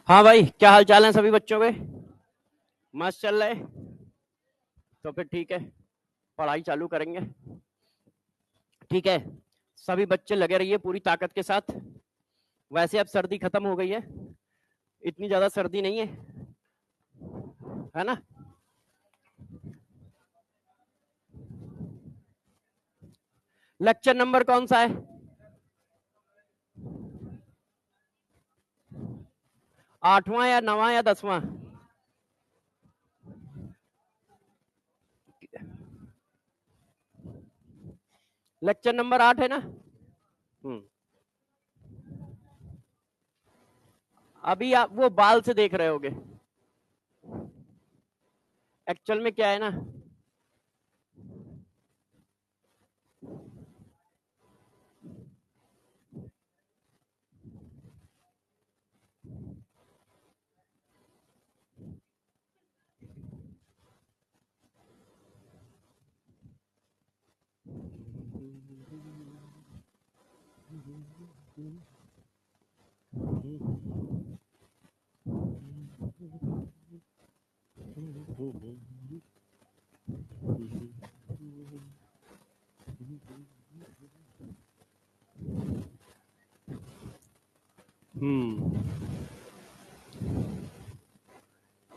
हाँ भाई, क्या हाल चाल है सभी बच्चों के? मस्त चल रहे? तो फिर ठीक है, पढ़ाई चालू करेंगे। ठीक है, सभी बच्चे लगे रहिए पूरी ताकत के साथ। वैसे अब सर्दी खत्म हो गई है, इतनी ज्यादा सर्दी नहीं है, है ना? लेक्चर नंबर कौन सा है? 8वां या 9वां या 10वां? लेक्चर नंबर 8 है ना? हम्म। अभी आप वो बाल से देख रहे होगे। एक्चुअल में क्या है ना,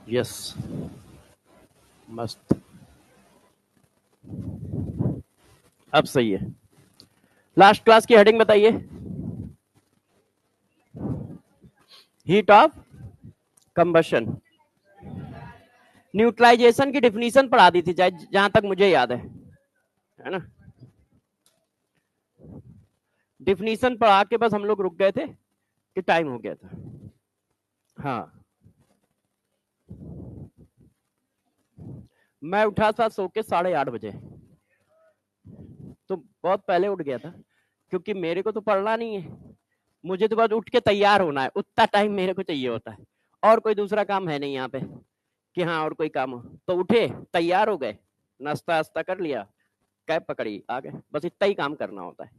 यस, मस्त। अब सही है। लास्ट क्लास की हेडिंग बताइए। Heat of combustion. न्यूट्रलाइजेशन की डिफिनीशन पढ़ा दी थी, जहां तक मुझे याद है ना? डिफिनीशन पढ़ा के बस हम लोग रुक गए थे कि टाइम हो गया था। हाँ, मैं उठा था सो के 8:30 बजे, तो बहुत पहले उठ गया था, क्योंकि मेरे को तो पढ़ना नहीं है। मुझे तो बस उठ के तैयार होना है, उतना टाइम मेरे को चाहिए होता है। और कोई दूसरा काम है नहीं यहाँ पे कि हाँ और कोई काम हो। तो उठे, तैयार हो गए, नाश्ता वास्ता कर लिया, कैब पकड़ी, आ गए, बस इतना ही काम करना होता है।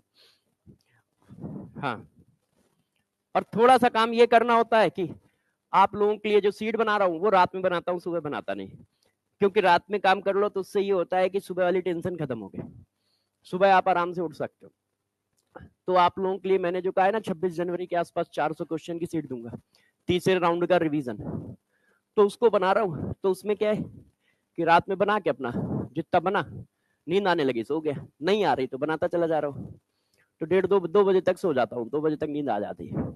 हाँ, और थोड़ा सा काम ये करना होता है कि आप लोगों के लिए जो सीट बना रहा हूँ वो रात में बनाता हूँ, सुबह बनाता नहीं। क्योंकि रात में काम कर लो तो उससे ये होता है कि सुबह वाली टेंशन खत्म हो गई, सुबह आप आराम से उठ सकते हो। तो आप लोगों के लिए मैंने जो कहा है ना, 26 जनवरी के आसपास 400 क्वेश्चन की सीट दूंगा, तीसरे राउंड का रिवीजन। तो उसको बना रहा हूँ, तो उसमें क्या है कि रात में बना के अपना जितना बना, नींद आने लगी सो गया, नहीं आ रही तो बनाता चला जा रहा हूँ। तो 1:30 2 बजे तक सो जाता हूँ, 2 बजे तक नींद आ जाती है।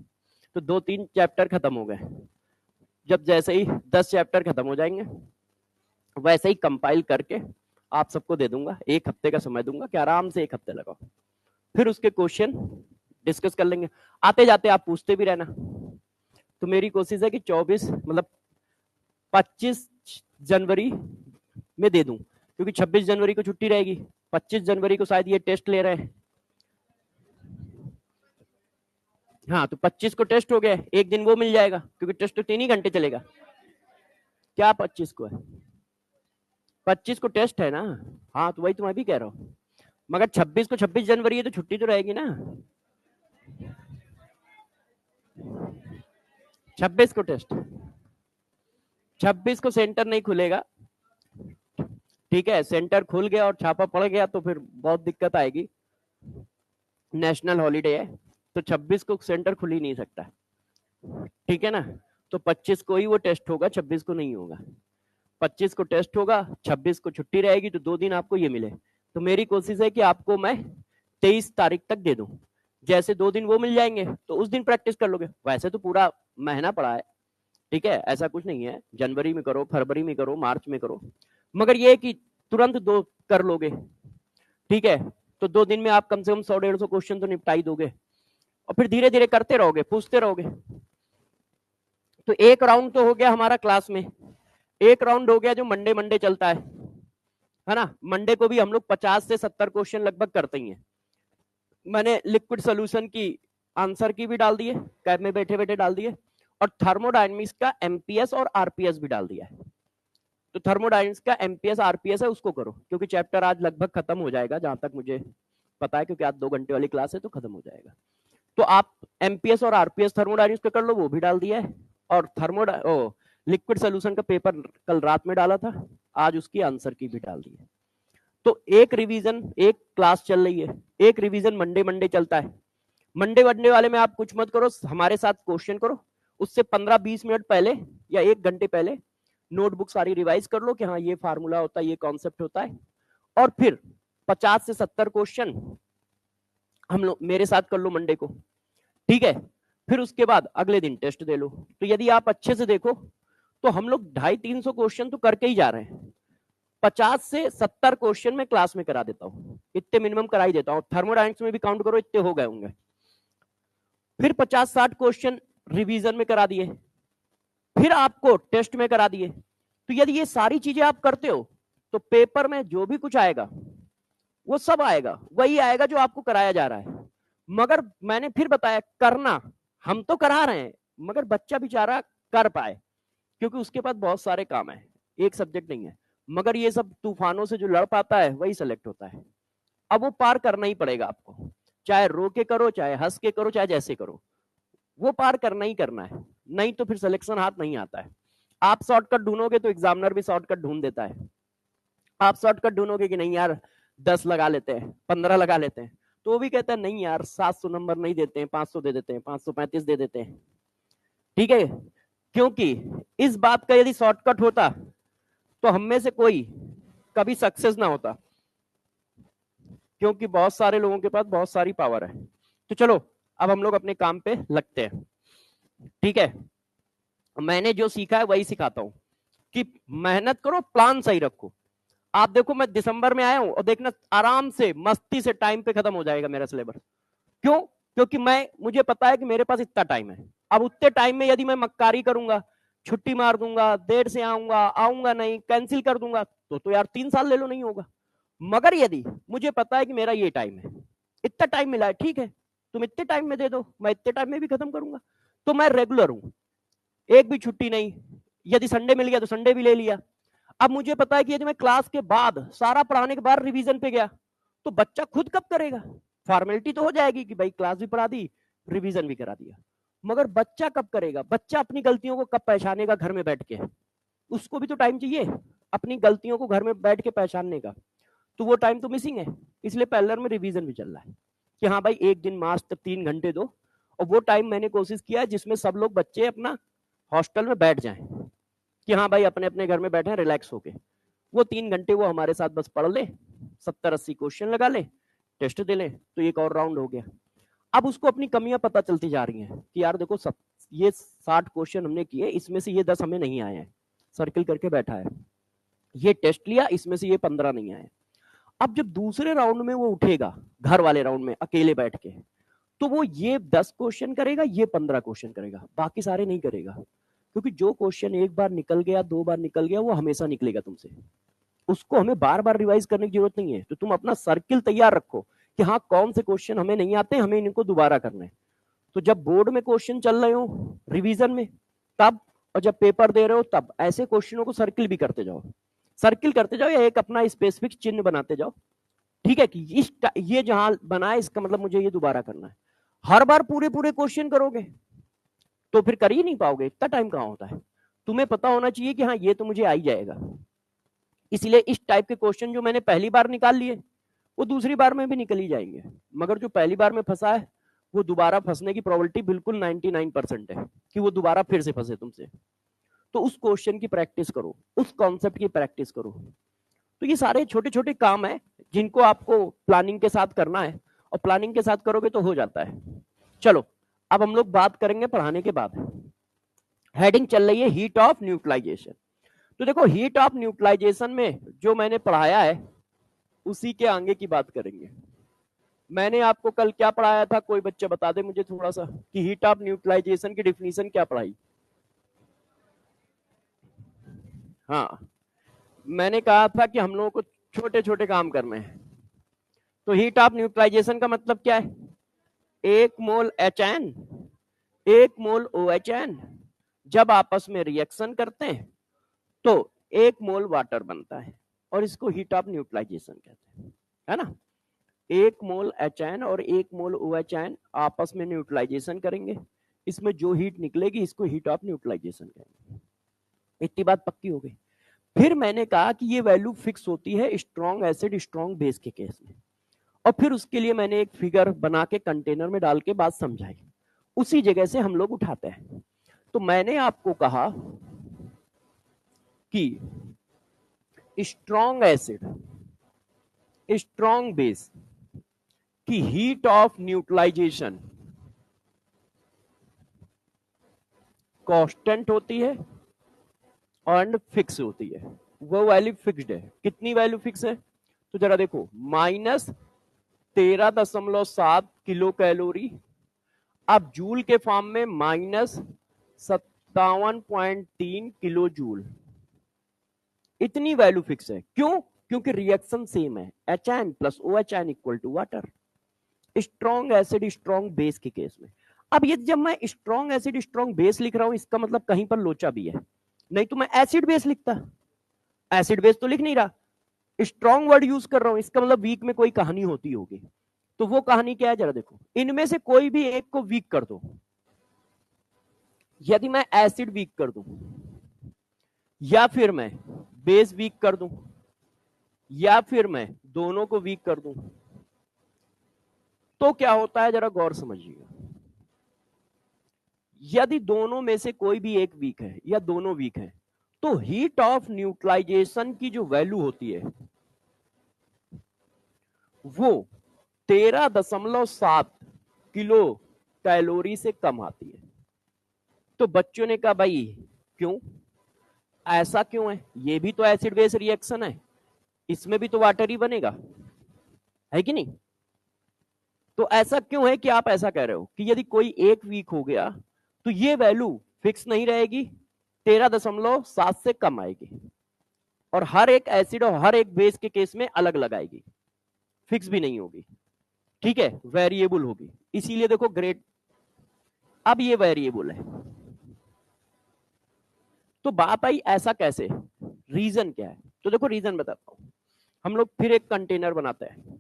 तो 2 3 चैप्टर खत्म हो गए। जब जैसे ही 10 चैप्टर खत्म हो जाएंगे, वैसे ही कंपाइल करके आप सबको दे दूंगा, 1 हफ्ते का समय दूंगा कि आराम से 1 हफ्ते लगाओ। फिर उसके क्वेश्चन डिस्कस कर लेंगे, आते जाते आप पूछते भी रहना। तो मेरी कोशिश है कि 24 मतलब 25 जनवरी में दे दूं, क्योंकि 26 जनवरी को छुट्टी रहेगी, 25 जनवरी को शायद ये टेस्ट ले रहे हैं। हाँ, तो 25 को टेस्ट हो गया, एक दिन वो मिल जाएगा, क्योंकि टेस्ट तो 3 ही घंटे चलेगा। क्या 25 को है? 25 को टेस्ट है ना? हाँ, तो वही तो मैं भी कह रहा हूँ। मगर 26 को 26 जनवरी है तो छुट्टी तो रहेगी ना। 26 को टेस्ट, 26 को सेंटर नहीं खुलेगा। ठीक है, सेंटर खुल गया और छापा पड़ गया तो फिर बहुत दिक्कत आएगी। नेशनल हॉलीडे है, तो 26 को सेंटर खुल ही नहीं सकता। ठीक है ना? तो 25 को ही वो टेस्ट होगा, 26 को नहीं होगा। 25 को टेस्ट होगा, 26 को छुट्टी रहेगी, तो 2 दिन आपको ये मिले। तो मेरी कोशिश है कि आपको मैं 23 तारीख तक दे दूं। जैसे 2 दिन वो मिल जाएंगे तो उस दिन प्रैक्टिस कर लोगे। वैसे तो पूरा महीना पड़ा है, ठीक है, ऐसा कुछ नहीं है, जनवरी में करो, फरवरी में करो, मार्च में करो, मगर ये कि तुरंत 2 कर लोगे। ठीक है, तो 2 दिन में आप कम से कम 100 150 क्वेश्चन तो निपटा ही दोगे, और फिर धीरे धीरे करते रहोगे, पूछते रहोगे। तो एक राउंड तो हो गया हमारा क्लास में, एक राउंड हो गया जो मंडे मंडे चलता है ना? मंडे को भी हम लोग 50 से 70 क्वेश्चन लगभग करते ही हैं। मैंने लिक्विड सोल्यूशन की आंसर की भी डाल दी है, कैब में बैठे बैठे डाल दिए, और थर्मोडायनेमिक्स का एमपीएस और आरपीएस भी डाल दिया है। तो थर्मोडायनेमिक्स का एमपीएस आरपीएस है, उसको करो, क्योंकि चैप्टर आज लगभग खत्म हो जाएगा जहां तक मुझे पता है, क्योंकि आज 2 घंटे वाली क्लास है तो खत्म हो जाएगा। तो आप एमपीएस और आरपीएस थर्मोडायनेमिक्स का कर लो, वो भी डाल दिया है। और लिक्विड सोल्यूशन का पेपर कल रात में डाला था, आज उसकी आंसर की भी डाल दी है। तो एक रिवीजन, एक क्लास चल रही है, एक रिवीजन मंडे मंडे चलता है। मंडे वनडे वाले में आप कुछ मत करो, हमारे साथ क्वेश्चन करो, उससे 15-20 मिनट पहले या 1 घंटे पहले नोटबुक सारी रिवाइज कर लो कि हाँ ये फार्मूला होता है, ये कॉन्सेप्ट होता है, और फिर 50 से 70 क्वेश्चन हम लोग मेरे साथ कर लो मंडे को, ठीक है। फिर उसके बाद अगले दिन टेस्ट दे लो। तो यदि आप अच्छे से देखो तो हम लोग 250-300 क्वेश्चन तो करके ही जा रहे हैं। 50 से 70 क्वेश्चन मैं क्लास में करा देता हूँ, इतने मिनिमम करा ही देता हूँ। थर्मोडायनेमिक्स में भी काउंट करो, इतने हो गए होंगे। फिर 50-60 क्वेश्चन रिवीजन में करा दिए, फिर आपको टेस्ट में करा दिए। तो यदि ये सारी चीजें आप करते हो तो पेपर में जो भी कुछ आएगा वो सब आएगा, वही आएगा जो आपको कराया जा रहा है। मगर मैंने फिर बताया, करना हम तो करा रहे हैं, मगर बच्चा बेचारा कर पाए, क्योंकि उसके पास बहुत सारे काम है, एक सब्जेक्ट नहीं है। मगर ये सब तूफानों से जो लड़ पाता है वही सेलेक्ट होता है। अब वो पार करना ही पड़ेगा आपको, चाहे रो के करो, चाहे हंस के करो, चाहे जैसे करो, वो पार करना ही करना है, नहीं तो फिर सिलेक्शन हाथ नहीं आता है। आप शॉर्टकट ढूंढोगे तो एग्जामिनर भी शॉर्टकट ढूंढ देता है। आप शॉर्टकट ढूंढोगे कि नहीं यार 10 लगा लेते हैं, 15 लगा लेते हैं, तो वो भी कहता है नहीं यार 700 नंबर नहीं देते हैं, 500 दे देते हैं, 535 दे देते हैं, ठीक है। क्योंकि इस बात का यदि शॉर्टकट होता तो हम में से कोई कभी सक्सेस ना होता, क्योंकि बहुत सारे लोगों के पास बहुत सारी पावर है। तो चलो अब हम लोग अपने काम पे लगते हैं, ठीक है। मैंने जो सीखा है वही सिखाता हूं कि मेहनत करो, प्लान सही रखो। आप देखो मैं दिसंबर में आया हूं और देखना आराम से मस्ती से टाइम पे खत्म हो जाएगा मेरा सिलेबस। क्यों? क्योंकि मुझे पता है कि मेरे पास इतना टाइम है। अब उतने टाइम में यदि मैं मक्कारी करूंगा, छुट्टी मार दूंगा, देर से आऊंगा नहीं, कैंसिल कर दूंगा, तो यार 3 साल ले लो, नहीं होगा। मगर यदि मुझे पता है कि मेरा ये टाइम है, इतना टाइम मिला है, ठीक है, तुम इतने टाइम में दे दो, मैं इतने टाइम में भी खत्म करूंगा, तो मैं रेगुलर हूं, एक भी छुट्टी नहीं। यदि संडे मिल गया तो संडे भी ले लिया। अब मुझे पता है कि यदि मैं क्लास के बाद सारा पढ़ाने के बाद रिवीजन पे गया तो बच्चा खुद कब करेगा? फॉर्मेलिटी तो हो जाएगी कि भाई क्लास भी पढ़ा दी, रिवीजन भी करा दिया, मगर बच्चा कब करेगा? बच्चा अपनी गलतियों को कब पहचानेगा घर में बैठ के? उसको भी तो टाइम चाहिए अपनी गलतियों को घर में बैठ के पहचानने का, तो वो टाइम तो मिसिंग है। इसलिए पैरेलल में रिवीजन भी चल रहा है कि हाँ भाई एक दिन मात्र 3 घंटे दो, और वो टाइम मैंने कोशिश किया जिसमें सब लोग बच्चे अपना हॉस्टल में बैठ जाएं कि हाँ भाई अपने अपने घर में बैठे रिलैक्स होके। वो 3 घंटे वो हमारे साथ बस पढ़ ले, 70-80 क्वेश्चन लगा ले, टेस्ट दे ले, तो एक और राउंड हो गया। अब उसको अपनी कमियां पता चलती जा रही हैं कि यार देखो ये 60 क्वेश्चन हमने किए, इसमें से ये 10 हमें नहीं आए हैं, सर्किल करके बैठा है। ये टेस्ट लिया, इसमें से ये 15 नहीं आए। अब जब दूसरे राउंड में वो उठेगा, घर वाले राउंड में अकेले बैठ के, तो वो ये 10 क्वेश्चन करेगा, ये 15 क्वेश्चन करेगा, बाकी सारे नहीं करेगा। क्योंकि जो क्वेश्चन एक बार निकल गया, 2 बार निकल गया, वो हमेशा निकलेगा तुमसे, उसको हमें बार बार रिवाइज करने की जरूरत नहीं है। तो तुम अपना सर्किल तैयार रखो कि हाँ कौन से क्वेश्चन हमें नहीं आते, हमें इनको दोबारा करना है। तो जब बोर्ड में क्वेश्चन चल रहे हो रिवीजन में तब, और जब पेपर दे रहे हो तब, ऐसे क्वेश्चनों को सर्किल भी करते जाओ, सर्किल करते जाओ, या एक अपना स्पेसिफिक चिन्ह बनाते जाओ, ठीक है, कि ये जहां बनाए इसका मतलब मुझे ये दोबारा करना है। हर बार पूरे पूरे क्वेश्चन करोगे तो फिर कर ही नहीं पाओगे, इतना टाइम कहाँ होता है। तुम्हें पता होना चाहिए कि हाँ ये तो मुझे आ ही जाएगा। इसलिए इस टाइप के क्वेश्चन जो मैंने पहली बार निकाल लिए वो दूसरी बार में भी निकल ही जाएंगे, मगर जो पहली बार में फंसा है वो दोबारा फंसने की प्रोबेबिलिटी बिल्कुल 99% है कि वो दोबारा फिर से फंसे तुमसे। तो उस क्वेश्चन की प्रैक्टिस करो, उस कॉन्सेप्ट की प्रैक्टिस करो। तो ये सारे छोटे छोटे काम है जिनको आपको प्लानिंग के साथ करना है, और प्लानिंग के साथ करोगे तो हो जाता है। चलो अब हम लोग बात करेंगे पढ़ाने के बाद। हेडिंग चल रही है हीट ऑफ न्यूट्रलाइजेशन। तो देखो हीट ऑफ न्यूट्रलाइजेशन में जो मैंने पढ़ाया है उसी के आगे की बात करेंगे। मैंने आपको कल क्या पढ़ाया था, कोई बच्चा बता दे मुझे थोड़ा सा, कि हीट ऑफ न्यूट्रलाइजेशन की डिफिनीशन क्या पढ़ाई? हाँ, मैंने कहा था कि हम लोगों को छोटे छोटे काम करने हैं। तो हीट ऑफ न्यूट्रलाइजेशन का मतलब क्या है? 1 मोल HN, 1 मोल OHN जब आपस में रिएक्शन करते हैं तो 1 मोल वाटर बनता है, और इसको हीट ऑफ न्यूट्रलाइजेशन कहते हैं, है ना। 1 मोल HN और 1 मोल OHN आपस में न्यूट्रलाइजेशन करेंगे, इसमें जो हीट निकलेगी इसको हीट ऑफ न्यूट्रलाइजेशन कहेंगे। इतनी बात पक्की हो गई। फिर मैंने कहा कि ये वैल्यू फिक्स होती है स्ट्रॉन्ग एसिड स्ट्रॉन्ग बेस के केस में, और फिर उसके लिए मैंने एक फिगर बना के कंटेनर में डाल के बात समझाई, उसी जगह से हम लोग उठाते हैं। तो मैंने आपको कहा कि स्ट्रॉन्ग एसिड स्ट्रॉन्ग बेस की हीट ऑफ न्यूट्रलाइजेशन कांस्टेंट होती है और फिक्स होती है। वो वैल्यू फिक्स्ड है। कितनी वैल्यू फिक्स है? तो जरा देखो, -13.7 किलो कैलोरी, अब जूल के फॉर्म में -57.3 किलो जूल, इतनी वैल्यू फिक्स है। क्यों? क्योंकि रिएक्शन सेम है, HN plus OHN equal to water, strong acid strong base के केस में। अब ये जब मैं स्ट्रॉन्ग एसिड स्ट्रॉन्ग बेस लिख रहा हूं, इसका मतलब कहीं पर लोचा भी है, नहीं तो मैं एसिड बेस लिखता। एसिड बेस तो लिख नहीं रहा, स्ट्रॉन्ग वर्ड यूज कर रहा हूं, इसका मतलब वीक में कोई कहानी होती होगी। तो वो कहानी क्या है जरा देखो, इनमें से कोई भी एक को वीक कर दो। यदि मैं एसिड वीक कर दूं, या फिर मैं बेस वीक कर दूं, या फिर मैं दोनों को वीक कर दूं, तो क्या होता है जरा गौर समझिएगा। यदि दोनों में से कोई भी एक वीक है या दोनों वीक है, तो हीट ऑफ न्यूट्रलाइजेशन की जो वैल्यू होती है वो 13.7 किलो कैलोरी से कम आती है। तो बच्चों ने कहा भाई क्यों, ऐसा क्यों है? ये भी तो एसिड बेस रिएक्शन है, इसमें भी तो वाटर ही बनेगा, है कि नहीं? तो ऐसा क्यों है कि आप ऐसा कह रहे हो कि यदि कोई एक वीक हो गया तो ये वैल्यू फिक्स नहीं रहेगी, 13.7 से कम आएगी, और हर एक एसिड और हर एक बेस के केस में अलग लगाएगी, फिक्स भी नहीं होगी। ठीक है, वेरिएबल होगी। इसीलिए देखो ग्रेड, अब ये वेरिएबल है। तो बात आई ऐसा कैसे, रीजन क्या है? तो देखो रीजन बताता हूं। हम लोग फिर एक कंटेनर बनाते हैं,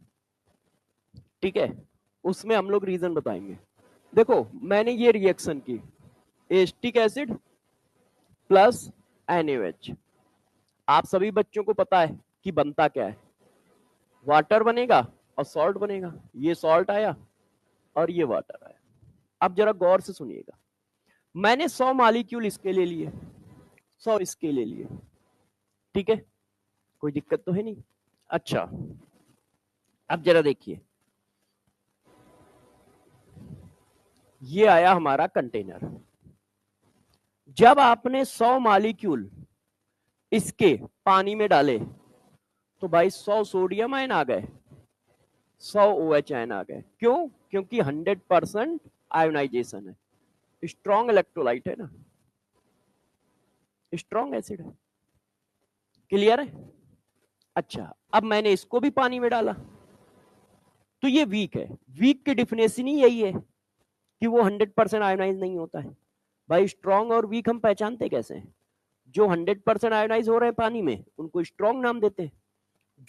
ठीक है, उसमें हम लोग रीजन बताएंगे। देखो मैंने ये रिएक्शन की, एस्टिक एसिड प्लस NaOH, आप सभी बच्चों को पता है कि बनता क्या है, वाटर बनेगा और सॉल्ट बनेगा। ये सॉल्ट आया और ये वाटर आया। अब जरा गौर से सुनिएगा, मैंने 100 मॉलिक्यूल इसके ले लिए, 100 इसके ले लिए, ठीक है, कोई दिक्कत तो है नहीं। अच्छा, अब जरा देखिए, ये आया हमारा कंटेनर। जब आपने 100 मॉलिक्यूल इसके पानी में डाले तो भाई 100 सोडियम आयन आ गए, 100 OH आयन आ गए। क्यों? क्योंकि 100% आयोनाइजेशन है, स्ट्रॉन्ग इलेक्ट्रोलाइट है ना, स्ट्रॉन्ग एसिड है। क्लियर है? अच्छा, अब मैंने इसको भी पानी में डाला तो ये वीक है। वीक की डिफिनेशन ही यही है कि वो 100% आयोनाइज नहीं होता है। भाई स्ट्रॉन्ग और वीक हम पहचानते कैसे हैं? जो 100% आयोनाइज हो रहे हैं पानी में उनको स्ट्रॉन्ग नाम देते हैं,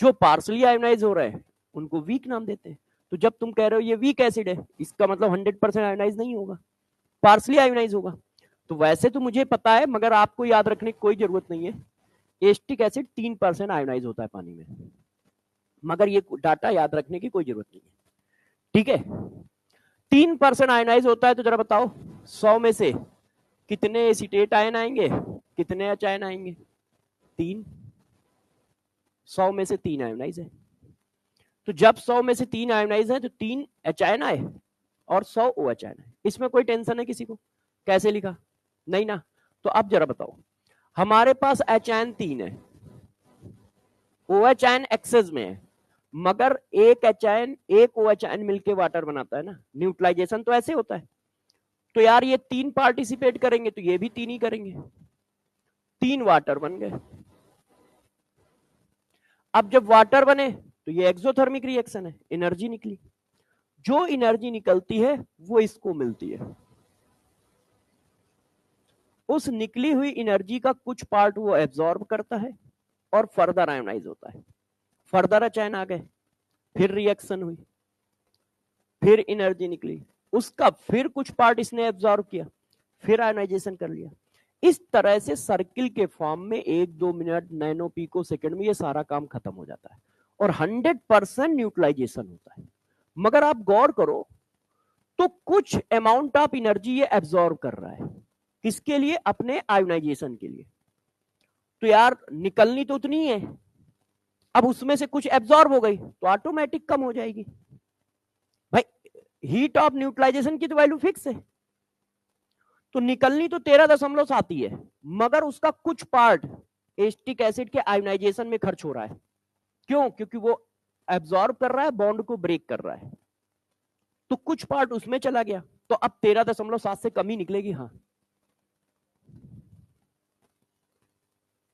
जो पार्सली आयोनाइज हो रहे हैं उनको वीक नाम देते हैं। तो जब तुम कह रहे हो ये वीक एसिड है, इसका मतलब 100% आयोनाइज नहीं होगा, पार्सली आयोनाइज होगा। तो वैसे तो मुझे पता है, मगर आपको याद रखने की कोई जरूरत नहीं है, एस्टिक एसिड 3% आयोनाइज होता है पानी में, मगर ये डाटा याद रखने की कोई जरूरत नहीं है, ठीक है। 3% आयोनाइज होता है, तो जरा बताओ 100 में से कितने एसीटेट आयन आएंगे, कितने एच आयन आएंगे? 3। 100 में से 3 आयोनाइज है, तो जब 100 में से 3 आयोनाइज है तो 3 एच आयन आए और 100 OH आयन आए। इसमें कोई टेंशन है किसी को? कैसे लिखा? नहीं ना। तो अब जरा बताओ, हमारे पास एच आयन 3 है, OH आयन एक्सेस में है, मगर एक एच आयन एक OH आयन मिलकर वाटर बनाता है ना, न्यूट्रलाइजेशन तो ऐसे होता है। तो यार ये 3 पार्टिसिपेट करेंगे तो ये भी 3 ही करेंगे, 3 वाटर बन गए। अब जब वाटर बने तो ये एक्सोथर्मिक रिएक्शन है, एनर्जी निकली। जो एनर्जी निकलती है वो इसको मिलती है, उस निकली हुई एनर्जी का कुछ पार्ट वो एब्जॉर्ब करता है और फर्दर आयोनाइज होता है। फर्दर अचायन आ गए, फिर रिएक्शन हुई, फिर एनर्जी निकली, उसका फिर कुछ पार्ट इसने एब्जॉर्व किया, फिर आयोनाइजेशन कर लिया। इस तरह से सर्किल के फॉर्म में 1-2 मिनट, नैनो पिको सेकंड में ये सारा काम खत्म हो जाता है और 100% न्यूट्रलाइजेशन होता है। मगर आप गौर करो तो कुछ अमाउंट ऑफ एनर्जी ये एब्जॉर्ब कर रहा है, किसके लिए? अपने आयोनाइजेशन के लिए। तो यार निकलनी तो उतनी है, अब उसमें से कुछ एब्जॉर्ब हो गई तो ऑटोमेटिक कम हो जाएगी। भाई हीट ऑफ न्यूट्रलाइजेशन की तो वैल्यू फिक्स है, तो निकलनी तो 13.7 ही है, मगर उसका कुछ पार्ट एसिटिक एसिड के आयोनाइजेशन में खर्च हो रहा है। क्यों? क्योंकि वो एब्जॉर्ब कर रहा है, बॉन्ड को ब्रेक कर रहा है, तो कुछ पार्ट उसमें चला गया, तो अब 13.7 से कम ही निकलेगी। हाँ,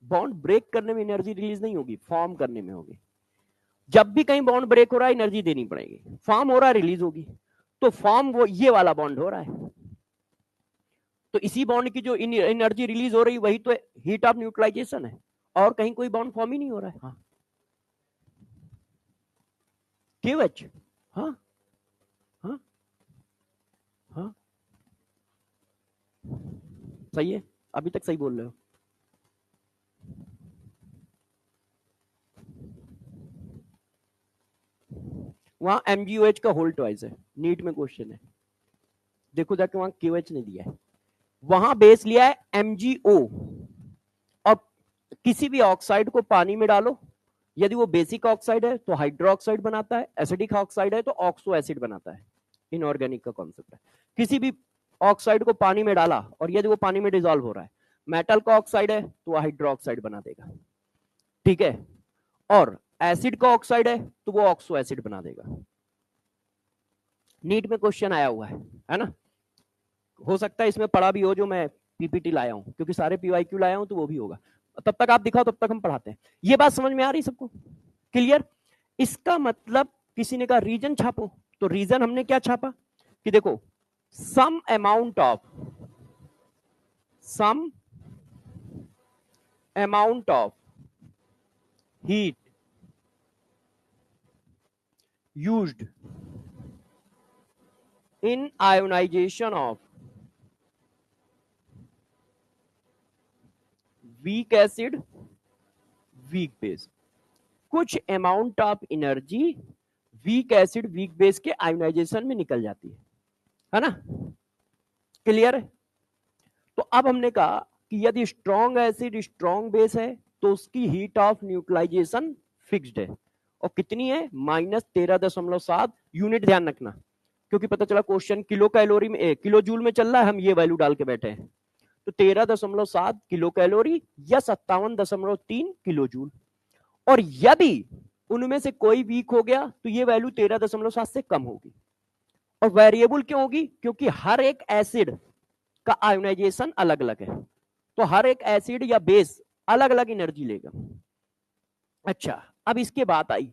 बॉन्ड ब्रेक करने में एनर्जी रिलीज नहीं होगी, फॉर्म करने में होगी। जब भी कहीं बॉन्ड ब्रेक हो रहा है एनर्जी देनी पड़ेगी, फॉर्म हो रहा है रिलीज होगी। तो फॉर्म वो ये वाला बॉन्ड हो रहा है, तो इसी बॉन्ड की जो एनर्जी रिलीज हो रही वही तो हीट ऑफ न्यूट्रलाइजेशन है, और कहीं कोई बॉन्ड फॉर्म ही नहीं हो रहा है। हाँ KOH, हाँ हाँ हाँ सही है, अभी तक सही बोल रहे हो। वहां MgOH का होल ट्वाइस है, नीट में क्वेश्चन है, देखो जाके वहां KOH नहीं दिया है, वहां बेस लिया है MgO। और किसी भी ऑक्साइड को पानी में डालो, यदि वो बेसिक ऑक्साइड है तो हाइड्रोक्साइड बनाता है, एसिडिक ऑक्साइड है तो ऑक्सो एसिड बनाता है। इनऑर्गेनिक का कॉन्सेप्ट है। किसी भी ऑक्साइड को पानी में डाला और यदि वो पानी में डिसॉल्व हो रहा है, मेटल का ऑक्साइड है तो वो हाइड्रोक्साइड बना देगा, ठीक है, और एसिड का ऑक्साइड है तो वो ऑक्सो एसिड बना देगा। नीट में क्वेश्चन आया हुआ है ना, हो सकता है इसमें पढ़ा भी हो जो मैं पीपीटी लाया हूं, क्योंकि सारे PYQ लाया हूं तो वो भी होगा। तब तक आप दिखाओ, तब तक हम पढ़ाते हैं। ये बात समझ में आ रही सबको? क्लियर? इसका मतलब किसी ने कहा रीजन छापो, तो रीजन हमने क्या छापा कि देखो some amount of heat used in ionisation of weak acid weak base. कुछ amount of energy weak acid weak base के आयोनाइजेशन में निकल जाती है ना? क्लियर है? तो अब हमने कहा कि यदि स्ट्रॉन्ग एसिड स्ट्रॉन्ग बेस है तो उसकी हीट ऑफ न्यूट्रलाइजेशन फिक्स्ड है, और कितनी है? -13.7 यूनिट। ध्यान रखना, क्योंकि पता चला क्वेश्चन किलो कैलोरी में किलो जूल में चल रहा है, हम ये वैल्यू डाल के बैठे हैं, तो 13.7 किलो कैलोरी या 57.3 किलो जूल। और यदि उनमें से कोई वीक हो गया तो ये वैल्यू 13.7 से कम होगी। और वेरिएबल क्यों होगी? क्योंकि हर एक एसिड का आयोनाइजेशन अलग अलग है, तो हर एक एसिड या बेस अलग अलग एनर्जी लेगा। अच्छा, अब इसके बाद आई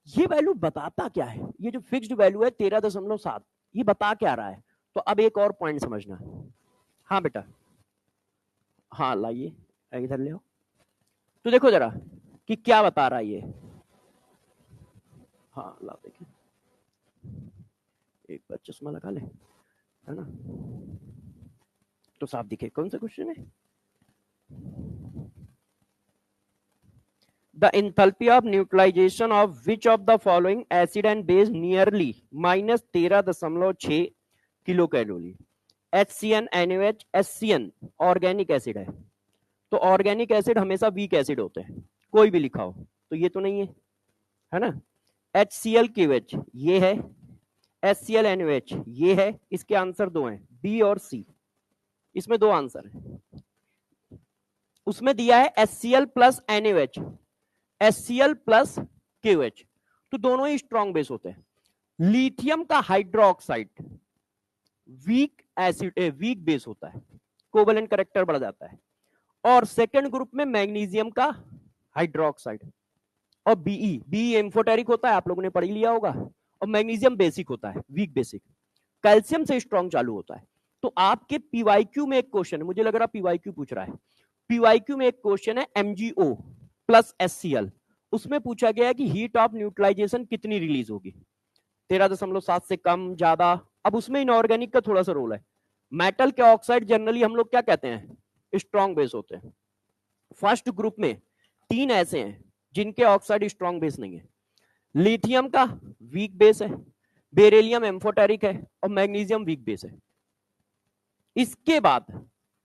ये वैल्यू बताता क्या है? ये जो फिक्स्ड वैल्यू है 13.7, ये बता क्या रहा है? तो अब एक और पॉइंट समझना। हाँ बेटा, हाँ लाइए, इधर ले आओ। तो देखो जरा कि क्या बता रहा है ये। हाँ ला देखिए, एक बार चश्मा लगा ले, है ना, तो साफ दिखे कौन सा क्वेश्चन है। The enthalpy of neutralization of which of the following acid and base nearly -13.6 kilo calorie. HCN NaOH HCN organic acid है, तो ऑर्गेनिक एसिड हमेशा वीक एसिड होते हैं, कोई भी लिखा हो, तो ये तो नहीं है ना। HCl KOH ये है, HCl NaOH ये है, इसके आंसर दो हैं, बी और सी, इसमें दो आंसर है। उसमें दिया है HCl plus NaOH, HCl plus KOH, तो दोनों ही स्ट्रॉन्ग बेस होते हैं। लिथियम का hydroxide week acid weak base होता है, कोवेलेंट कैरेक्टर बढ़ जाता है। और सेकंड ग्रुप में मैग्नीशियम का हाइड्रोक्साइड, और बीई एम्फोटेरिक होता है, आप लोगों ने पढ़ लिया होगा, और मैग्नीशियम बेसिक होता है, वीक बेसिक, कैल्शियम से स्ट्रॉन्ग चालू होता है। तो आपके PYQ में एक क्वेश्चन है, मुझे लग रहा PYQ पूछ रहा है, PYQ में एक क्वेश्चन है MgO प्लस HCl, उसमें पूछा गया है कि हीट ऑफ न्यूट्रलाइजेशन कितनी रिलीज होगी, 13.7 से कम, ज्यादा, अब उसमें इनऑर्गेनिक का थोड़ा सा रोल है। मेटल के ऑक्साइड जनरली हम लोग क्या कहते हैं, स्ट्रॉन्ग बेस होते हैं। फर्स्ट ग्रुप में 3 ऐसे हैं जिनके ऑक्साइड स्ट्रॉन्ग बेस नहीं है। लिथियम का वीक बेस है, बेरिलियम एम्फोटेरिक है, और मैग्नीशियम वीक बेस है। इसके बाद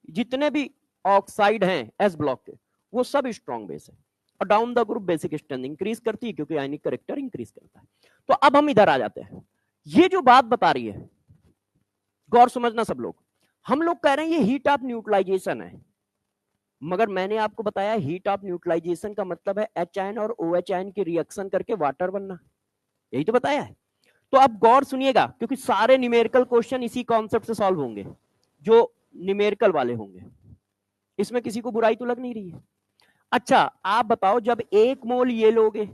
जितने भी ऑक्साइड हैं एस ब्लॉक के, वो सब स्ट्रॉन्ग बेस है। और down the group basic strength increase करती है क्योंकि आयनिक करेक्टर इंक्रीज करता है। तो अब हम इधर आ जाते हैं। ये जो बात बता रही है, गौर समझना सब लोग, हम लोग कह रहे हैं ये हीट ऑफ न्यूट्रलाइजेशन है, मगर मैंने आपको बताया हीट ऑफ न्यूट्रलाइजेशन का मतलब है एच आयन और ओ एच आयन की रिएक्शन करके वाटर बनना, यही तो बताया है। तो अब गौर सुनिएगा, क्योंकि सारे न्यूमेरिकल क्वेश्चन इसी कॉन्सेप्ट से सॉल्व होंगे, जो न्यूमेरिकल वाले होंगे। इसमें किसी को बुराई तो लग नहीं रही है। अच्छा आप बताओ, जब 1 मोल ये लोगे,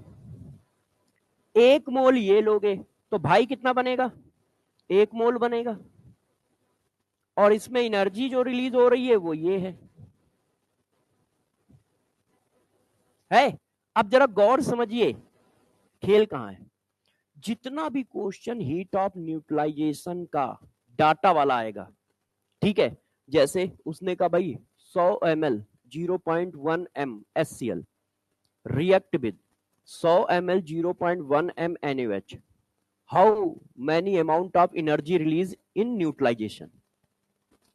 1 मोल ये लोगे, तो भाई कितना बनेगा, 1 मोल बनेगा। और इसमें एनर्जी जो रिलीज हो रही है वो ये है। अब जरा गौर समझिए खेल कहां है। जितना भी क्वेश्चन हीट ऑफ न्यूट्रलाइजेशन का डाटा वाला आएगा, ठीक है, जैसे उसने कहा भाई 100 ml 0.1 m HCl react with 100 ml 0.1 m NaOH, how many amount of energy release in neutralization।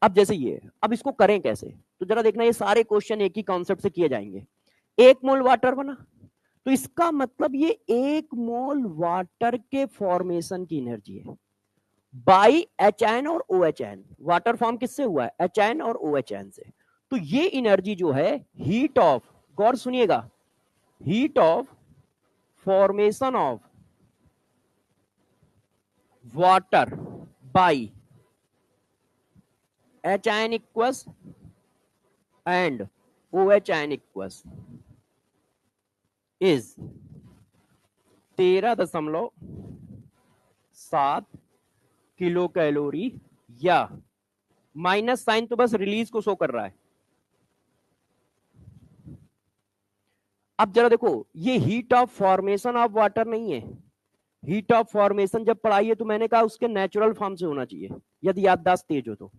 अब जैसे ये, अब इसको करें कैसे, तो जरा देखना, ये सारे क्वेश्चन एक ही कॉन्सेप्ट से किए जाएंगे। 1 मोल वाटर बना, तो इसका मतलब ये 1 मोल वाटर के फॉर्मेशन की एनर्जी है बाई HN और OHN। वाटर फॉर्म किससे हुआ है, HN और OHN से। तो ये एनर्जी जो है हीट ऑफ, गौर सुनिएगा, heat of formation of water by HN equals and OHN equals is 13.7 kilo calorie, या माइनस साइन तो बस रिलीज को शो कर रहा है। अब जरा देखो, ये heat of formation of water नहीं है। हीट ऑफ फॉर्मेशन जब पढ़ाई है तो मैंने कहा उसके नेचुरल फॉर्म से होना चाहिए, यदि याददाश्त तेज हो तो।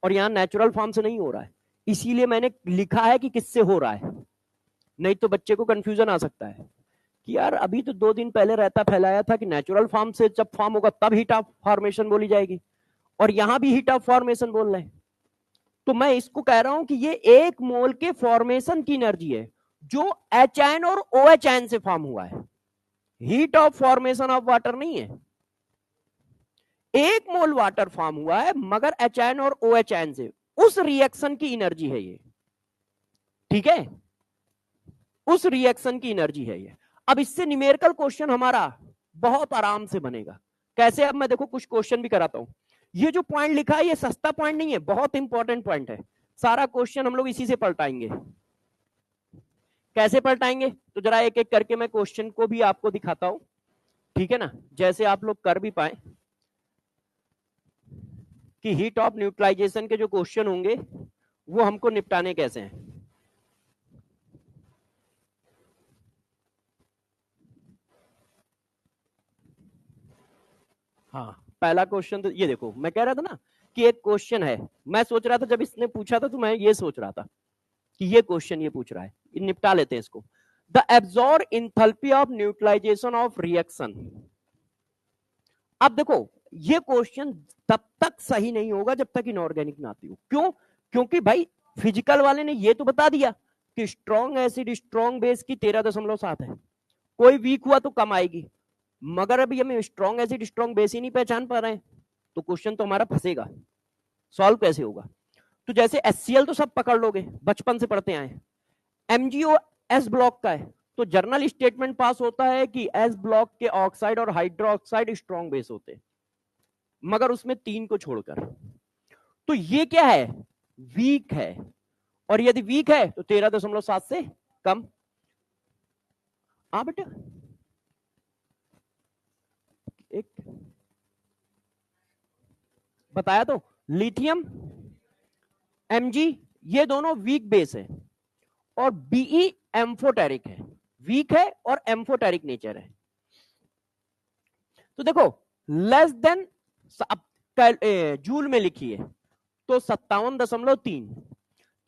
और यहां नेचुरल फॉर्म से नहीं हो रहा है, इसीलिए मैंने लिखा है कि किससे हो रहा है, नहीं तो बच्चे को कंफ्यूजन आ सकता है कि यार अभी तो 2 दिन पहले रहता फैलाया था कि नेचुरल फॉर्म से जब फॉर्म होगा तब हीट ऑफ फॉर्मेशन बोली जाएगी, और यहां भी हीट ऑफ फॉर्मेशन बोल रहे हैं। तो मैं इसको कह रहा हूं कि ये 1 मोल के फॉर्मेशन की एनर्जी है जो HN और OHN से फॉर्म हुआ है, heat of formation of water नहीं है। 1 मोल वाटर फॉर्म हुआ है मगर HN और OHN से, उस रिएक्शन की एनर्जी है ये, ठीक है, उस रिएक्शन की एनर्जी है ये। अब इससे न्यूमेरिकल क्वेश्चन हमारा बहुत आराम से बनेगा। कैसे, अब मैं देखो कुछ क्वेश्चन भी कराता हूं। ये जो पॉइंट लिखा है ये सस्ता पॉइंट नहीं है, बहुत इंपॉर्टेंट पॉइंट है। सारा क्वेश्चन हम लोग इसी से पलटाएंगे। कैसे पलटाएंगे, तो जरा एक एक करके मैं क्वेश्चन को भी आपको दिखाता हूं, ठीक है ना, जैसे आप लोग कर भी पाए कि हीट ऑफ न्यूट्रलाइजेशन के जो क्वेश्चन होंगे वो हमको निपटाने कैसे हैं। हाँ, पहला क्वेश्चन तो ये देखो, मैं कह रहा था ना कि एक क्वेश्चन है, मैं सोच रहा था जब इसने पूछा था तो मैं ये सोच रहा था कि ये क्वेश्चन ये पूछ रहा है, निपटा लेते हैं इसको। The absorb enthalpy of neutralisation of reaction. अब देखो ये क्वेश्चन तब तक सही नहीं होगा जब तक इनऑर्गेनिक ना आती हो। क्यों, क्योंकि भाई फिजिकल वाले ने ये तो बता दिया कि स्ट्रॉन्ग एसिड स्ट्रॉन्ग बेस की 13.7 है, कोई वीक हुआ तो कम आएगी, मगर अभी हमें स्ट्रॉन्ग एसिड स्ट्रॉन्ग बेस ही नहीं पहचान पा रहे हैं, तो क्वेश्चन तो हमारा फंसेगा, सॉल्व कैसे होगा। तो जैसे HCl तो सब पकड़ लोगे, बचपन से पढ़ते आए। MgO S ब्लॉक का है, तो जर्नल स्टेटमेंट पास होता है कि S ब्लॉक के ऑक्साइड और हाइड्रोक्साइड स्ट्रॉन्ग बेस होते हैं, मगर उसमें 3 को छोड़कर। तो ये क्या है, वीक है, और यदि वीक है तो 13.7 से कम। हाँ बेटा, एक बताया तो, लिथियम Mg ये दोनों वीक बेस है, और Be एम्फोटेरिक है, वीक है और एम्फोटेरिक नेचर है। तो देखो लेस देन, जूल में लिखी है तो 57.3,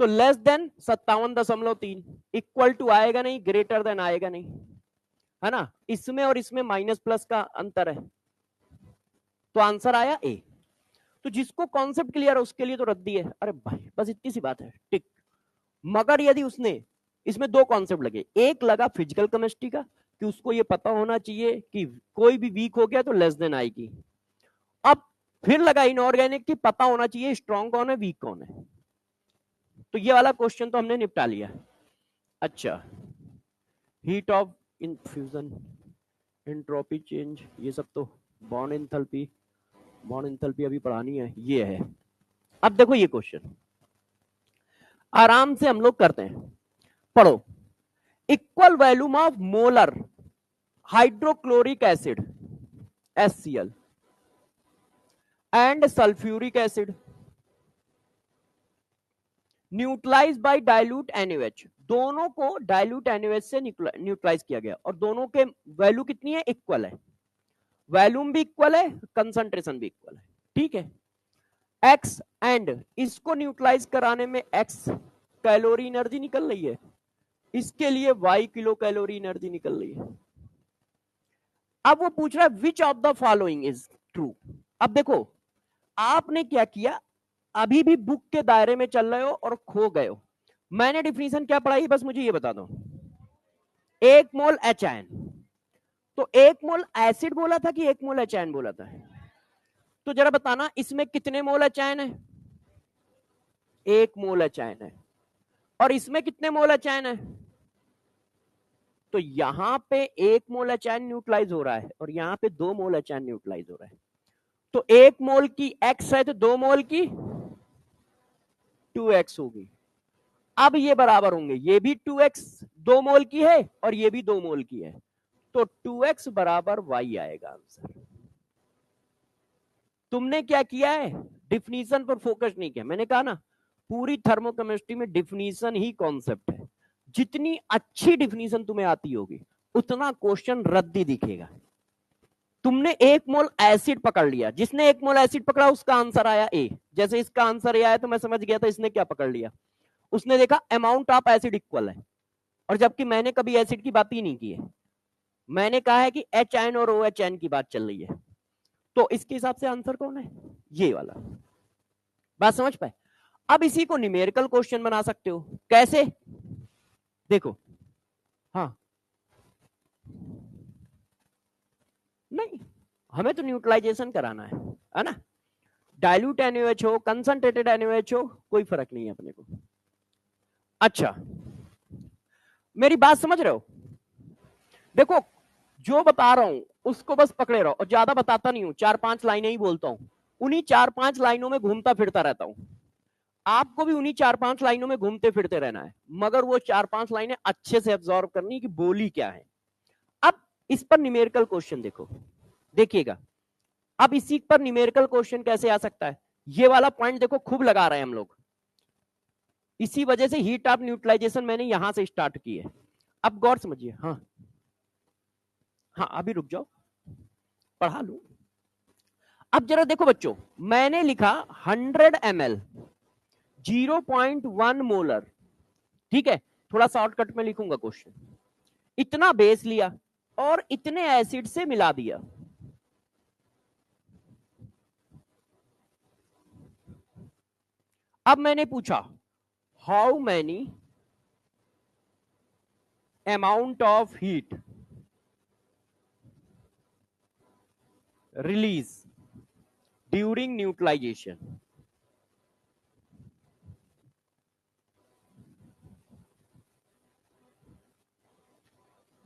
तो लेस देन 57.3, इक्वल टू आएगा नहीं, ग्रेटर देन आएगा नहीं, है ना। इसमें और इसमें माइनस प्लस का अंतर है, तो आंसर आया ए। तो जिसको कॉन्सेप्ट क्लियर है उसके लिए तो रद्दी है, अरे भाई बस इतनी सी बात है, टिक। मगर यदि उसने इसमें दो कॉन्सेप्ट लगे, एक लगा फिजिकल केमिस्ट्री का कि उसको ये पता होना चाहिए कि कोई भी वीक हो गया तो लेस देन आएगी, अब फिर लगा इनऑर्गेनिक की पता होना चाहिए स्ट्रॉन्ग कौन है वीक कौन है। तो ये वाला क्वेश्चन तो हमने निपटा लिया। अच्छा, heat of infusion, entropy change, ये सब तो बॉन्ड एंथैल्पी अभी पढ़ानी है, ये है। अब देखो ये क्वेश्चन आराम से हम लोग करते हैं, पढ़ो। Equal volume of molar hydrochloric acid HCl and sulphuric acid neutralise by dilute NaOH, दोनों को डाइल्यूट NaOH से न्यूट्रलाइज किया गया और दोनों के वैल्यू कितनी है, इक्वल है, वॉल्यूम भी इक्वल है, कंसंट्रेशन भी इक्वल है, ठीक है। X एंड इसको न्यूट्रलाइज कराने में X कैलोरी एनर्जी निकल रही है, इसके लिए Y किलो कैलोरी एनर्जी निकल रही है। अब वो पूछ रहा है which of the following is true. अब देखो आपने क्या किया, अभी भी बुक के दायरे में चल रहे हो और खो गए हो। मैंने डिफिनीशन क्या पढ़ाई बस मुझे ये बता दो। 1 मोल HN, तो 1 मोल एसिड बोला था कि 1 मोल HN बोला था, तो जरा बताना इसमें कितने मोल HN है, 1 मोल HN है, और इसमें कितने मोल HN है, तो यहां पे 1 मोल HN न्यूट्रलाइज हो रहा है और यहां पे 2 मोल HN न्यूट्रलाइज हो रहा है, तो 1 मोल की X है तो 2 मोल की 2X होगी। अब ये बराबर होंगे, ये भी 2X 2 मोल की है और ये भी 2 मोल की है, तो 2X बराबर Y आएगा आंसर। तुमने क्या किया है, डिफिनीशन पर फोकस नहीं किया। मैंने कहा ना पूरी थर्मोकेमिस्ट्री में डिफिनीशन ही कॉन्सेप्ट है, जितनी अच्छी डिफिनीशन तुम्हें आती होगी उतना क्वेश्चन रद्दी दिखेगा। तुमने 1 मोल एसिड पकड़ लिया, जिसने 1 मोल एसिड पकड़ा उसका आंसर आया ए, जैसे इसका आंसर ए आया तो मैं समझ गया था इसने क्या पकड़ लिया, उसने देखा अमाउंट ऑफ एसिड इक्वल है, और जबकि मैंने कभी एसिड की बात ही नहीं की है, मैंने कहा है कि HN और OHN की बात चल रही है, तो इसके हिसाब से आंसर कौन है, ये वाला। बात समझ पाए। अब इसी को न्यूमेरिकल क्वेश्चन बना सकते हो, कैसे, देखो, हाँ नहीं हमें तो न्यूट्रलाइजेशन कराना है ना, डाइल्यूट NaOH हो कंसंट्रेटेड NaOH हो कोई फर्क नहीं है अपने को। अच्छा मेरी बात समझ रहे हो, देखो जो बता रहा हूं उसको बस पकड़े रहो, और ज्यादा बताता नहीं हूं, 4-5 लाइनें ही बोलता हूं, उन्हीं 4-5 लाइनों में घूमता फिरता रहता हूं, आपको भी उन्हीं 4-5 लाइनों में घूमते फिरते रहना है, मगर वो 4-5 लाइनें अच्छे से एब्जॉर्ब करनी कि बोली क्या है। अब इस पर न्यूमेरिकल क्वेश्चन देखो, देखिएगा अब इसी पर न्यूमेरिकल क्वेश्चन कैसे आ सकता है, ये वाला पॉइंट देखो खूब लगा रहे हैं हम लोग, इसी वजह से हीट ऑफ न्यूट्रलाइजेशन मैंने यहां से स्टार्ट की है। अब गौर समझिए, हाँ हाँ अभी रुक जाओ पढ़ा लू। अब जरा देखो बच्चों, मैंने लिखा 100 ml 0.1 मोलर, ठीक है, थोड़ा शॉर्टकट में लिखूंगा क्वेश्चन, इतना बेस लिया और इतने एसिड से मिला दिया, अब मैंने पूछा how many amount of heat release during neutralisation.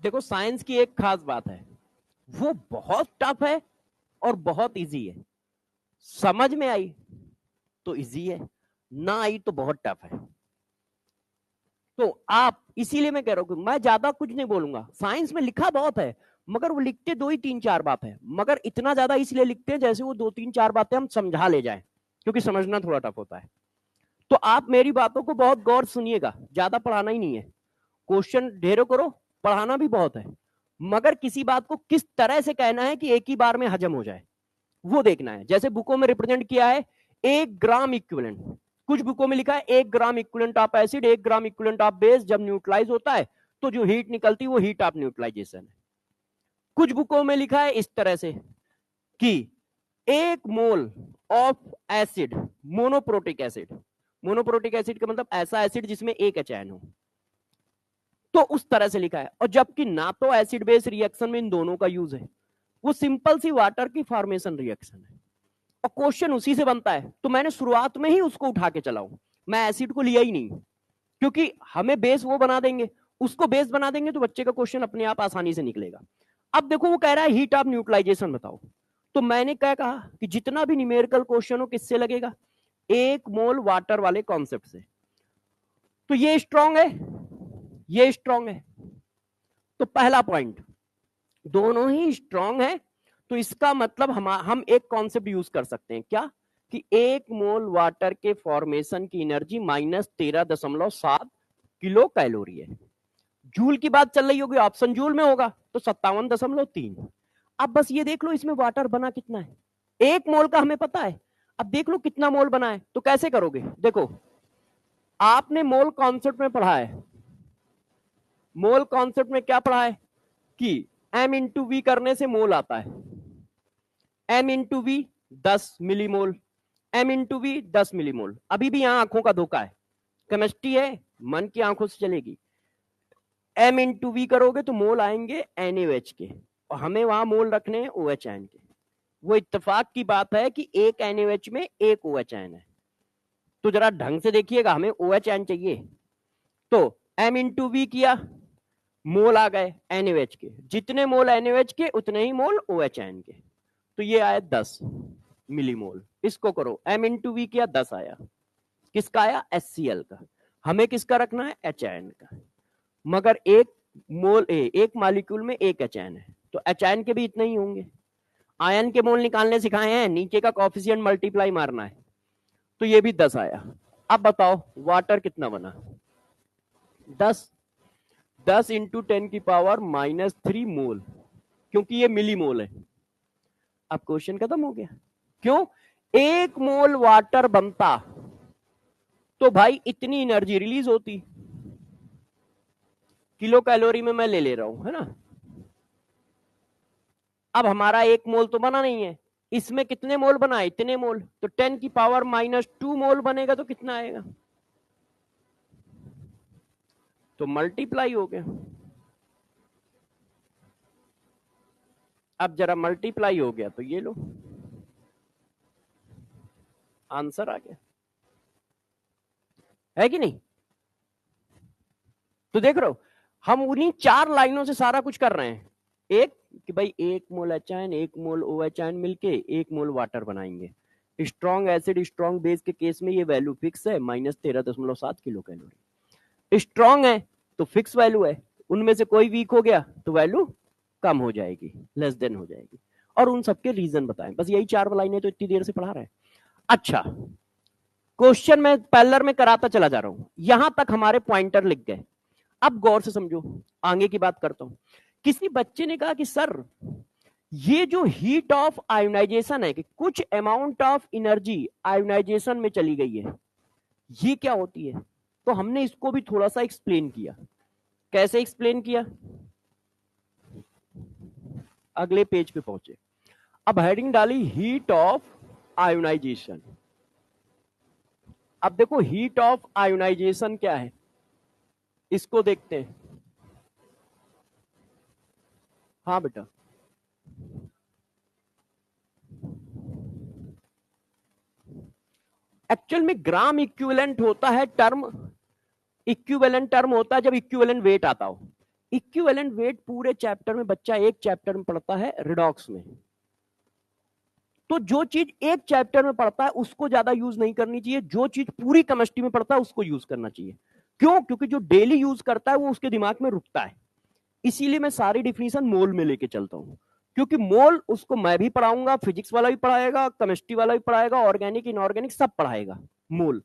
देखो साइंस की एक खास बात है, वो बहुत टफ है और बहुत इजी है, समझ में आई तो इजी है, ना आई तो बहुत टफ है। तो आप इसीलिए मैं कह रहा हूं कि मैं ज्यादा कुछ नहीं बोलूंगा, साइंस में लिखा बहुत है मगर वो लिखते 2 ही 3 4 बात है, मगर इतना ज्यादा इसलिए लिखते हैं जैसे वो 2 3 4 बातें हम समझा ले जाएं, क्योंकि समझना थोड़ा टफ होता है। तो आप मेरी बातों को बहुत गौर सुनिएगा, ज्यादा पढ़ाना ही नहीं है, क्वेश्चन ढेरों करो, पढ़ाना भी बहुत है, मगर किसी बात को किस तरह से कहना है कि एक ही बार में हजम हो जाए, वो देखना है। जैसे बुकों में रिप्रेजेंट किया है 1 ग्राम इक्विवेलेंट, कुछ बुकों में लिखा है 1 gram equivalent of acid, 1 gram equivalent of base, जब न्यूट्रलाइज होता है तो जो हीट निकलती है वो हीट ऑफ न्यूट्रलाइजेशन है। कुछ बुकों में लिखा है इस तरह से कि 1 mole of acid, monoprotic acid, monoprotic acid का मतलब ऐसा एसिड जिसमें एक एचएन हो, तो उस तरह से लिखा है। और जबकि ना तो एसिड बेस रिएक्शन में इन दोनों का यूज है, वो सिंपल सी वाटर की फॉर्मेशन रिएक्शन है और क्वेश्चन उसी से बनता है। तो मैंने शुरुआत में ही उसको उठा के चलाऊं, मैं एसिड को लिया ही नहीं, क्योंकि हमें बेस वो बना देंगे, उसको बेस बना देंगे तो बच्चे का क्वेश्चन अपने आप आसानी से निकलेगा। अब देखो वो कह रहा है हीट ऑफ न्यूट्रलाइजेशन बताओ, तो मैंने क्या कहा कि जितना भी न्यूमेरिकल क्वेश्चन हो किससे लगेगा, 1 मोल वाटर वाले कॉन्सेप्ट से। तो ये स्ट्रांग है, ये स्ट्रांग है, तो पहला पॉइंट दोनों ही स्ट्रांग है, तो इसका मतलब हम एक कॉन्सेप्ट यूज कर सकते हैं क्या, कि 1 मोल वाटर के फॉर्मेशन की एनर्जी -13.7 किलो कैलोरी है। जूल की बात चल रही होगी, ऑप्शन जूल में होगा तो 57.3। अब बस ये देख लो इसमें वाटर बना कितना है, 1 मोल का हमें पता है, अब देख लो कितना मोल बना है। तो कैसे करोगे, देखो आपने मोल कॉन्सेप्ट में पढ़ा है, मोल कॉन्सेप्ट में क्या पढ़ा है कि m इंटू वी करने से मोल आता है, m into V 10 millimole, m into V 10 millimole. अभी भी यहां आंखों का धोखा है, केमिस्ट्री है, मन की आंखों से चलेगी। m इंटू वी करोगे तो मोल आएंगे NaOH के, और हमें वहां मोल रखने हैं OH आयन के। वो इत्तेफाक की बात है कि एक NaOH में एक OH आयन है, तो जरा ढंग से देखिएगा, हमें OH आयन चाहिए। तो m इंटू वी किया, मोल आ गए NaOH के, जितने मोल NaOH के उतने ही मोल OH आयन के, तो ये आया 10 मिलीमोल। इसको करो, m इंटू वी किया 10 आया, किसका आया, HCl का। हमें किसका रखना है, H आयन का, मगर एक मोल एक मॉलिक्यूल में एक H आयन है, तो H आयन के भी इतने ही होंगे। आयन के मोल निकालने सिखाए हैं, नीचे का कोफिशिएंट मल्टीप्लाई मारना है, तो ये भी 10 आया। अब बताओ वाटर कितना बना, 10 इंटू 10 की पावर -3 मोल, क्योंकि ये मिली मोल है। अब क्वेश्चन खत्म हो गया। क्यों, 1 मोल वाटर बनता तो भाई इतनी एनर्जी रिलीज होती, किलो कैलोरी में मैं ले रहा हूं, है ना। अब हमारा 1 मोल तो बना नहीं है, इसमें कितने मोल बना, इतने मोल, तो 10 की पावर -2 मोल बनेगा तो कितना आएगा, तो मल्टीप्लाई हो गया। अब जरा मल्टीप्लाई हो गया तो ये लो आंसर आ गया, है कि नहीं। तो देख रहे हो, हम उन्हीं 4 लाइनों से सारा कुछ कर रहे हैं। एक कि भाई 1 मोल एच आयन 1 मोल OH आयन मिलके 1 मोल वाटर बनाएंगे। स्ट्रॉन्ग एसिड स्ट्रॉन्ग बेस के केस में ये वैल्यू फिक्स है, -13.7 किलो कैलोरी। स्ट्रॉन्ग है तो फिक्स वैल्यू है, उनमें से कोई वीक हो गया तो वैल्यू कम हो जाएगी, लेस देन हो जाएगी। और उन सबके रीजन बताएं, बस यही 4 लाइनें तो इतनी देर से पढ़ा रहे हैं। अच्छा, क्वेश्चन में पैरेलल में कराता चला जा रहा हूं, यहां तक हमारे पॉइंटर लिख गए। अब गौर से समझो, आगे की बात करता हूं। किसी बच्चे ने कहा कि सर ये जो हीट ऑफ आयोनाइजेशन है कि कुछ अमाउंट ऑफ एनर्जी आयोनाइजेशन में चली गई है, ये क्या होती है। तो हमने इसको भी थोड़ा सा एक्सप्लेन किया। कैसे एक्सप्लेन किया, अगले पेज पे पहुंचे। अब हेडिंग डाली हीट ऑफ आयोनाइजेशन। अब देखो हीट ऑफ आयोनाइजेशन क्या है, इसको देखते हैं। हाँ बेटा, एक्चुअल में ग्राम इक्विवेलेंट होता है टर्म, इक्विवेलेंट टर्म होता है जब इक्विवेलेंट वेट आता हो। इक्विवेलेंट वेट पूरे चैप्टर में बच्चा एक चैप्टर में पढ़ता है रिडॉक्स में, तो जो चीज एक चैप्टर में पढ़ता है उसको ज्यादा यूज नहीं करनी चाहिए, जो चीज पूरी केमिस्ट्री में पढ़ता है उसको यूज करना चाहिए। क्यों, क्योंकि जो डेली यूज करता है वो उसके दिमाग में रुकता है। इसीलिए मैं सारी डिफिनीशन मोल में लेके चलता हूं, क्योंकि मोल उसको मैं भी पढ़ाऊंगा, फिजिक्स वाला भी पढ़ाएगा, केमिस्ट्री वाला भी पढ़ाएगा, ऑर्गेनिक इनऑर्गेनिक सब पढ़ाएगा मोल,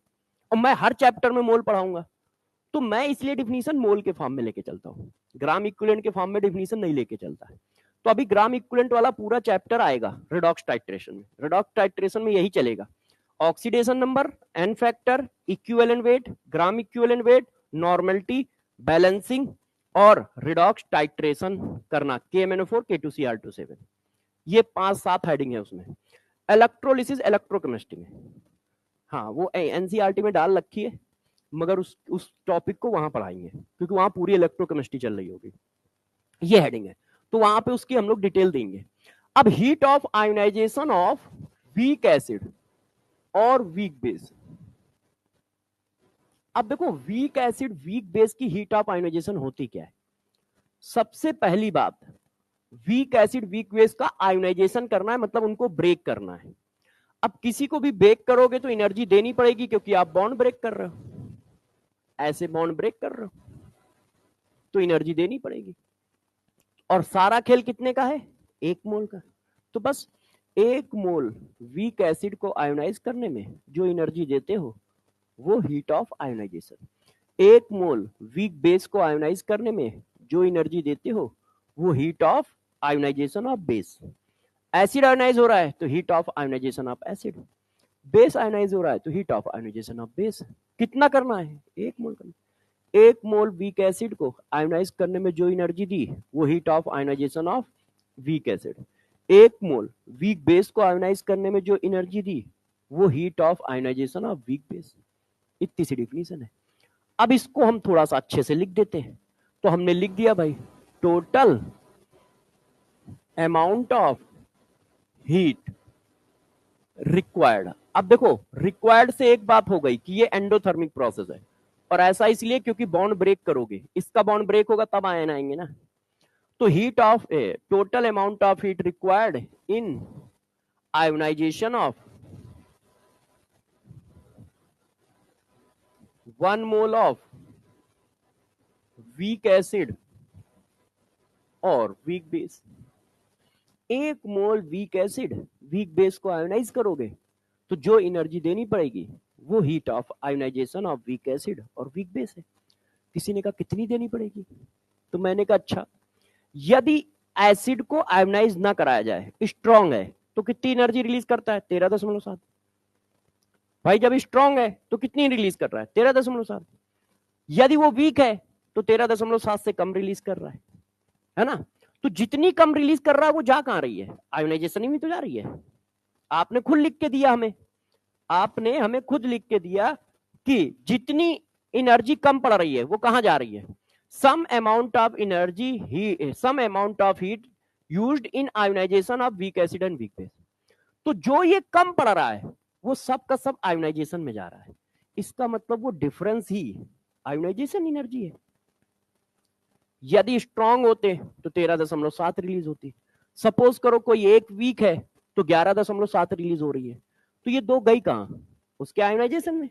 और मैं हर चैप्टर में मोल पढ़ाऊंगा। तो मैं इसलिए डिफिनीशन मोल के फॉर्म में लेके चलता हूं, ग्राम इक्विवेलेंट के फॉर्म में डिफिनीशन नहीं लेके चलता है। तो अभी ग्राम इक्विवेलेंट वाला पूरा चैप्टर आएगा रिडॉक्स टाइट्रेशन में। रिडॉक्स टाइट्रेशन में यही चलेगा, oxidation number, n factor, equivalent weight, gram equivalent weight, normality, balancing और रिडॉक्स टाइट्रेशन करना, KMnO4 K2Cr27। ये 5-7 हेडिंग है उसमें। इलेक्ट्रोलिसिस इलेक्ट्रोकेमिस्ट्री में, हाँ वो एनसीईआरटी में डाल रखी है, मगर उस टॉपिक को वहां पढ़ाएंगे क्योंकि वहां पूरी इलेक्ट्रोकेमिस्ट्री चल रही होगी। ये हेडिंग है, तो वहां पे उसकी हम लोग डिटेल देंगे। अब heat of ionisation of weak acid और वीक बेस। अब देखो वीक एसिड वीक बेस की हीट ऑफ आयोनाइजेशन होती क्या है। सबसे पहली बात, वीक एसिड वीक बेस का आयोनाइजेशन करना है, मतलब उनको ब्रेक करना है। अब किसी को भी ब्रेक करोगे तो एनर्जी देनी पड़ेगी क्योंकि आप बॉन्ड ब्रेक कर रहे हो, ऐसे बॉन्ड ब्रेक कर रहे हो तो एनर्जी देनी पड़ेगी। और सारा खेल कितने का है, 1 मोल का। तो बस 1 मोल वीक एसिड को आयोनाइज करने में जो एनर्जी देते हो वो heat of ionisation, 1 mole weak base को आयोनाइज करने में जो एनर्जी देते हो वो heat of ionisation of base. Acid ionise हो रहा है तो heat of ionisation of acid, base ionise हो रहा है तो heat of ionisation of base. कितना करना है, 1 मोल करना। 1 मोल वीक एसिड को आयोनाइज करने में जो एनर्जी दी वो heat of ionisation of weak acid, 1 mole weak base को आयोनाइज करने में जो एनर्जी दी वो heat of ionisation of weak base. इतनी सी डिफिनीशन है। अब इसको हम थोड़ा सा अच्छे से लिख देते हैं। तो हमने लिख दिया भाई, total amount of heat required. अब देखो रिक्वायर्ड से एक बात हो गई कि ये एंडोथर्मिक प्रोसेस है, और ऐसा इसलिए क्योंकि बॉन्ड ब्रेक करोगे, इसका बॉन्ड ब्रेक होगा तब आयन आएंगे ना। तो heat of total amount of heat required in ionisation of 1 mole of weak acid और weak base. 1 mole weak acid weak base को आयोनाइज करोगे तो जो एनर्जी देनी पड़ेगी वो heat of ionisation of weak acid और वीक बेस है। किसी ने कहा कितनी देनी पड़ेगी, तो मैंने कहा अच्छा, यदि एसिड को आयोनाइज ना कराया जाए, स्ट्रॉन्ग है तो कितनी एनर्जी रिलीज करता है, 13.7। भाई जब स्ट्रॉन्ग है तो कितनी रिलीज कर रहा है, 13.7। यदि वो वीक है तो 13.7 से कम रिलीज कर रहा है ना। तो जितनी कम रिलीज कर रहा है वो जा कहां रही है, आयोनाइजेशन में तो जा रही है। आपने खुद लिख के दिया हमें, आपने हमें खुद लिख के दिया कि जितनी एनर्जी कम पड़ रही है वो कहां जा रही है, some amount of energy, some amount of heat used in ionisation of weak acid and weak base. तो जो ये कम पड़ रहा है वो सब का सब आयोनाइजेशन में जा रहा है। इसका मतलब वो डिफरेंस ही आयोनाइजेशन एनर्जी है। यदि स्ट्रांग होते तो 13.7 रिलीज होती। सपोज करो कोई एक वीक है तो 11.7 रिलीज हो रही है, तो ये दो गई कहां, उसके आयोनाइजेशन में।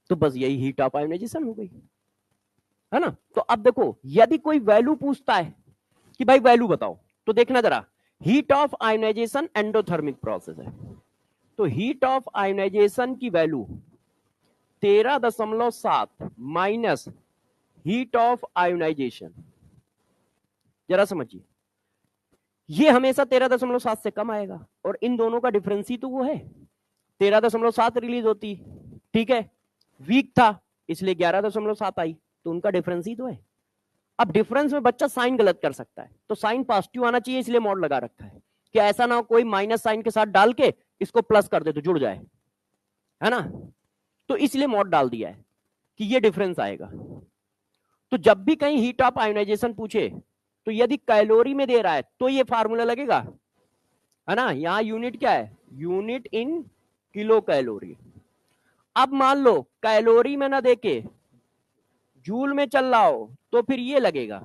तो बस यही हीट ऑफ आयोनाइजेशन हो गई, है ना। तो अब देखो यदि कोई वैल्यू पूछता है कि भाई वैल्यू बताओ, तो देखना जरा, heat of ionisation endothermic process है, तो हीट ऑफ आयोनाइजेशन की value 13.7 minus heat of ionisation. जरा समझिए, ये हमेशा 13.7 से कम आएगा, और इन दोनों का डिफरेंस ही तो वो है, 13.7 रिलीज होती, ठीक है, वीक था इसलिए 11.7 आई, तो उनका डिफरेंस ही तो है। अब डिफरेंस में बच्चा साइन गलत कर सकता है, तो साइन पॉजिटिव आना चाहिए, इसलिए मॉड लगा रखा है कि ऐसा ना हो कोई माइनस साइन के साथ डाल के इसको प्लस कर दे तो जुड़ जाए, है ना। तो इसलिए मॉड डाल दिया है कि ये डिफरेंस आएगा। तो जब भी कहीं हीट ऑफ आयोनाइजेशन पूछे तो यदि कैलोरी में दे रहा है तो ये फार्मूला लगेगा, है ना। यहां यूनिट क्या है, यूनिट इन किलो कैलोरी। अब मान लो कैलोरी में ना देके जूल में चल रहा हो तो फिर ये लगेगा,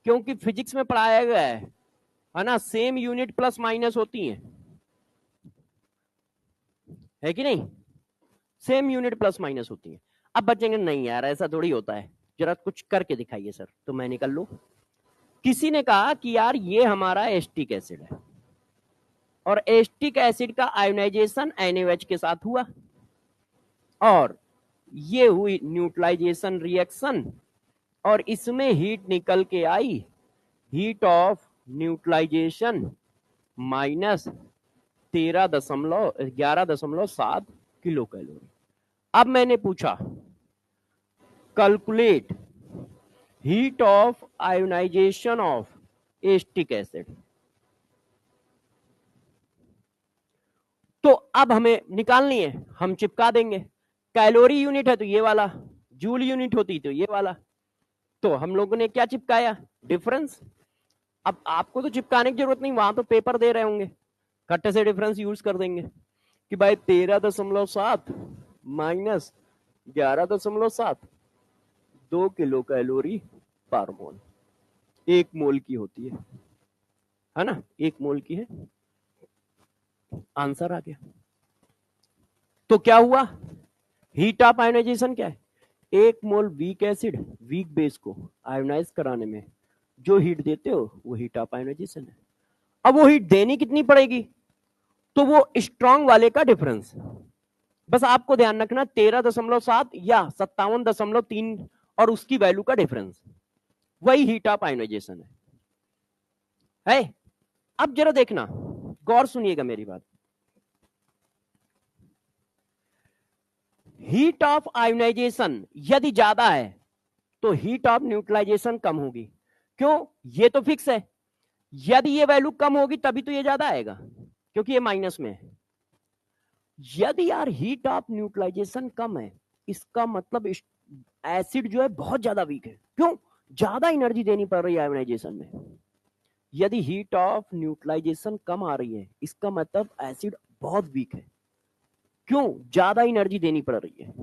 क्योंकि फिजिक्स में पढ़ाया गया है ना, सेम यूनिट प्लस माइनस होती है कि नहीं, सेम यूनिट प्लस माइनस होती है। अब बचेंगे नहीं यार ऐसा थोड़ी होता है, जरा कुछ करके दिखाइए सर, तो मैं निकल लो। किसी ने कहा कि यार ये हमारा एस्टिक एसिड है, और एस्टिक एसिड का आयोनाइजेशन NaOH के साथ हुआ, और ये हुई न्यूट्रलाइजेशन रिएक्शन, और इसमें हीट निकल के आई heat of neutralisation minus 11.7 kilo calorie. अब मैंने पूछा calculate heat of ionisation of acetic acid. तो अब हमें निकालनी है, हम चिपका देंगे। कैलोरी यूनिट है तो ये वाला, जूल यूनिट होती तो ये वाला। तो हम लोगों ने क्या चिपकाया, डिफरेंस। अब आपको तो चिपकाने की जरूरत नहीं, वहां तो पेपर दे रहे होंगे, खट्टे से डिफरेंस यूज कर देंगे कि भाई 13.7 माइनस 11.7 2 किलो कैलोरी पर मोल, 1 मोल की होती है ना, 1 मोल की है। आंसर आ गया। तो क्या हुआ, हीट ऑफ आयोनाइजेशन क्या है, 1 mole weak acid weak base को आयोनाइज कराने में जो हीट देते हो वो हीट ऑफ आयोनाइजेशन है। अब वो हीट देनी कितनी पड़ेगी, तो वो स्ट्रॉन्ग वाले का डिफरेंस। बस आपको ध्यान रखना 13.7 या 57.3 और उसकी वैल्यू का डिफरेंस, वही हीट ऑफ आयोनाइजेशन है। अब जरा देखना, गौर सुनिएगा मेरी बात। हीट ऑफ आयोनाइजेशन यदि ज्यादा है तो हीट ऑफ न्यूट्रलाइजेशन कम होगी। क्यों, ये तो फिक्स है, यदि ये वैल्यू कम होगी तभी तो ये ज्यादा आएगा, क्योंकि ये माइनस में है। यदि यार हीट ऑफ न्यूट्रलाइजेशन कम है, इसका मतलब एसिड जो है बहुत ज्यादा वीक है। क्यों, ज्यादा एनर्जी देनी पड़ रही है आयोनाइजेशन में। यदि हीट ऑफ न्यूट्रलाइजेशन कम आ रही है, इसका मतलब एसिड बहुत वीक है। क्यों, ज्यादा एनर्जी देनी पड़ रही है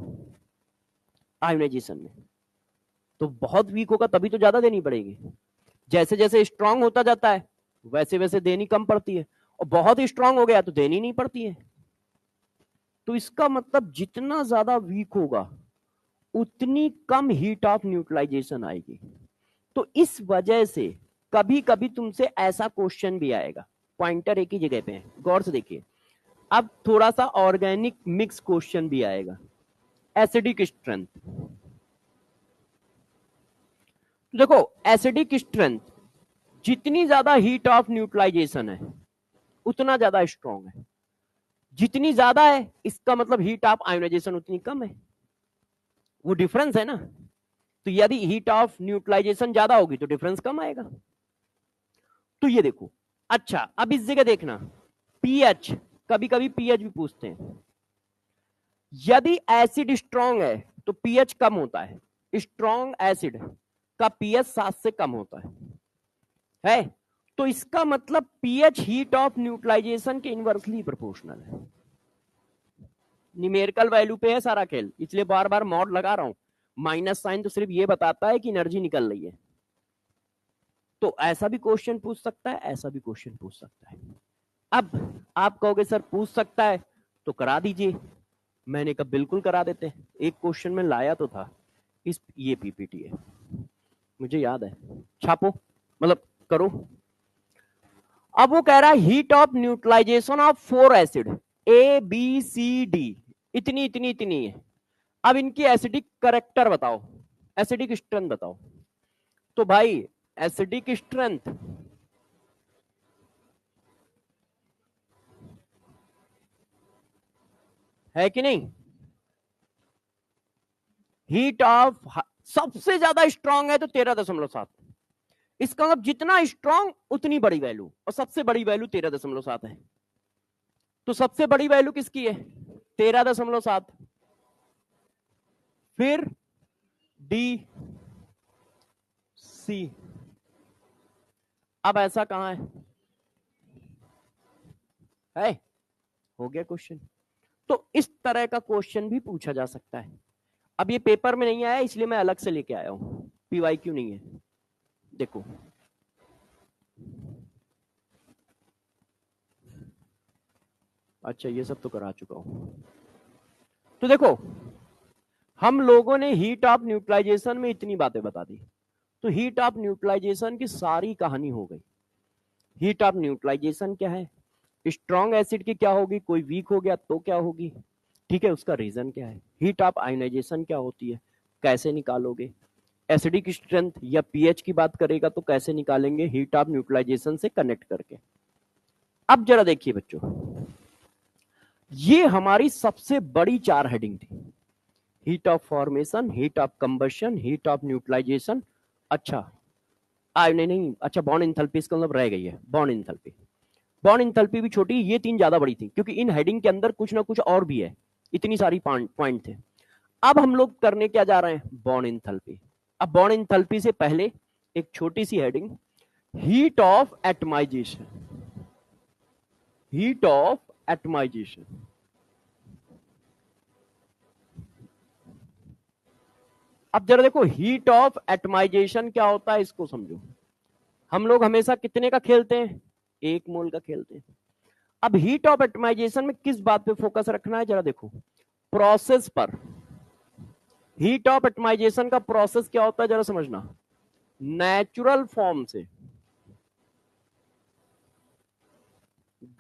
आयोनाइजेशन में, तो बहुत वीक होगा तभी तो ज्यादा देनी पड़ेगी। जैसे जैसे स्ट्रांग होता जाता है वैसे वैसे देनी कम पड़ती है, और बहुत स्ट्रांग हो गया तो देनी नहीं पड़ती है। तो इसका मतलब जितना ज्यादा वीक होगा उतनी कम हीट ऑफ न्यूट्रलाइजेशन आएगी। तो इस वजह से कभी कभी तुमसे ऐसा क्वेश्चन भी आएगा, पॉइंटर एक ही जगह पे है, गौर से देखिए। अब थोड़ा सा ऑर्गेनिक मिक्स क्वेश्चन भी आएगा, एसिडिक स्ट्रेंथ। देखो एसिडिक स्ट्रेंथ जितनी ज्यादा हीट ऑफ न्यूट्रलाइजेशन है उतना ज्यादा स्ट्रॉन्ग है, जितनी ज्यादा है इसका मतलब हीट ऑफ आयोनाइजेशन उतनी कम है, वो डिफरेंस है ना। तो यदि हीट ऑफ न्यूट्रलाइजेशन ज्यादा होगी तो डिफरेंस कम आएगा। तो ये देखो, अच्छा अब इस जगह देखना पीएच, कभी कभी पीएच भी पूछते हैं। यदि एसिड स्ट्रॉन्ग है तो पीएच कम होता है, स्ट्रॉन्ग एसिड का पीएच 7 से कम होता है। तो इसका मतलब पीएच हीट ऑफ न्यूट्रलाइजेशन के इनवर्सली प्रोपोर्शनल है। न्यूमेरिकल वैल्यू पे है सारा खेल, इसलिए बार बार मॉड लगा रहा हूं। माइनस साइन तो सिर्फ ये बताता है कि एनर्जी निकल रही है। तो ऐसा भी क्वेश्चन पूछ सकता है, ऐसा भी क्वेश्चन पूछ सकता है। अब आप कहोगे सर पूछ सकता है तो करा दीजिए, मैंने कहा बिल्कुल करा देते हैं। एक क्वेश्चन में लाया तो था, ये पीपीटी है मुझे याद है, छापो मतलब करो। अब वो कह रहा है heat of neutralisation of 4 acid A B C D इतनी इतनी इतनी है। अब इनकी एसिडिक करेक्टर बताओ, एसिडिक स्ट्रेंथ बताओ। तो भाई एसिडिक स्ट्रेंथ है कि नहीं, हीट ऑफ सबसे ज्यादा स्ट्रांग है तो 13.7, इसका मतलब जितना स्ट्रांग उतनी बड़ी वैल्यू, और सबसे बड़ी वैल्यू 13.7 है। तो सबसे बड़ी वैल्यू किसकी है, 13.7, फिर डी सी। अब ऐसा कहां है हो गया क्वेश्चन। तो इस तरह का क्वेश्चन भी पूछा जा सकता है। अब ये पेपर में नहीं आया इसलिए मैं अलग से लेके आया हूं, पीवाईक्यू नहीं है। देखो अच्छा ये सब तो करा चुका हूं। तो देखो हम लोगों ने हीट ऑफ न्यूट्रलाइजेशन में इतनी बातें बता दी, तो हीट ऑफ न्यूट्रलाइजेशन की सारी कहानी हो गई। हीट ऑफ न्यूट्रलाइजेशन क्या है, स्ट्रॉन्ग एसिड की क्या होगी, कोई वीक हो गया तो क्या होगी, ठीक है, उसका रीजन क्या है, हीट ऑफ आयोनाइजेशन क्या होती है, कैसे निकालोगे, एसिडिक स्ट्रेंथ या पीएच की बात करेगा तो कैसे निकालेंगे, हीट ऑफ न्यूट्रलाइजेशन से कनेक्ट करके। अब जरा देखिए बच्चों, ये हमारी सबसे बड़ी 4 हेडिंग थी, heat of formation, heat of combustion, heat of neutralisation. अच्छा नहीं, अच्छा बॉन्ड इंथैल्पी इसका मतलब रह गई है, बॉन्ड इंथैल्पी। बॉन्ड इंथैल्पी भी छोटी, ये 3 ज्यादा बड़ी थी क्योंकि इन हेडिंग के अंदर कुछ ना कुछ और भी है, इतनी सारी पॉइंट थे। अब हम लोग करने क्या जा रहे हैं, बॉन्ड इंथैल्पी। अब बॉन्ड इंथैल्पी से पहले एक छोटी सी heading, heat of atomisation, heat of atomisation. अब जरा देखो हीट ऑफ एटमाइजेशन क्या होता है, इसको समझो। हम लोग हमेशा कितने का खेलते हैं, 1 मोल का खेलते हैं। अब हीट ऑफ एटमाइजेशन में किस बात पे फोकस रखना है, जरा देखो, प्रोसेस पर। हीट ऑफ एटमाइजेशन का प्रोसेस क्या होता है, जरा समझना, नेचुरल फॉर्म से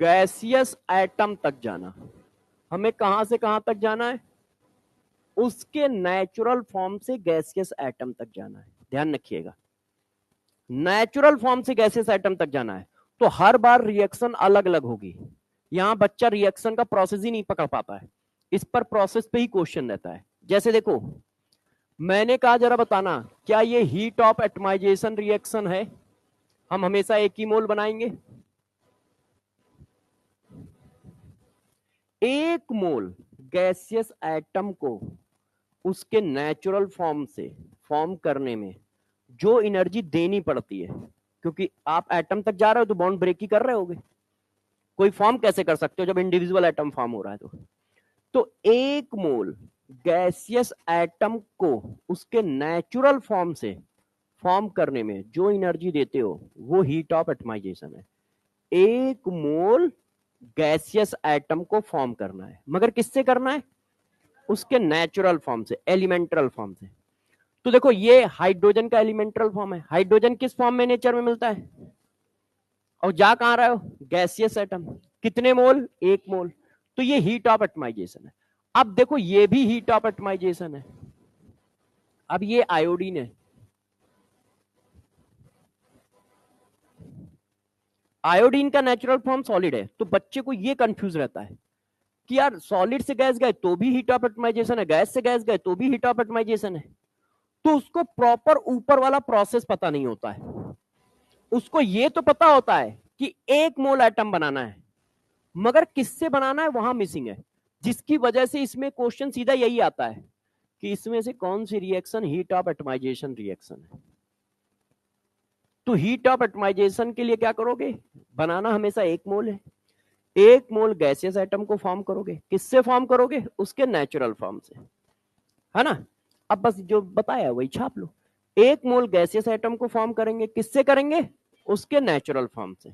गैसियस एटम तक जाना। हमें कहां से कहां तक जाना है, उसके नेचुरल फॉर्म से गैसियस एटम तक जाना है। ध्यान रखिएगा, नेचुरल फॉर्म से गैसियस एटम तक जाना है, तो हर बार रिएक्शन अलग अलग होगी। यहां बच्चा रिएक्शन का प्रोसेस ही नहीं पकड़ पाता है, इस पर प्रोसेस पे ही क्वेश्चन रहता है। जैसे देखो, मैंने कहा जरा बताना, क्या ये हीट ऑफ एटमाइजेशन रिएक्शन है, हम हमेशा 1 ही मोल बनाएंगे। 1 मोल गैसियस एटम को उसके नेचुरल फॉर्म से फॉर्म करने में जो एनर्जी देनी पड़ती है, क्योंकि आप एटम तक जा रहे हो तो बॉन्ड ब्रेक ही कर रहे होगे, कोई फॉर्म कैसे कर सकते हो जब इंडिविजुअल एटम फॉर्म हो रहा है। तो 1 मोल गैसियस एटम को उसके नेचुरल फॉर्म से फॉर्म करने में जो एनर्जी देते हो वो हीट ऑफ एटमाइजेशन है। 1 मोल गैसियस एटम को फॉर्म करना है, मगर किससे करना है, उसके नेचुरल फॉर्म से, एलिमेंटल फॉर्म से। तो देखो ये हाइड्रोजन का एलिमेंटल फॉर्म है, हाइड्रोजन किस फॉर्म में नेचर में मिलता है, और जा कहां रहा हो, गैसियस एटम। कितने मोल, 1 मोल। तो ये हीट ऑफ एटमाइजेशन है। अब देखो ये भी हीट ऑफ एटमाइजेशन है। अब ये आयोडीन है, आयोडीन का नेचुरल फॉर्म सॉलिड है, तो बच्चे को ये कंफ्यूज रहता है कि यार सॉलिड से गैस गए तो भी हीट ऑफ एटमाइजेशन है, गैस से गैस गए तो भी हीट ऑफ एटमाइजेशन है। तो उसको प्रॉपर ऊपर वाला प्रोसेस पता नहीं होता है। उसको ये तो पता होता है कि 1 मोल एटम बनाना है, मगर किससे बनाना है वहां मिसिंग है, जिसकी वजह से इसमें क्वेश्चन सीधा यही आता है कि इसमें से कौन सी reaction heat of atomisation reaction है। तो हीट ऑफ एटमाइजेशन के लिए क्या करोगे, बनाना हमेशा 1 मोल है, 1 मोल गैसियस एटम को फॉर्म करोगे, किससे फॉर्म करोगे, उसके नेचुरल फॉर्म से, है ना। अब बस जो बताया वही छाप लो, 1 मोल गैसियस एटम को फॉर्म करेंगे, किससे करेंगे, उसके नेचुरल फॉर्म से।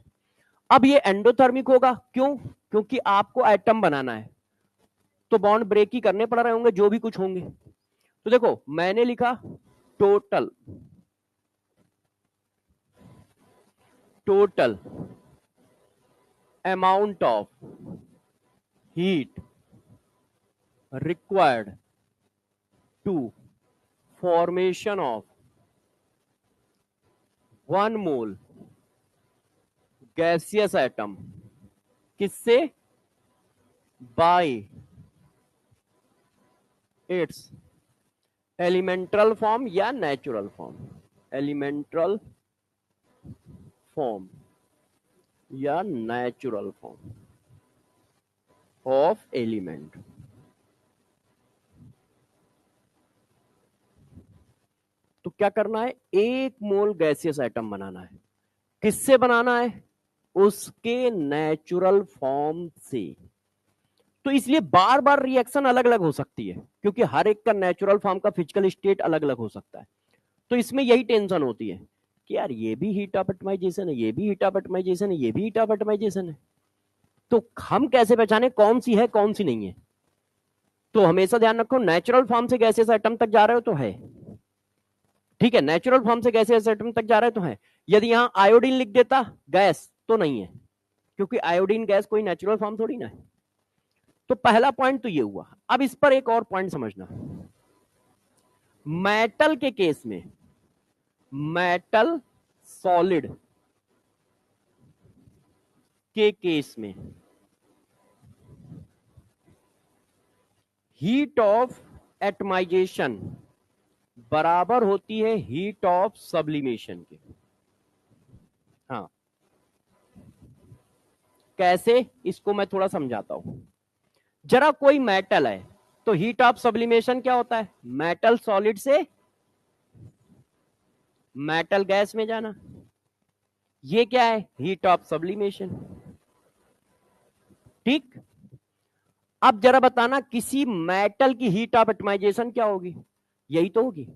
अब ये एंडोथर्मिक होगा, क्यों, क्योंकि आपको एटम बनाना है, तो बॉन्ड ब्रेक ही करने पड़ रहे होंगे जो भी कुछ होंगे। तो देखो मैंने लिखा total amount of heat required to formation of 1 mole gaseous atom, किससे, बाय इट्स एलिमेंटल फॉर्म या नेचुरल फॉर्म, एलिमेंटल फॉर्म या नेचुरल फॉर्म ऑफ एलिमेंट। तो क्या करना है, 1 मोल गैसियस एटम बनाना है, किससे बनाना है, उसके नेचुरल फॉर्म से। तो इसलिए बार बार रिएक्शन अलग अलग हो सकती है, क्योंकि हर एक का नेचुरल फॉर्म का फिजिकल स्टेट अलग अलग हो सकता है। तो इसमें यही टेंशन होती है कि यार ये भी हीट ऑफ एटमाइजेशन है, ये भी हीट ऑफ एटमाइजेशन है, ये भी हीट ऑफ एटमाइजेशन है, तो हम कैसे पहचाने कौन सी है कौन सी नहीं है। तो हमेशा ध्यान रखो, नेचुरल फॉर्म से गैसियस एटम तक जा रहे हो तो है, ठीक है, नेचुरल फॉर्म से गैसियस एटम तक जा रहे हो तो है। यदि यहां आयोडीन लिख देता गैस तो नहीं है, क्योंकि आयोडीन गैस कोई नेचुरल फॉर्म थोड़ी ना है। तो पहला पॉइंट तो ये हुआ। अब इस पर एक और पॉइंट समझना, मेटल के केस में मेटल सॉलिड के केस में हीट ऑफ एटमाइजेशन बराबर होती है हीट ऑफ सब्लिमेशन के। हाँ, कैसे, इसको मैं थोड़ा समझाता हूं। जरा कोई मेटल है तो हीट ऑफ सब्लिमेशन क्या होता है? मेटल सॉलिड से मेटल गैस में जाना। ये क्या है? Heat of sublimation. ठीक। अब जरा बताना किसी मेटल की हीट ऑफ एटमाइजेशन क्या होगी? यही तो होगी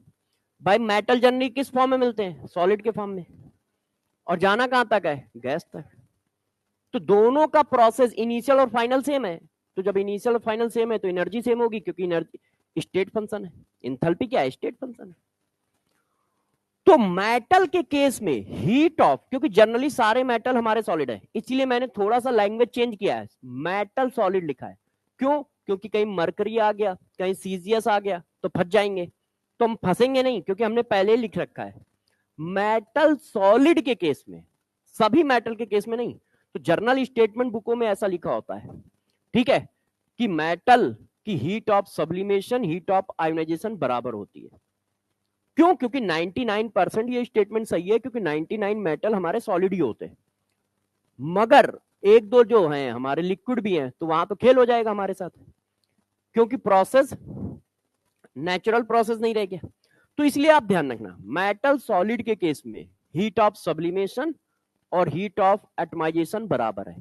भाई। मेटल जनरली किस फॉर्म में मिलते हैं? सॉलिड के फॉर्म में। और जाना कहां तक है? गैस तक। तो दोनों का प्रोसेस इनिशियल और फाइनल सेम है। तो जब इनिशियल और फाइनल सेम है तो एनर्जी सेम होगी, क्योंकि एनर्जी स्टेट फंक्शन है। इंथैल्पी क्या है? स्टेट फंक्शन है। तो मेटल के केस में हीट ऑफ, क्योंकि जनरली सारे मेटल हमारे सॉलिड है, इसलिए मैंने थोड़ा सा लैंग्वेज चेंज किया है, मेटल सॉलिड लिखा है। क्यों? क्योंकि कहीं मरकरी आ गया, कहीं सीजियस आ गया तो फंस जाएंगे। तो हम फंसेंगे नहीं, क्योंकि हमने पहले ही लिख रखा है मेटल सॉलिड के केस में, सभी मेटल के केस में नहीं। तो जर्नल स्टेटमेंट बुकों में ऐसा लिखा होता है, ठीक है, कि मेटल की heat of sublimation heat of ionisation बराबर होती है। क्यों? क्योंकि 99% ये स्टेटमेंट सही है, क्योंकि 99 मेटल हमारे सॉलिड ही होते हैं। मगर एक दो जो हैं हमारे लिक्विड भी हैं, तो वहां तो खेल हो जाएगा हमारे साथ, क्योंकि प्रोसेस नेचुरल प्रोसेस नहीं रह गया। तो इसलिए आप ध्यान रखना, मेटल सॉलिड के केस में हीट ऑफ सब्लिमेशन और हीट ऑफ एटमाइजेशन बराबर है।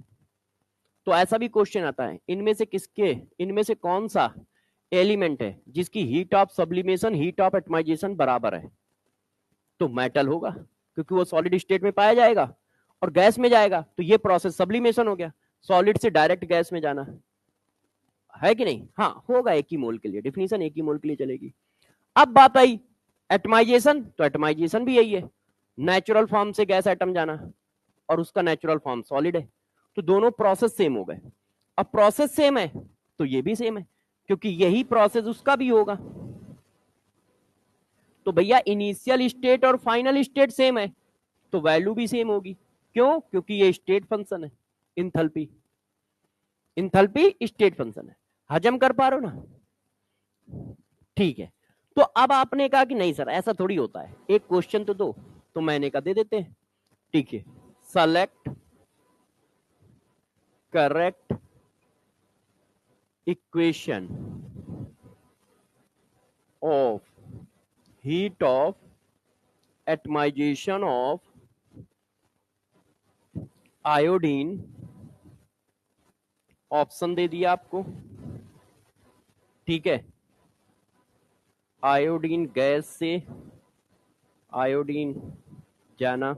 तो ऐसा भी क्वेश्चन आता है, इनमें से कौन सा एलिमेंट है जिसकी heat of sublimation heat of atomisation बराबर है? तो मेटल होगा, क्योंकि वो सॉलिड स्टेट में पाया जाएगा और गैस में जाएगा, तो ये प्रोसेस सब्लिमेशन हो गया, सॉलिड से डायरेक्ट गैस में जाना है कि नहीं? हाँ होगा, एक ही मोल के लिए डिफिनीशन एक ही मोल के लिए चलेगी। अब बात आई एटमाइजेशन, तो एटमाइजेशन भी यही है, नेचुरल फॉर्म से गैस एटम जाना, और उसका नेचुरल फॉर्म सॉलिड है। तो दोनों प्रोसेस सेम हो गए। अब प्रोसेस सेम है तो ये भी सेम है, क्योंकि यही प्रोसेस उसका भी होगा। तो भैया इनिशियल स्टेट और फाइनल स्टेट सेम है, तो वैल्यू भी सेम होगी। क्यों? क्योंकि ये स्टेट फंक्शन है। इंथैल्पी इंथैल्पी स्टेट फंक्शन है। हजम कर पा रहे हो ना? ठीक है। तो अब आपने कहा कि नहीं सर ऐसा थोड़ी होता है, एक क्वेश्चन तो दो, तो मैंने कहा दे देते हैं। ठीक है, select correct equation of heat of atomisation of iodine. Option दे दिया आपको, ठीक है। आयोडीन गैस से आयोडीन जाना,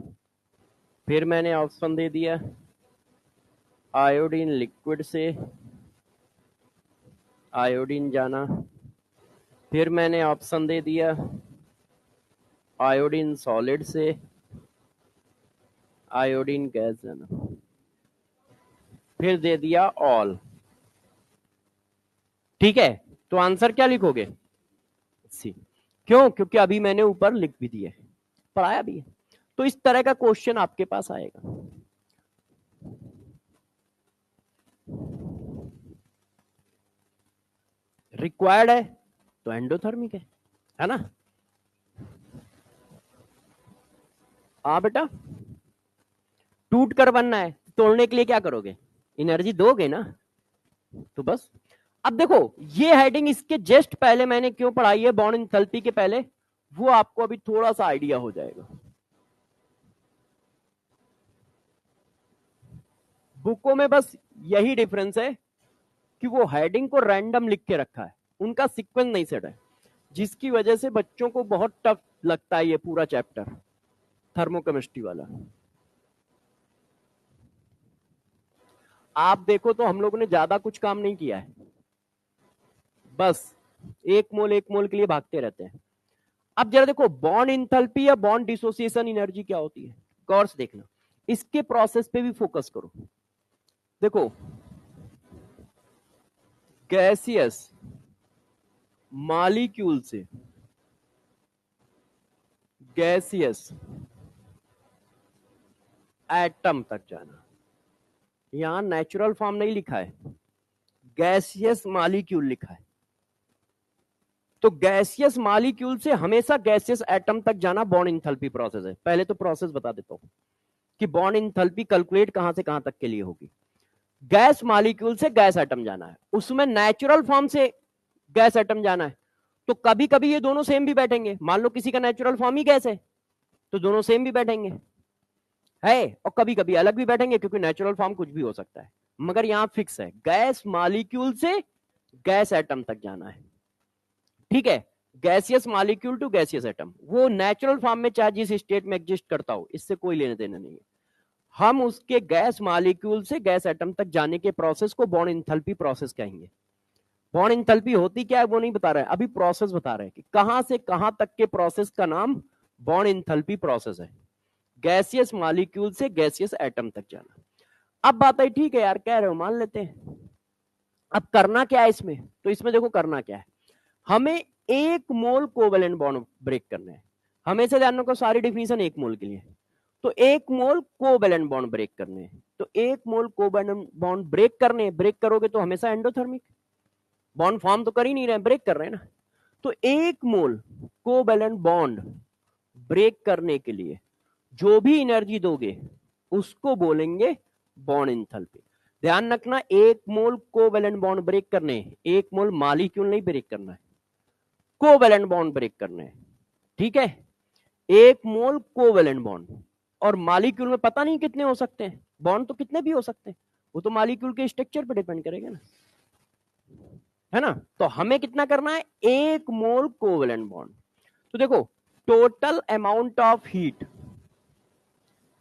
फिर मैंने ऑप्शन दे दिया आयोडीन लिक्विड से आयोडीन जाना, फिर मैंने ऑप्शन दे दिया आयोडीन सॉलिड से आयोडीन गैस जाना, फिर दे दिया ऑल। ठीक है, तो आंसर क्या लिखोगे? सी। क्यों? क्योंकि अभी मैंने ऊपर लिख भी दिया, पढ़ाया भी है। तो इस तरह का क्वेश्चन आपके पास आएगा। रिक्वायर्ड है तो एंडोथर्मिक है ना? हाँ बेटा, टूट कर बनना है, तोड़ने के लिए क्या करोगे? एनर्जी दोगे ना। तो बस अब देखो, ये हेडिंग इसके जस्ट पहले मैंने क्यों पढ़ाई है, बॉन्ड एंथैल्पी के पहले, वो आपको अभी थोड़ा सा आइडिया हो जाएगा। बुकों में बस यही डिफरेंस है कि वो हेडिंग को रैंडम लिख के रखा है, उनका सीक्वेंस नहीं सेट है, जिसकी वजह से बच्चों को बहुत टफ लगता है ये पूरा चैप्टर, थर्मोकेमिस्ट्री वाला। आप देखो तो हम लोगों ने ज्यादा कुछ काम नहीं किया है, बस एक मोल के लिए भागते रहते हैं। अब जरा देखो, बॉन्ड इंथैल्पी या बॉन्ड डिसोसिएशन एनर्जी क्या होती है, गौर से देखना, इसके प्रोसेस पे भी फोकस करो। देखो, गैसियस मॉलिक्यूल से गैसियस एटम तक जाना। यहां नेचुरल फॉर्म नहीं लिखा है, गैसियस मॉलिक्यूल लिखा है। तो गैसियस मॉलिक्यूल से हमेशा गैसियस एटम तक जाना बॉन्ड इंथैल्पी प्रोसेस है। पहले तो प्रोसेस बता देता हूं कि बॉन्ड इंथैल्पी कैलकुलेट कहां से कहां तक के लिए होगी। गैस मॉलिक्यूल से गैस एटम जाना है, उसमें नेचुरल फॉर्म से गैस एटम जाना है। तो कभी कभी ये दोनों सेम भी बैठेंगे। मान लो किसी का नेचुरल फॉर्म ही गैस है तो दोनों सेम भी बैठेंगे है, और कभी कभी अलग भी बैठेंगे क्योंकि नेचुरल फॉर्म कुछ भी हो सकता है। मगर यहां फिक्स है, गैस मॉलिक्यूल से गैस एटम तक जाना है। ठीक है, gaseous molecule to gaseous atom, वो नेचुरल फॉर्म में चाहे जिस स्टेट में एग्जिस्ट करता हो, इससे कोई लेने देना नहीं है। हम उसके गैस मॉलिक्यूल से गैस एटम तक जाने के प्रोसेस को बॉन्ड इंथैल्पी प्रोसेस कहेंगे। बॉन्ड इंथैल्पी होती क्या है वो नहीं बता रहे हैं, अभी प्रोसेस बता रहे हैं कि कहां से कहां तक के प्रोसेस का नाम बॉन्ड इंथैल्पी प्रोसेस है, गैसियस मॉलिक्यूल से गैसियस एटम तक जाना। अब बात है, ठीक है यार कह रहे हो, मान लेते हैं। अब करना क्या है इसमें, तो इसमें देखो करना क्या है, हमें एक मोल कोवेलेंट बॉन्ड ब्रेक करना है। हमेशा ध्यान रखो सारी डिफिनीशन एक मोल के लिए। तो एक मोल कोवेलेंट बॉन्ड ब्रेक करने हैं, तो एक मोल कोवेलेंट बॉन्ड ब्रेक करने, ब्रेक करोगे तो हमेशा एंडोथर्मिक, बॉन्ड फॉर्म तो कर ही नहीं रहे, ब्रेक कर रहे हैं ना। तो एक मोल कोवेलेंट बॉन्ड ब्रेक करने के लिए जो भी एनर्जी दोगे उसको बोलेंगे बॉन्ड इंथैल्पी। ध्यान रखना, एक मोल कोवेलेंट बॉन्ड ब्रेक करने, एक मोल मॉलिक्यूल नहीं ब्रेक करना है, कोवेलेंट बॉन्ड ब्रेक करने हैं। ठीक है, एक मोल कोवेलेंट बॉन्ड, और मॉलिक्यूल में पता नहीं कितने हो सकते हैं, बॉन्ड तो कितने भी हो सकते हैं, वो तो मॉलिक्यूल के स्ट्रक्चर पर डिपेंड करेगा ना, है ना। तो हमें कितना करना है, एक मोल कोवेलेंट बॉन्ड। तो देखो total amount of heat,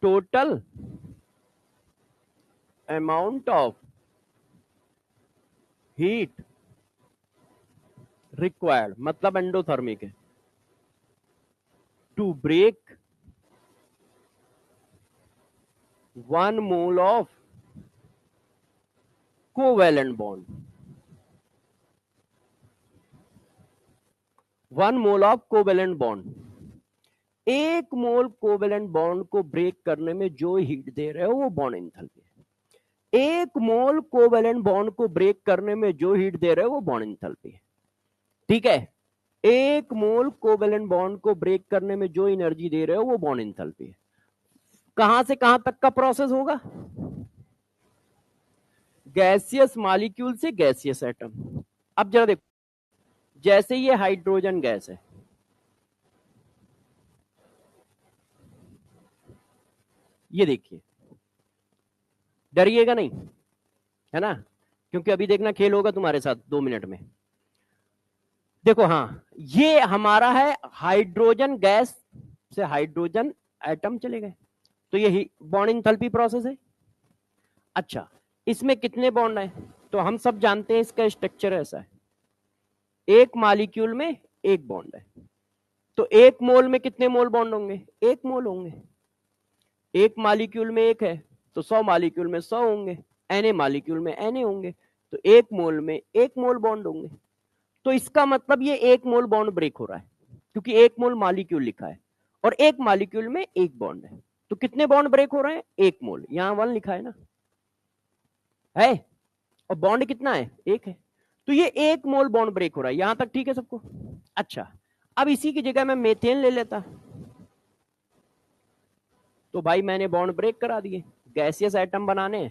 total amount of heat required, मतलब एंडोथर्मिक है, to break 1 mole of covalent bond, 1 mole of covalent bond. एक मोल कोवेलेंट बॉन्ड को ब्रेक करने में जो हीट दे रहे हो वो बॉन्ड इंथैल्पी है। एक मोल कोवेलेंट बॉन्ड को ब्रेक करने में जो हीट दे रहे हो वो बॉन्ड इंथैल्पी है। ठीक है, एक मोल कोवेलेंट बॉन्ड को ब्रेक करने में जो एनर्जी दे रहे हो वो बॉन्ड इंथैल्पी है। कहां से कहां तक का प्रोसेस होगा, गैसियस मॉलिक्यूल से गैसियस एटम। अब जरा देखो, जैसे ये हाइड्रोजन गैस है, ये देखिए, डरिएगा नहीं, है ना, क्योंकि अभी देखना खेल होगा तुम्हारे साथ 2 मिनट में। देखो हाँ, ये हमारा है हाइड्रोजन गैस से हाइड्रोजन एटम चले गए, तो ये बॉन्ड इंथैल्पी प्रोसेस है। अच्छा, इसमें कितने बॉन्ड है, तो हम सब जानते हैं इसका स्ट्रक्चर ऐसा है, एक मॉलिक्यूल में एक बॉन्ड है, तो एक मोल में कितने मोल बॉन्ड होंगे, एक मोल होंगे। एक मॉलिक्यूल में एक है तो 100 मॉलिक्यूल में 100 होंगे, एन मॉलिक्यूल में एन होंगे, तो एक मोल में एक मोल बॉन्ड होंगे। तो इसका मतलब ये एक मोल बॉन्ड ब्रेक हो रहा है, क्योंकि एक मोल मॉलिक्यूल लिखा है और एक मॉलिक्यूल में एक बॉन्ड है, तो कितने बॉन्ड ब्रेक हो रहे हैं, एक मोल, यहां 1 लिखा है ना, है, और बॉन्ड कितना है, एक है, तो ये एक मोल बॉन्ड ब्रेक हो रहा है। यहां तक ठीक है सबको। अच्छा, अब इसी की जगह मैं मेथेन ले लेता, तो भाई मैंने बॉन्ड ब्रेक करा दिए, गैसियस एटम बनाने।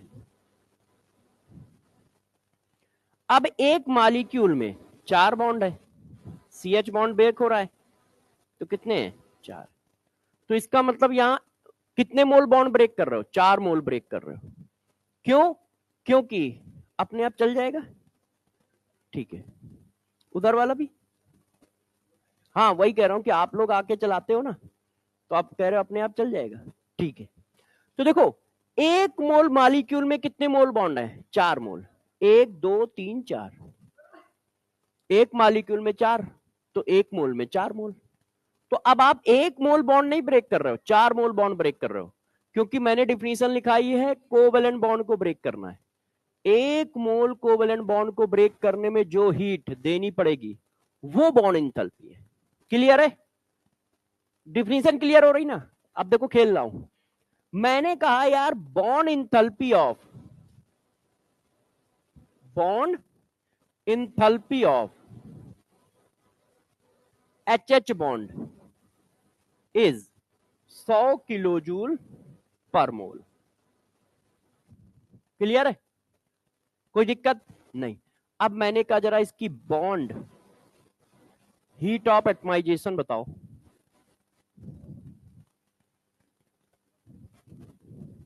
अब एक मॉलिक्यूल में 4 बॉन्ड है, CH बॉन्ड ब्रेक हो रहा है, तो कितने हैं, 4। तो इसका मतलब यहां कितने मोल बॉन्ड ब्रेक कर रहे हो, 4 मोल ब्रेक कर रहे हो। क्यों, क्योंकि अपने आप चल जाएगा। ठीक है, उधर वाला भी, हाँ वही कह रहा हूं कि आप लोग आके चलाते हो ना, तो आप कह रहे हो अपने आप चल जाएगा। ठीक है, तो देखो एक मोल मॉलिक्यूल में कितने मोल बॉन्ड है, 4 मोल, 1 2 3 4, एक मॉलिक्यूल में 4, तो एक मोल में 4 मोल। तो अब आप एक मोल बॉन्ड नहीं ब्रेक कर रहे हो, 4 मोल बॉन्ड ब्रेक कर रहे हो, क्योंकि मैंने डिफिनीशन लिखाई है कोवेलेंट बॉन्ड को ब्रेक करना है। एक मोल कोवेलेंट बॉन्ड को ब्रेक करने में जो हीट देनी पड़ेगी वो बॉन्ड इंथैल्पी है। क्लियर है, डिफिनीशन क्लियर हो रही ना? अब देखो खेल रहा हूं, मैंने कहा यार bond enthalpy of H bond is 100 kilojoule पर मोल। क्लियर है? कोई दिक्कत नहीं। अब मैंने कहा जरा इसकी बॉन्ड हीट ऑफ एटमाइजेशन बताओ।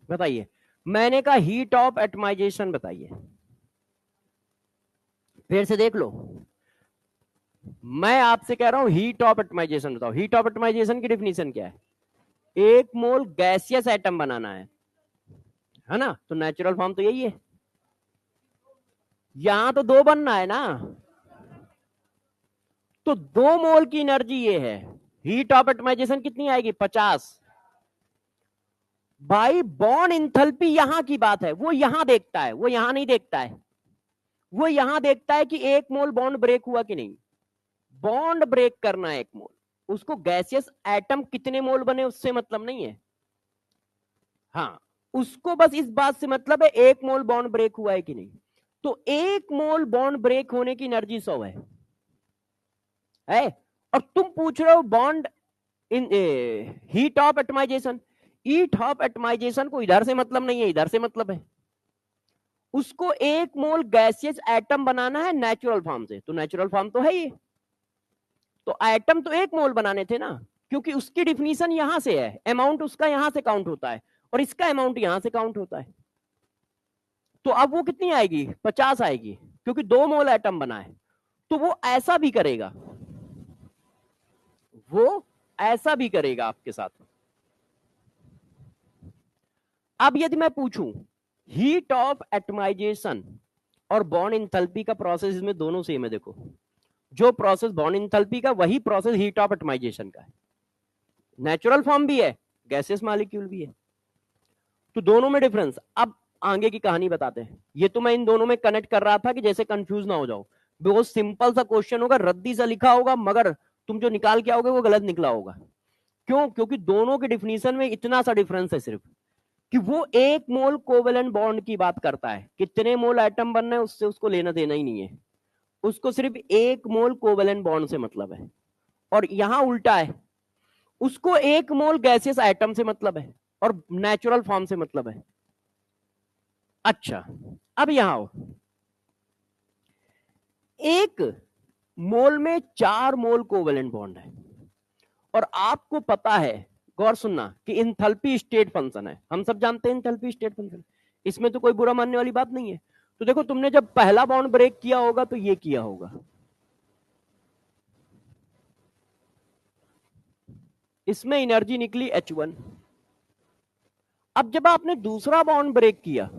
बताइए, मैंने कहा हीट ऑफ एटमाइजेशन बताइए। फिर से देख लो, मैं आपसे कह रहा हूं हीट ऑफ एटमाइजेशन बताओ। हीट ऑफ एटमाइजेशन की डिफिनीशन क्या है? 1 मोल गैसियस एटम बनाना है ना? तो नेचुरल फॉर्म तो यही है, यहां तो 2 बनना है ना, तो 2 मोल की एनर्जी ये है। हीट ऑफ एटमाइजेशन कितनी आएगी? 50। भाई बॉन्ड इंथैल्पी यहां की बात है, वो यहां देखता है, वो यहां नहीं देखता है। वो यहां देखता है कि 1 मोल बॉन्ड ब्रेक हुआ कि नहीं। बॉन्ड ब्रेक करना है 1 मोल, उसको गैसियस एटम कितने मोल बने उससे मतलब नहीं है। हाँ, उसको बस इस बात से मतलब है 1 मोल बॉन्ड ब्रेक हुआ है कि नहीं। तो 1 मोल बॉन्ड ब्रेक होने की एनर्जी 100 है। और तुम पूछ रहे हो bond in heat of atomisation. Heat of atomisation को इधर से मतलब नहीं है, इधर से मतलब है। उसको 1 मोल गैसियस एटम बनाना है नेचुरल फॉर्म से, तो नेचुरल फॉर्म तो है ये, तो एटम तो 1 मोल बनाने थे ना, क्योंकि उसकी डिफिनीशन यहां से है, अमाउंट उसका यहां से काउंट होता है और इसका अमाउंट यहां से काउंट होता है। तो अब वो कितनी आएगी? 50 आएगी, क्योंकि 2 मोल एटम बना है। तो वो ऐसा भी करेगा, वो ऐसा भी करेगा आपके साथ। अब यदि मैं पूछूं हीट ऑफ एटमाइजेशन और बॉन्ड इंथैल्पी का प्रोसेस, इसमें दोनों सेम है। देखो, जो प्रोसेस बॉन्ड इंथैल्पी का, वही प्रोसेस हीट ऑफ एटमाइजेशन का है। नेचुरल फॉर्म भी है, गैसियस मॉलिक्यूल भी है, तो दोनों में डिफरेंस। अब आगे की कहानी बताते हैं। ये तो मैं इन दोनों में कनेक्ट कर रहा था कि जैसे कंफ्यूज ना हो जाओ। बहुत सिंपल सा क्वेश्चन होगा, रद्दी सा लिखा होगा, मगर तुम जो निकाल के आओगे वो गलत निकला होगा। क्यों? क्योंकि दोनों के डिफिनीशन में इतना सा डिफरेंस है सिर्फ, कि वो 1 मोल कोवेलेंट बॉन्ड की बात करता है, कितने मोल एटम बनना है उससे उसको लेना देना ही नहीं है, उसको सिर्फ 1 मोल कोवेलेंट बॉन्ड से मतलब है। और यहां उल्टा है, उसको 1 मोल गैसियस एटम से मतलब है और नेचुरल फॉर्म से मतलब है। अच्छा, अब यहां आओ, 1 मोल में 4 मोल कोवेलेंट बॉन्ड है, और आपको पता है, गौर सुनना, कि इंथैल्पी स्टेट फंक्शन है। हम सब जानते हैं इंथैल्पी स्टेट फंक्शन, इसमें तो कोई बुरा मानने वाली बात नहीं है। तो देखो, तुमने जब पहला बॉन्ड ब्रेक किया होगा तो ये किया होगा, इसमें एनर्जी निकली H1। अब जब आपने दूसरा बॉन्ड ब्रेक किया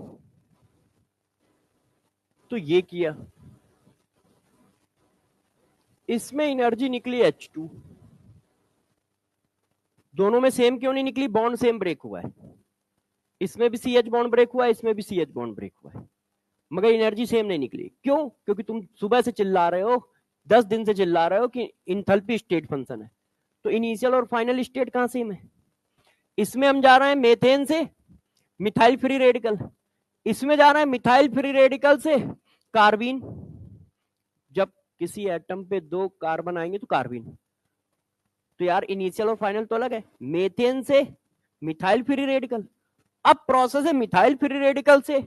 तो ये किया, इसमें एनर्जी निकली H2। दोनों में सेम क्यों नहीं निकली? बॉन्ड सेम ब्रेक हुआ है, इसमें भी CH बॉन्ड ब्रेक हुआ है, इसमें भी CH बॉन्ड ब्रेक हुआ है, मगर एनर्जी सेम नहीं निकली। क्यों? क्योंकि तुम सुबह से चिल्ला रहे हो, 10 दिन से चिल्ला रहे हो कि इंथैल्पी स्टेट फंक्शन है। तो इनिशियल और फाइनल स्टेट कहां सेम है? इसमें हम जा रहे हैं मेथेन से मिथाइल फ्री रेडिकल, इसमें जा रहे हैं मिथाइल फ्री रेडिकल से कार्बीन। जब किसी एटम पे 2 कार्बन आएंगे तो कार्बीन, तो यार इनिशियल और फाइनल तो अलग है। मेथेन से मिथाइल फ्री रेडिकल, अब प्रोसेस है मिथाइल फ्री रेडिकल से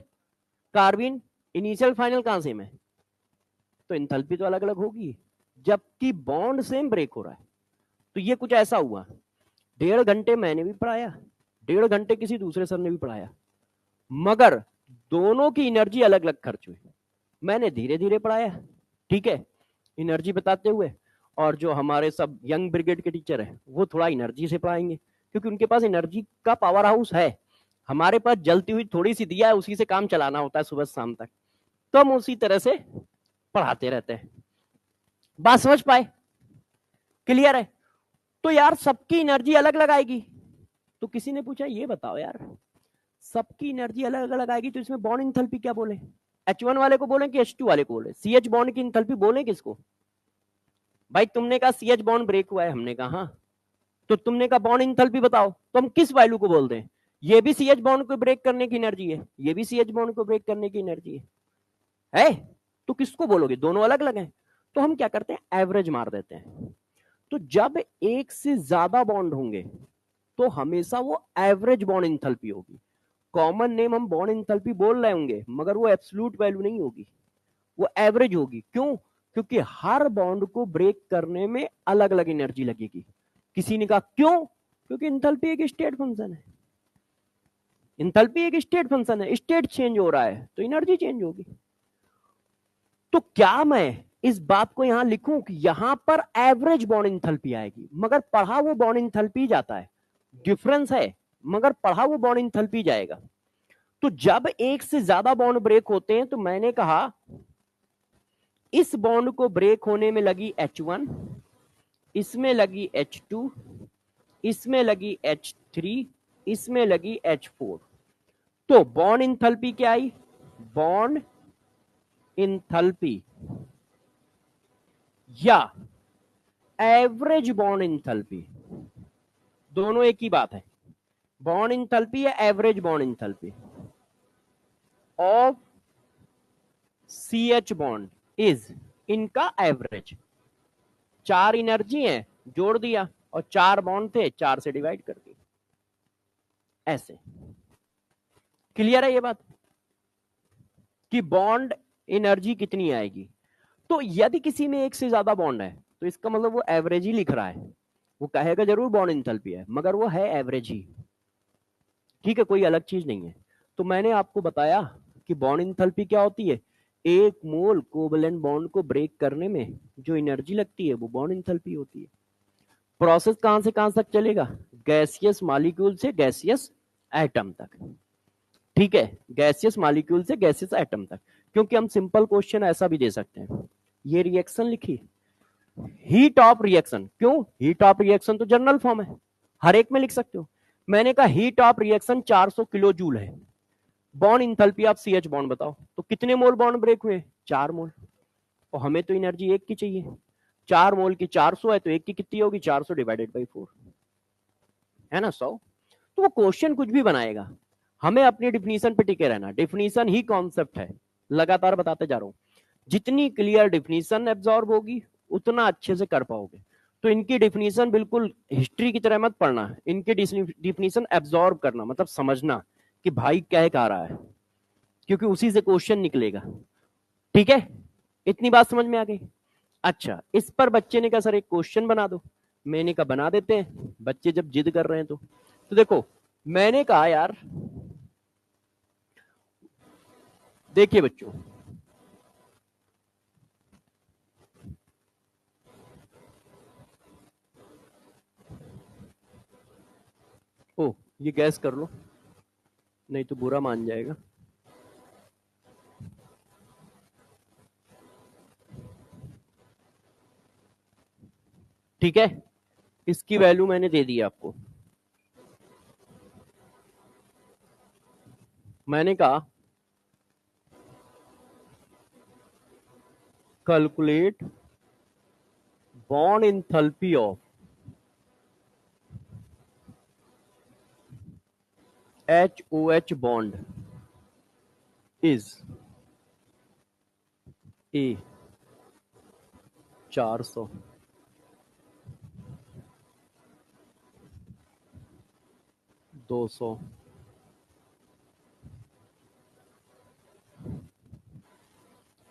कार्बीन, इनिशियल फाइनल कहां सेम है? तो इंथैल्पी तो अलग अलग होगी, जबकि बॉन्ड सेम ब्रेक हो रहा है। तो ये कुछ ऐसा हुआ, 1.5 घंटे मैंने भी पढ़ाया, 1.5 घंटे किसी दूसरे सर ने भी पढ़ाया, मगर दोनों की एनर्जी अलग अलग खर्च हुई। मैंने धीरे धीरे पढ़ाया, ठीक है, एनर्जी बताते हुए, और जो हमारे सब यंग ब्रिगेड के टीचर है वो थोड़ा एनर्जी से पढ़ाएंगे, क्योंकि उनके पास एनर्जी का पावर हाउस है। हमारे पास जलती हुई थोड़ी सी दिया है, उसी से काम चलाना होता है सुबह शाम तक, तो हम उसी तरह से पढ़ाते रहते हैं। बात समझ पाए? क्लियर है? तो यार सबकी एनर्जी अलग अलग आएगी। तो किसी ने पूछा ये बताओ यार, सबकी एनर्जी अलग अलग आएगी तो इसमें बॉन्ड इंथैल्पी क्या बोले? H1 वाले को बोले कि H2 वाले को बोले? CH बॉन्ड की इंथैल्पी बोले किसको? भाई तुमने कहा CH बॉन्ड ब्रेक हुआ है, हमने कहा हाँ, तो तुमने कहा बॉन्ड इंथैल्पी बताओ, तो हम किस वैल्यू को बोलते हैं? ये भी सीएच बॉन्ड को ब्रेक करने की एनर्जी है, ये भी सीएच बॉन्ड को ब्रेक करने की एनर्जी है? तो किसको बोलोगे? दोनों अलग अलग हैं। तो हम क्या करते हैं, एवरेज मार देते हैं। तो जब एक से ज्यादा बॉन्ड होंगे तो हमेशा वो एवरेज बॉन्ड इंथैल्पी होगी। कॉमन नेम हम बॉन्ड इंथैल्पी बोल रहे होंगे, मगर वो एब्सोल्यूट वैल्यू नहीं होगी, वो एवरेज होगी। क्यों? क्योंकि हर बॉन्ड को ब्रेक करने में अलग अलग एनर्जी लगेगी। किसी ने कहा क्यों? क्योंकि इंथैल्पी एक स्टेट फंक्शन है। इंथैल्पी एक स्टेट फंक्शन है, स्टेट चेंज हो रहा है तो एनर्जी चेंज होगी। तो क्या मैं इस बात को यहां लिखूं कि यहां पर एवरेज बॉन्ड इंथैल्पी आएगी, मगर पढ़ा वो बॉन्ड इंथैल्पी जाता है, डिफरेंस है, मगर पढ़ा वो बॉन्ड इंथैल्पी जाएगा। तो जब एक से ज्यादा बॉन्ड ब्रेक होते हैं तो मैंने कहा इस बॉन्ड को ब्रेक होने में लगी H1, इसमें लगी H2, इसमें लगी H3, इसमें लगी H4। तो बॉन्ड इंथैल्पी क्या आई? बॉन्ड इंथैल्पी या एवरेज बॉन्ड इंथैल्पी, दोनों एक ही बात है। बॉन्ड इंथैल्पी या average bond enthalpy of CH bond is, इनका एवरेज। 4 एनर्जी है, जोड़ दिया, और 4 बॉन्ड थे, 4 से डिवाइड कर दिया। ऐसे क्लियर है ये बात कि बॉन्ड एनर्जी कितनी आएगी? तो यदि किसी में एक से ज्यादा बॉन्ड है तो इसका मतलब वो एवरेज ही लिख रहा है। वो कहेगा जरूर बॉन्ड इंथैल्पी है, मगर वो है एवरेज ही। ठीक है, कोई अलग चीज नहीं है। तो मैंने आपको बताया कि बॉन्ड इंथैल्पी क्या होती है। एक मोल कोवैलेंट बॉन्ड को ब्रेक करने में जो एनर्जी लगती है वो बॉन्ड इंथैल्पी होती है। प्रोसेस कहां से कहां तक चलेगा? गैसियस मॉलिक्यूल से गैसियस एटम तक। ठीक है, गैसियस मॉलिक्यूल से गैसियस एटम तक। क्योंकि हम सिंपल क्वेश्चन ऐसा भी दे सकते हैं, ये रिएक्शन लिखी, हीट ऑफ रिएक्शन। क्यों? हीट ऑफ रिएक्शन तो जनरल फॉर्म है, हर एक में लिख सकते हो। मैंने कहा heat of reaction 400 kilo joule है। Bond enthalpy of CH bond बताओ, तो कितने मोल बॉन्ड ब्रेक हुए? 4 मोल। और हमें तो एनर्जी एक की चाहिए, 4 मोल की 400 है तो एक की कितनी होगी? 400 डिवाइडेड बाई 4, है ना 100। तो वो क्वेश्चन कुछ भी बनाएगा, हमें अपनी डिफिनीशन पे टिके रहना। डिफिनीशन ही कॉन्सेप्ट है, लगातार बताते जा रहा हूं। जितनी क्लियर डिफिनीशन एब्जॉर्ब होगी उतना अच्छे से कर पाओगे। तो इनकी डिफिनीशन बिल्कुल हिस्ट्री की तरह मत पढ़ना, इनकी डिफिनीशन एब्जॉर्ब करना, मतलब समझना कि भाई क्या कह रहा है, क्योंकि उसी से क्वेश्चन निकलेगा। ठीक है, इतनी बात समझ में आ गई? अच्छा, इस पर बच्चे ने कहा सर एक क्वेश्चन बना दो। मैंने कहा बना देते हैं, बच्चे जब जिद कर रहे हैं तो देखो, मैंने कहा यार देखिए बच्चों, ओ ये गैस कर लो, नहीं तो बुरा मान जाएगा। ठीक है, इसकी वैल्यू मैंने दे दी आपको। मैंने कहा calculate bond enthalpy of HOH bond is A 400, 200,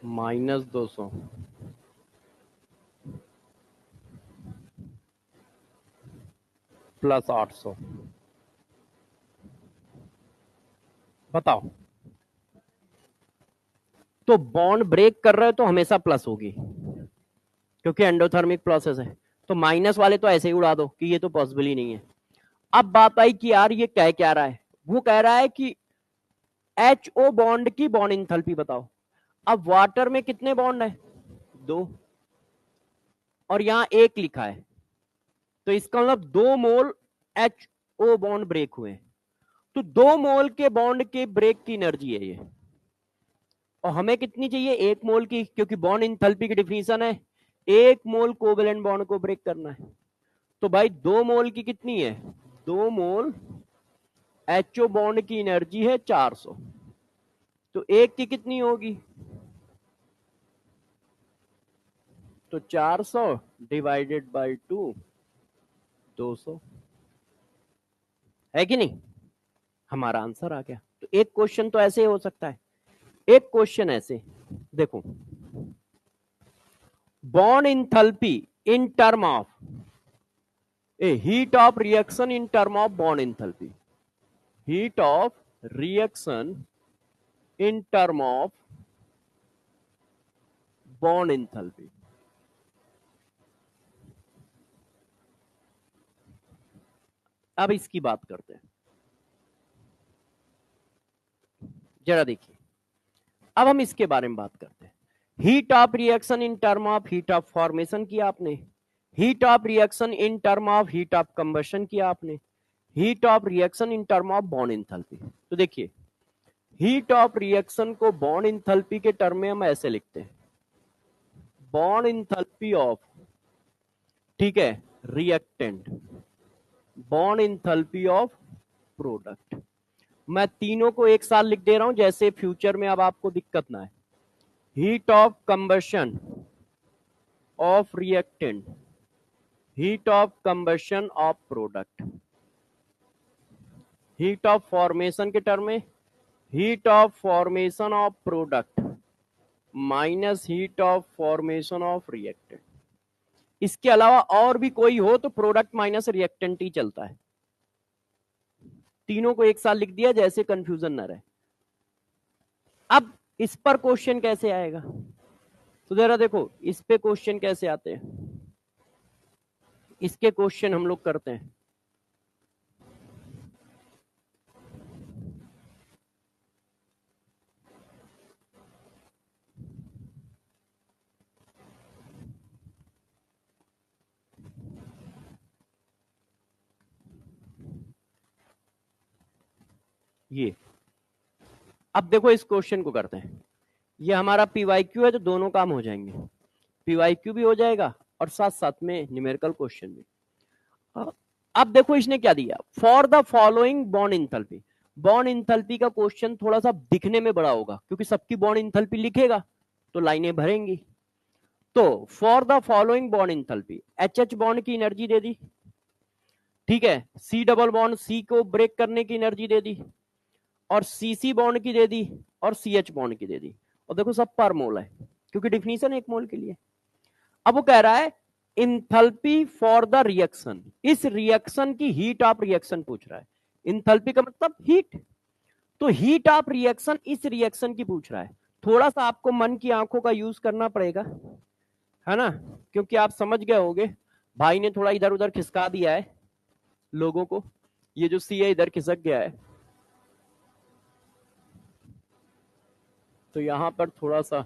-200, +800। बताओ, तो बॉन्ड ब्रेक कर रहे हो तो हमेशा प्लस होगी, क्योंकि एंडोथर्मिक प्रोसेस है। तो माइनस वाले तो ऐसे ही उड़ा दो कि ये तो पॉसिबल ही नहीं है। अब बात आई कि यार ये कह क्या रहा है? वो कह रहा है कि HO बॉन्ड की बॉन्ड इंथैल्पी बताओ। अब वाटर में कितने बॉन्ड है? 2, और यहां 1 लिखा है, तो इसका मतलब 2 मोल HO बॉन्ड ब्रेक हुए। तो 2 मोल के बॉन्ड के ब्रेक की एनर्जी है ये, और हमें कितनी चाहिए? 1 मोल की, क्योंकि बॉन्ड इंथैल्पी की डिफिनीशन है 1 मोल कोवेलेंट बॉन्ड को ब्रेक करना है। तो भाई 2 मोल की कितनी है, 2 मोल HO बॉन्ड की एनर्जी है 400, तो एक की कितनी होगी, तो 400 डिवाइडेड बाय 2, 200, है कि नहीं, हमारा आंसर आ गया। तो एक क्वेश्चन तो ऐसे हो सकता है, एक क्वेश्चन ऐसे देखो, bond enthalpy in term of a heat of reaction in term of bond enthalpy, heat of reaction in term of bond enthalpy। अब इसकी बात करते हैं, जरा देखिए, अब हम इसके बारे में बात करते हैं। Heat of reaction in term of heat of formation किया आपने, heat of reaction in term of heat of combustion किया आपने, heat of reaction in term of bond enthalpy. तो देखिए, हीट ऑफ रिएक्शन को बॉन्ड इंथैल्पी के term में हम ऐसे लिखते हैं, बॉन्ड इंथैल्पी ऑफ, ठीक है, reactant, bond enthalpy of product. मैं तीनों को एक साथ लिख दे रहा हूं जैसे फ्यूचर में अब आपको दिक्कत ना है। Heat of combustion of reactant, heat of combustion of product, heat of formation के टर्म में heat of formation of product minus heat of formation of reactant. इसके अलावा और भी कोई हो तो प्रोडक्ट माइनस रिएक्टेंट ही चलता है। तीनों को एक साथ लिख दिया जैसे कंफ्यूजन न रहे। अब इस पर क्वेश्चन कैसे आएगा, तो जरा देखो इस पे क्वेश्चन कैसे आते हैं, इसके क्वेश्चन हम लोग करते हैं। ये अब देखो इस क्वेश्चन को करते हैं, ये हमारा PYQ है तो दोनों काम हो जाएंगे, PYQ भी हो जाएगा और साथ साथ में न्यूमेरिकल क्वेश्चन भी। अब देखो इसने क्या दिया, for the following bond enthalpy. Bond enthalpy का क्वेश्चन थोड़ा सा दिखने में बड़ा होगा क्योंकि सबकी बॉन्ड इंथैल्पी लिखेगा तो लाइनें भरेंगी। तो for the following bond enthalpy, HH bond की एनर्जी दे दी, ठीक है, C डबल बॉन्ड C को ब्रेक करने की एनर्जी दे दी, और CC बॉन्ड की दे दी, और CH बॉन्ड की दे दी, और देखो सब पर मोल है क्योंकि डिफिनीशन एक मोल के लिए। अब वो कह रहा है इंथैल्पी फॉर द रिएक्शन, इस रिएक्शन की हीट ऑफ रिएक्शन पूछ रहा है। इंथैल्पी का मतलब हीट, तो हीट ऑफ रिएक्शन इस रिएक्शन की पूछ रहा है। थोड़ा सा आपको मन की आंखों का यूज करना पड़ेगा, है ना, क्योंकि आप समझ गए होंगे भाई ने थोड़ा इधर उधर खिसका दिया है लोगों को, ये जो सी है इधर खिसक गया है, तो यहां पर थोड़ा सा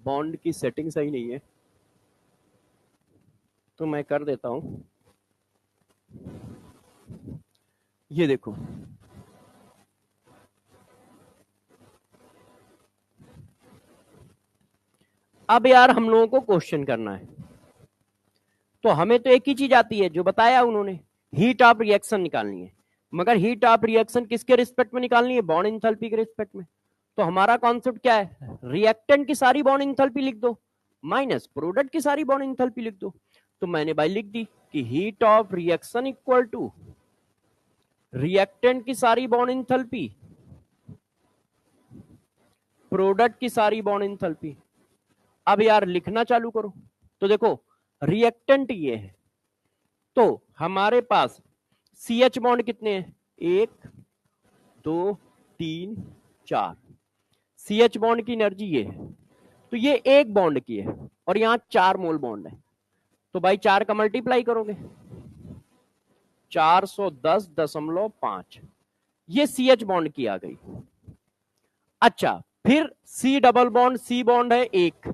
बॉन्ड की सेटिंग सही नहीं है, तो मैं कर देता हूं। ये देखो, अब यार हम लोगों को क्वेश्चन करना है, तो हमें तो एक ही चीज आती है जो बताया उन्होंने, हीट ऑफ रिएक्शन निकालनी है। मगर हीट ऑफ रिएक्शन किसके रिस्पेक्ट में निकालनी है, बॉन्ड इंथैल्पी के रिस्पेक्ट में। तो हमारा कॉन्सेप्ट क्या है, रिएक्टेंट की सारी बॉन्ड इंथैल्पी लिख दो माइनस प्रोडक्ट की सारी बॉन्ड इंथैल्पी लिख दो। तो मैंने भाई लिख दी कि heat of reaction equal to reactant की सारी बॉन्ड इंथैल्पी प्रोडक्ट की सारी बॉन्ड इंथैल्पी। अब यार लिखना चालू करो, तो देखो रिएक्टेंट ये है, तो हमारे पास CH बॉन्ड कितने हैं, 1 2 3 4, CH बॉन्ड की एनर्जी ये है, तो ये एक बॉन्ड की है और यहां 4 मोल बॉन्ड है, तो भाई 4 का मल्टीप्लाई करोगे 410.5, ये CH बॉन्ड की आ गई। अच्छा, फिर C double bond C bond है 1,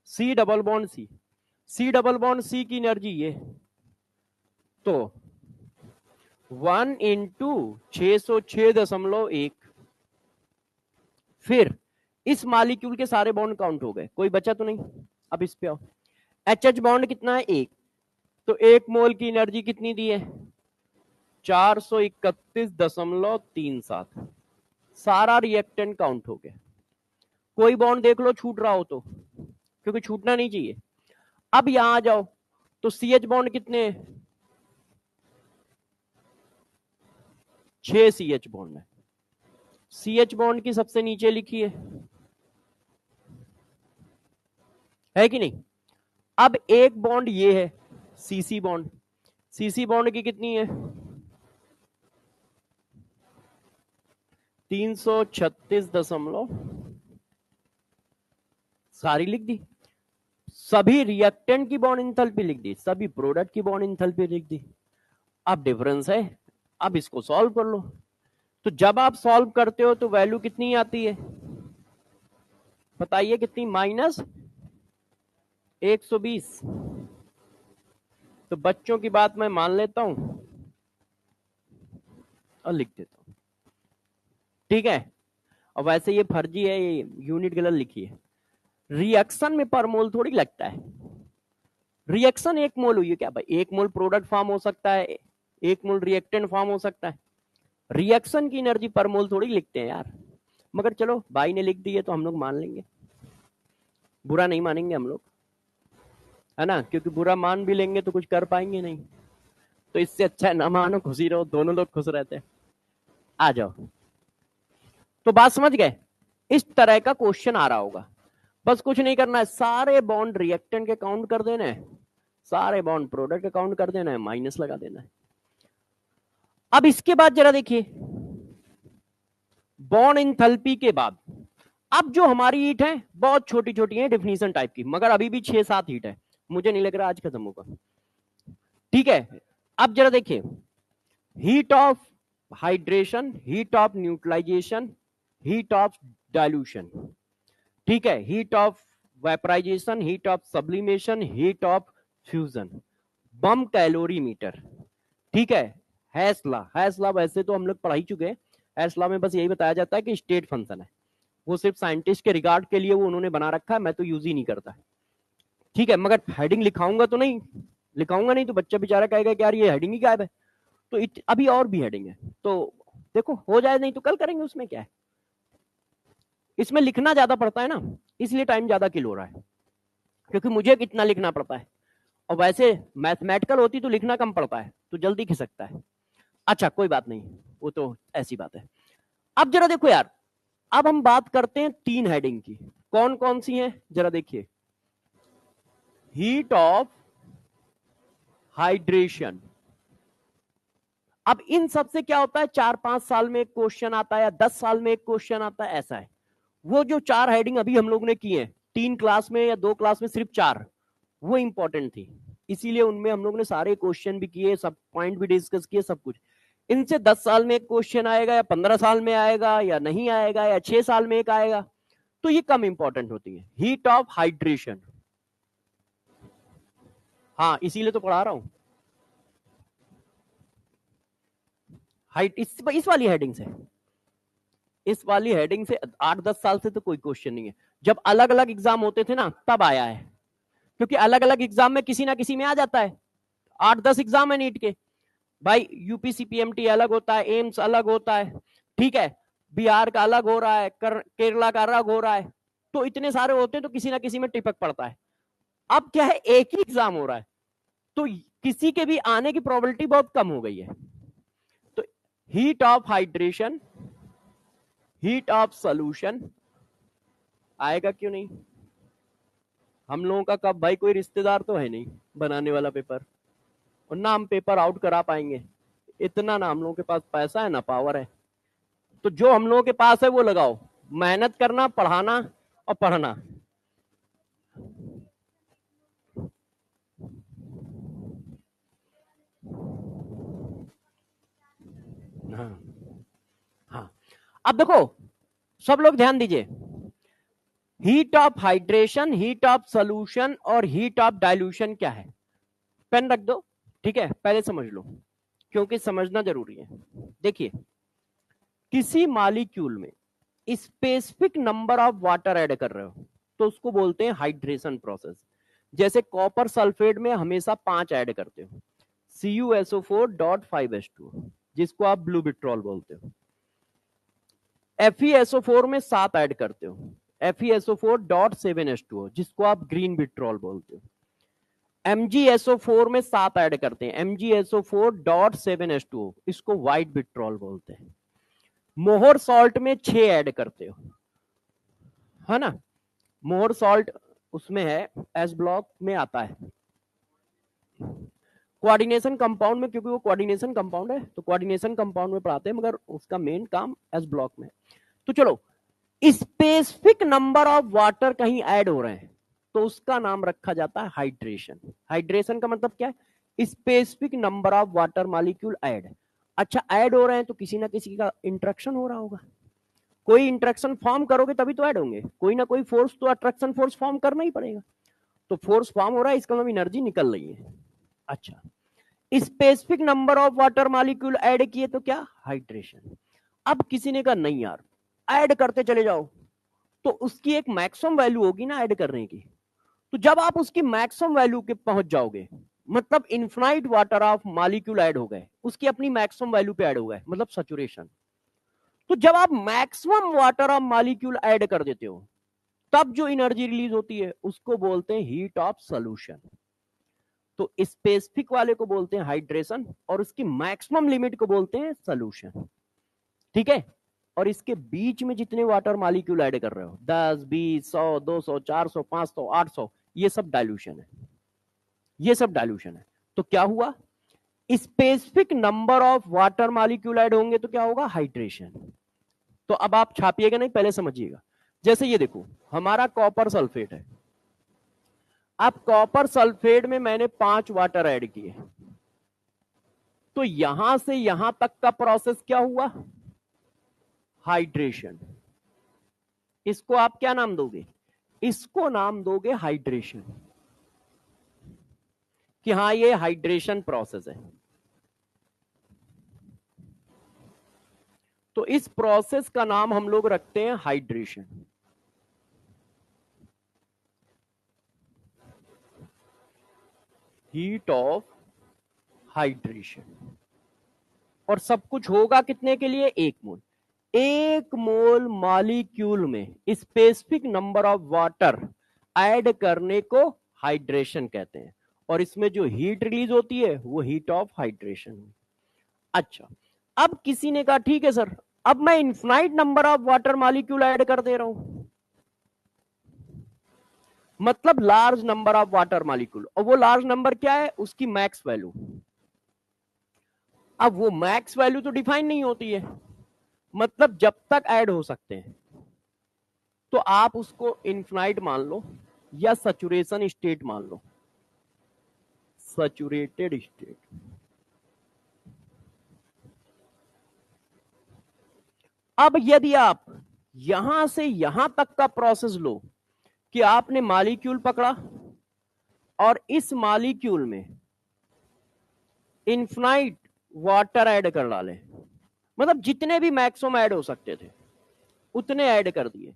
C double bond C double bond C की एनर्जी ये, तो 1 इंटू 606.1, फिर इस मालिक्यूल के सारे बॉन्ड काउंट हो गए, कोई बचा तो नहीं। अब इस पे आओ, HH बॉन्ड कितना है 1, तो 1 मोल की एनर्जी कितनी दी है? 431.37। सारा रिएक्टेंट काउंट हो गया। कोई बॉन्ड देख लो छूट रहा हो तो, क्योंकि छूटना नहीं चाहिए। अब यहां आ जाओ तो CH बॉन्ड कितने हैं? 6 CH बॉन्ड है। CH बॉन्ड की सबसे नीचे लिखी है कि नहीं? अब एक बॉन्ड ये है CC बॉन्ड। CC बॉन्ड की कितनी है? 336 सारी लिख दी। सभी रिएक्टेंट की बॉन्ड इंथैल्पी लिख दी, सभी प्रोडक्ट की बॉन्ड इंथैल्पी लिख दी। अब डिफरेंस है, अब इसको सॉल्व कर लो। तो जब आप सॉल्व करते हो तो वैल्यू कितनी आती है बताइए? कितनी? -120। तो बच्चों की बात मैं मान लेता हूं और लिख देता हूं, ठीक है। और वैसे ये फर्जी है, ये यूनिट गलत लिखी है। रिएक्शन में पर मोल थोड़ी लगता है। रिएक्शन 1 मोल हुई है क्या भाई? 1 मोल प्रोडक्ट फॉर्म हो सकता है, 1 मोल रिएक्टेंट फॉर्म हो सकता है। रिएक्शन की एनर्जी पर मोल थोड़ी लिखते हैं यार। मगर चलो भाई ने लिख दी है तो हम लोग मान लेंगे, बुरा नहीं मानेंगे हम लोग, है ना? क्योंकि बुरा मान भी लेंगे तो कुछ कर पाएंगे नहीं। तो इससे अच्छा है ना मानो, खुशी रहो, दोनों लोग खुश रहते हैं। आ जाओ। तो बात समझ गए? इस तरह का क्वेश्चन आ रहा होगा। बस कुछ नहीं करना है, सारे बॉन्ड रिएक्टेंट के काउंट कर देना है, सारे बॉन्ड प्रोडक्ट के काउंट कर देना है, माइनस लगा देना है। अब इसके बाद जरा देखिए, बॉन्ड इंथैल्पी के बाद अब जो हमारी हीट है बहुत छोटी छोटी है डिफिनीशन टाइप की, मगर अभी भी 6-7 हीट है, मुझे नहीं लग रहा आज खत्म होगा, ठीक है। अब जरा देखिए, heat of hydration, heat of neutralisation, heat of dilution, ठीक है, heat of vaporisation, heat of sublimation, heat of fusion, bomb calorimeter, ठीक है। हैसला वैसे तो हम लोग पढ़ा ही चुके हैं। हैसला में बस यही बताया जाता है कि स्टेट फंक्शन है, वो सिर्फ साइंटिस्ट के रिगार्ड के लिए वो उन्होंने बना रखा है, मैं तो यूज ही नहीं करता, ठीक है। मगर हेडिंग लिखाऊंगा तो नहीं, लिखाऊंगा नहीं तो बच्चा बेचारा कहेगा कि यार ये हेडिंग ही गायब है। तो अभी और भी हेडिंग है, तो देखो हो जाए, नहीं तो कल करेंगे, उसमें क्या है। इसमें लिखना ज्यादा पड़ता है ना, इसलिए टाइम ज्यादा किल हो रहा है, क्योंकि मुझे कितना लिखना पड़ता है, और वैसे मैथमेटिकल होती तो लिखना कम पड़ता है, तो जल्दी खिसकता है। अच्छा कोई बात नहीं, वो तो ऐसी बात है। अब जरा देखो यार, अब हम बात करते हैं 3 हेडिंग की। कौन कौन सी हैं जरा देखिए। Heat of hydration. अब इन सब से क्या होता है, 4-5 साल में एक क्वेश्चन आता है या 10 साल में एक क्वेश्चन आता है, ऐसा है। वो जो 4 हेडिंग अभी हम लोग ने की है 3 क्लास में या 2 क्लास में, सिर्फ 4, वो इंपॉर्टेंट थी, इसीलिए उनमें हम लोग ने सारे क्वेश्चन भी किए, सब पॉइंट भी डिस्कस किए, सब कुछ। इनसे 10 साल में एक क्वेश्चन आएगा या 15 साल में आएगा या नहीं आएगा या 6 साल में एक आएगा, तो ये कम इंपॉर्टेंट होती है। हीट ऑफ हाइड्रेशन, हाँ इसीलिए तो पढ़ा रहा हूं। हाइट इस वाली हेडिंग से, इस वाली हेडिंग से 8-10 साल से तो कोई क्वेश्चन नहीं है। जब अलग अलग एग्जाम होते थे ना तब आया है, क्योंकि अलग अलग एग्जाम में किसी ना किसी में आ जाता है। 8-10 एग्जाम है नीट के भाई, यूपीसी पीएमटी अलग होता है, एम्स अलग होता है, ठीक है, बिहार का अलग हो रहा है, केरला का अलग हो रहा है, तो इतने सारे होते हैं तो किसी ना किसी में टिपक पड़ता है। अब क्या है, एक ही एग्जाम हो रहा है, तो किसी के भी आने की प्रोबेबिलिटी बहुत कम हो गई है। तो heat of hydration, heat of solution आएगा क्यों नहीं? हम लोगों का कब भाई, कोई रिश्तेदार तो है नहीं बनाने वाला पेपर, और ना हम पेपर आउट करा पाएंगे, इतना ना हम लोगों के पास पैसा है ना पावर है। तो जो हम लोगों के पास है वो लगाओ, मेहनत करना, पढ़ाना और पढ़ना। हाँ हाँ, अब देखो सब लोग ध्यान दीजिए, heat of hydration, heat of solution और हीट ऑफ डाइल्यूशन क्या है? पेन रख दो, ठीक है, पहले समझ लो, क्योंकि समझना जरूरी है। देखिए, किसी मॉलिक्यूल में specific number of water add कर रहे हो तो उसको बोलते हैं हाइड्रेशन प्रोसेस। जैसे कॉपर सल्फेट में हमेशा 5 ऐड करते हो, CuSO4.5H2, जिसको आप ब्लू विट्रॉल बोलते हो। FeSO4 में 7 ऐड करते हो, FeSO4.7H2O, जिसको आप ग्रीन विट्रॉल बोलते हो। MgSO4 में 7 ऐड करते हैं, MgSO4.7H2O, इसको व्हाइट विट्रॉल बोलते हैं। मोहर सॉल्ट में 6 ऐड करते हो, है ना। मोहर सॉल्ट उसमें है, एस ब्लॉक में आता है। कोऑर्डिनेशन कंपाउंड में, क्योंकि वो कोऑर्डिनेशन कंपाउंड है तो कोऑर्डिनेशन कंपाउंड में पढ़ाते हैं, मगर उसका मेन काम एस ब्लॉक में। तो चलो, स्पेसिफिक नंबर ऑफ वाटर कहीं ऐड हो रहे हैं तो उसका नाम रखा जाता है हाइड्रेशन। हाइड्रेशन का मतलब क्या है? Specific number of water molecule add. अच्छा, ऐड हो रहे हैं तो किसी ना किसी का इंटरेक्शन हो रहा होगा, कोई इंटरेक्शन फॉर्म करोगे तभी तो ऐड होंगे, कोई ना कोई फोर्स तो अट्रैक्शन फोर्स फॉर्म करना ही पड़ेगा। तो फोर्स फॉर्म हो रहा है, इसका मतलब एनर्जी निकल रही है। अच्छा, specific number of water molecule add किए तो क्या? हाइड्रेशन। अब किसी ने कहा नहीं यार, ऐड करते चले जाओ, तो उसकी एक मैक्सिमम वैल्यू होगी ना ऐड करने की। तो जब आप उसकी मैक्सिमम वैल्यू के पहुंच जाओगे, मतलब infinite water of molecule add हो गए, उसकी अपनी मैक्सिमम वैल्यू पे ऐड हो गए, मतलब सैचुरेशन। तो जब आप maximum water of molecule add कर देते हो, तब जो एनर्जी रिलीज होती है उसको बोलते हैं हीट ऑफ सॉल्यूशन। तो स्पेसिफिक वाले को बोलते हैं हाइड्रेशन, और उसकी मैक्सिमम लिमिट को बोलते हैं सॉल्यूशन। ठीक है। और इसके बीच में जितने वाटर मॉलिक्यूल ऐड कर रहे हो, 10, 20, 100, 200, 400, 500, 800, ये सब डाइल्यूशन है, ये सब डाइल्यूशन है। तो क्या हुआ? Specific number of water molecule add होंगे तो क्या होगा? हाइड्रेशन। तो अब आप छापिएगा नहीं, पहले समझिएगा। जैसे ये देखो, हमारा कॉपर सल्फेट है। अब कॉपर सल्फेट में मैंने 5 वाटर ऐड किए, तो यहां से यहां तक का प्रोसेस क्या हुआ? हाइड्रेशन। इसको आप क्या नाम दोगे? इसको नाम दोगे हाइड्रेशन, कि हाँ ये हाइड्रेशन प्रोसेस है। तो इस प्रोसेस का नाम हम लोग रखते हैं हाइड्रेशन। Heat of hydration. और सब कुछ होगा कितने के लिए? 1 मोल। 1 मोल मॉलिक्यूल में specific number of water add करने को हाइड्रेशन कहते हैं, और इसमें जो हीट रिलीज होती है वो हीट ऑफ हाइड्रेशन। अच्छा, अब किसी ने कहा ठीक है सर, अब मैं infinite number of water molecule add कर दे रहा हूं, मतलब large number of water molecule, और वो लार्ज नंबर क्या है? उसकी मैक्स वैल्यू। अब वो मैक्स वैल्यू तो डिफाइन नहीं होती है, मतलब जब तक ऐड हो सकते हैं, तो आप उसको इन्फिनाइट मान लो या सैचुरेशन स्टेट मान लो, सैचुरेटेड स्टेट। अब यदि आप यहां से यहां तक का प्रोसेस लो, कि आपने मॉलिक्यूल पकड़ा और इस मॉलिक्यूल में इन्फिनाइट वाटर ऐड कर डाले, मतलब जितने भी मैक्सिमम ऐड हो सकते थे उतने ऐड कर दिए,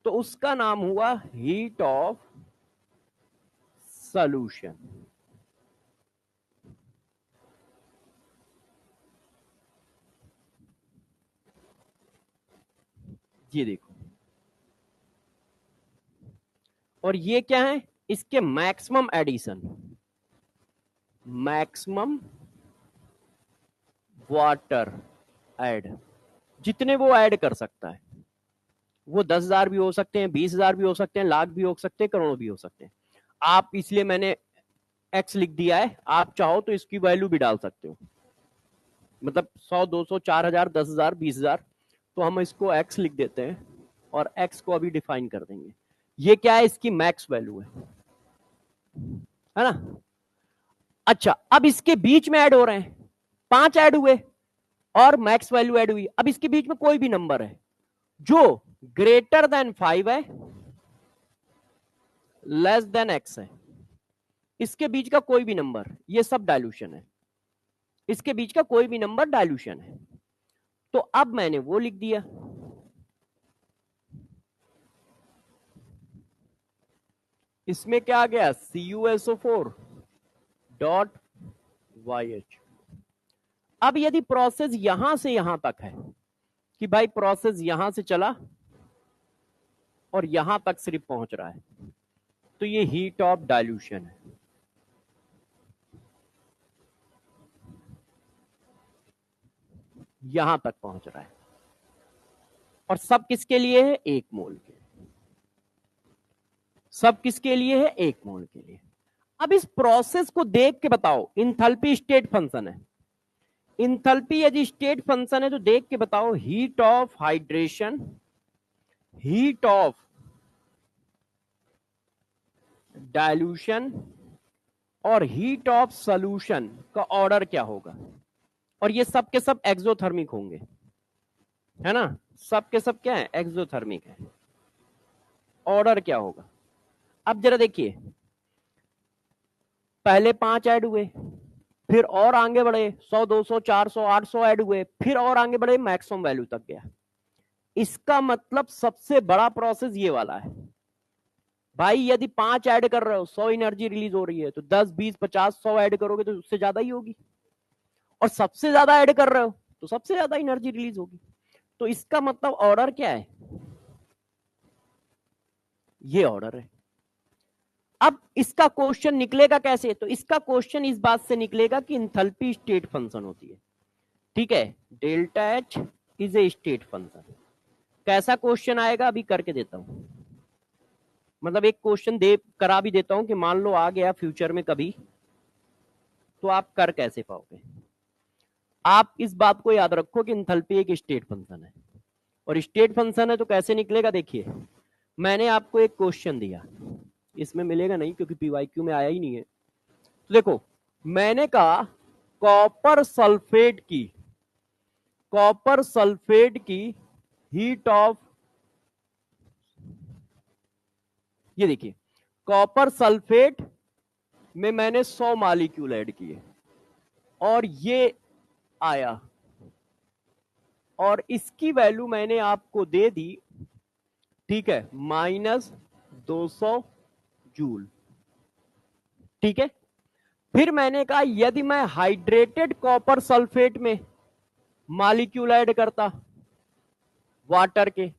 तो उसका नाम हुआ हीट ऑफ सॉल्यूशन। ये देखो, और ये क्या है? इसके maximum addition, maximum water add, जितने वो ऐड कर सकता है। वो 10,000 भी हो सकते हैं, 20,000 भी हो सकते हैं, लाख भी हो सकते हैं, करोड़ भी हो सकते हैं। आप, इसलिए मैंने एक्स लिख दिया है, आप चाहो तो इसकी वैल्यू भी डाल सकते हो, मतलब 100, 200, 4,000, 10,000, 20,000, तो हम इसको एक्स लिख देते हैं और एक्स को अभी डिफाइन कर देंगे। ये क्या है? इसकी मैक्स वैल्यू है ना। अच्छा, अब इसके बीच में ऐड हो रहे हैं, 5 ऐड हुए और मैक्स वैल्यू ऐड हुई। अब इसके बीच में कोई भी नंबर है जो ग्रेटर देन 5 है, लेस देन एक्स है, इसके बीच का कोई भी नंबर, ये सब डाइल्यूशन है। इसके बीच का कोई भी नंबर डाइल्यूशन है। तो अब मैंने वो लिख दिया, इसमें क्या आ गया, CuSO4 डॉट YH। अब यदि प्रोसेस यहां से यहां तक है कि भाई प्रोसेस यहां से चला और यहां तक सिर्फ पहुंच रहा है, तो ये हीट ऑफ डाइल्यूशन है। यहां तक पहुंच रहा है और सब किसके लिए है, 1 मोल के। सब किसके लिए है, 1 मोल के लिए। अब इस प्रोसेस को देख के बताओ, इंथैल्पी स्टेट फंक्शन है। इंथैल्पी यदि स्टेट फंक्शन है तो देख के बताओ, heat of hydration, heat of dilution और हीट ऑफ सॉल्यूशन का ऑर्डर क्या होगा। और ये सब के सब एक्सोथर्मिक होंगे, है ना, सब के सब क्या है, एक्सोथर्मिक है। ऑर्डर क्या होगा, अब जरा देखिए, पहले 5 ऐड हुए, फिर और आगे बढ़े, 100 200 400 800 ऐड हुए, फिर और आगे बढ़े, मैक्सिमम वैल्यू तक गया। इसका मतलब सबसे बड़ा प्रोसेस ये वाला है भाई। यदि 5 ऐड कर रहे हो, 100 एनर्जी रिलीज हो रही है, तो 10 20 50 100 ऐड करोगे तो उससे ज्यादा ही होगी। और सबसे ज्यादा ऐड कर रहे हो तो सबसे ज्यादा एनर्जी रिलीज होगी। तो इसका मतलब ऑर्डर क्या है, ये ऑर्डर है। अब इसका क्वेश्चन निकलेगा कैसे, तो इसका क्वेश्चन इस बात से निकलेगा कि इंथैल्पी स्टेट फंक्शन होती है, ठीक है। Delta H is a state function. कैसा क्वेश्चन आएगा अभी करके देता हूं, मतलब एक क्वेश्चन दे करा भी देता हूं कि मान लो आ गया फ्यूचर में कभी, तो आप कर कैसे पाओगे। आप इस बात को याद रखो कि इंथैल्पी एक स्टेट फंक्शन है, और स्टेट फंक्शन है तो कैसे निकलेगा। देखिए, मैंने आपको एक क्वेश्चन दिया, इसमें मिलेगा नहीं क्योंकि PYQ में आया ही नहीं है। तो देखो, मैंने कहा कॉपर सल्फेट की हीट ऑफ, ये देखिए, कॉपर सल्फेट में मैंने 100 मॉलिक्यूल ऐड किए और ये आया, और इसकी वैल्यू मैंने आपको दे दी, ठीक है, -200 जूल, ठीक है। फिर मैंने कहा यदि मैं हाइड्रेटेड कॉपर सल्फेट में मॉलिक्यूल ऐड करता वाटर के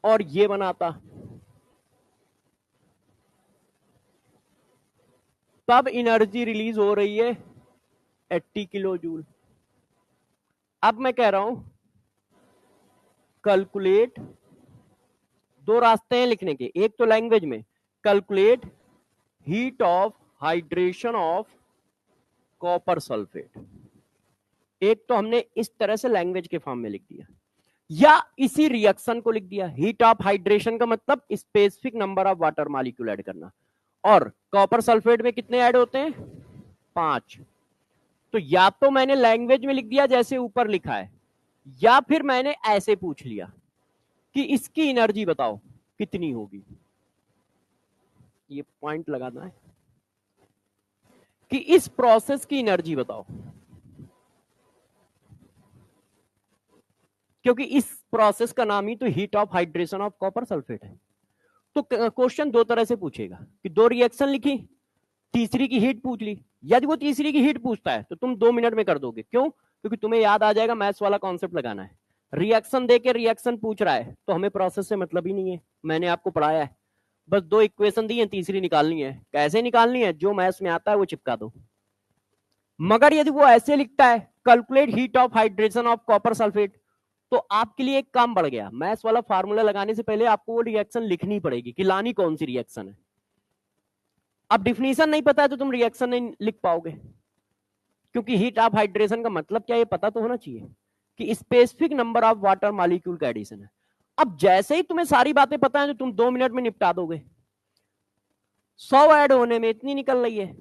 और ये बनाता, तब एनर्जी रिलीज हो रही है 80 किलो जूल। अब मैं कह रहा हूं कैलकुलेट, 2 रास्ते हैं लिखने के, एक तो लैंग्वेज में, calculate heat of hydration of copper sulphate. एक तो हमने इस तरह से लैंग्वेज के फॉर्म में लिख दिया, या इसी रिएक्शन को लिख दिया। हीट ऑफ हाइड्रेशन का मतलब specific number of water molecule add करना, और कॉपर सल्फेट में कितने ऐड होते हैं, 5। तो या तो मैंने लैंग्वेज में लिख दिया जैसे ऊपर लिखा है, या फिर मैंने ऐसे पूछ लिया कि इसकी एनर्जी बताओ कितनी होगी। ये पॉइंट लगाना है कि इस प्रोसेस की एनर्जी बताओ, क्योंकि इस प्रोसेस का नाम ही तो heat of hydration of copper sulphate है। तो क्वेश्चन 2 तरह से पूछेगा कि 2 रिएक्शन लिखी, तीसरी की हीट पूछ ली। यदि वो तीसरी की हीट पूछता है तो तुम 2 मिनट में कर दोगे, क्यों, क्योंकि तुम्हें याद आ जाएगा मैथ्स वाला कॉन्सेप्ट लगाना है। रिएक्शन देके रिएक्शन पूछ रहा है तो हमें प्रोसेस से मतलब ही नहीं है, मैंने आपको पढ़ाया है, बस 2 इक्वेशन दी है, तीसरी निकालनी है। कैसे निकालनी है, जो मैथ्स में आता है वो चिपका दो। मगर यदि वो ऐसे लिखता है calculate heat of hydration of copper sulphate, तो आपके लिए एक काम बढ़ गया, मैथ्स वाला फार्मूला लगाने से पहले आपको वो रिएक्शन लिखनी पड़ेगी कि लानी कौन सी रिएक्शन है। अब डिफिनीशन नहीं पता है तो तुम रिएक्शन नहीं लिख पाओगे, क्योंकि हीट ऑफ हाइड्रेशन का मतलब क्या, ये पता तो होना चाहिए कि specific number of water molecule का एडिशन है। अब जैसे ही तुम्हें सारी बातें पता है तो तुम 2 मिनट में निपटा दोगे। 100 ऐड होने में इतनी निकल रही है,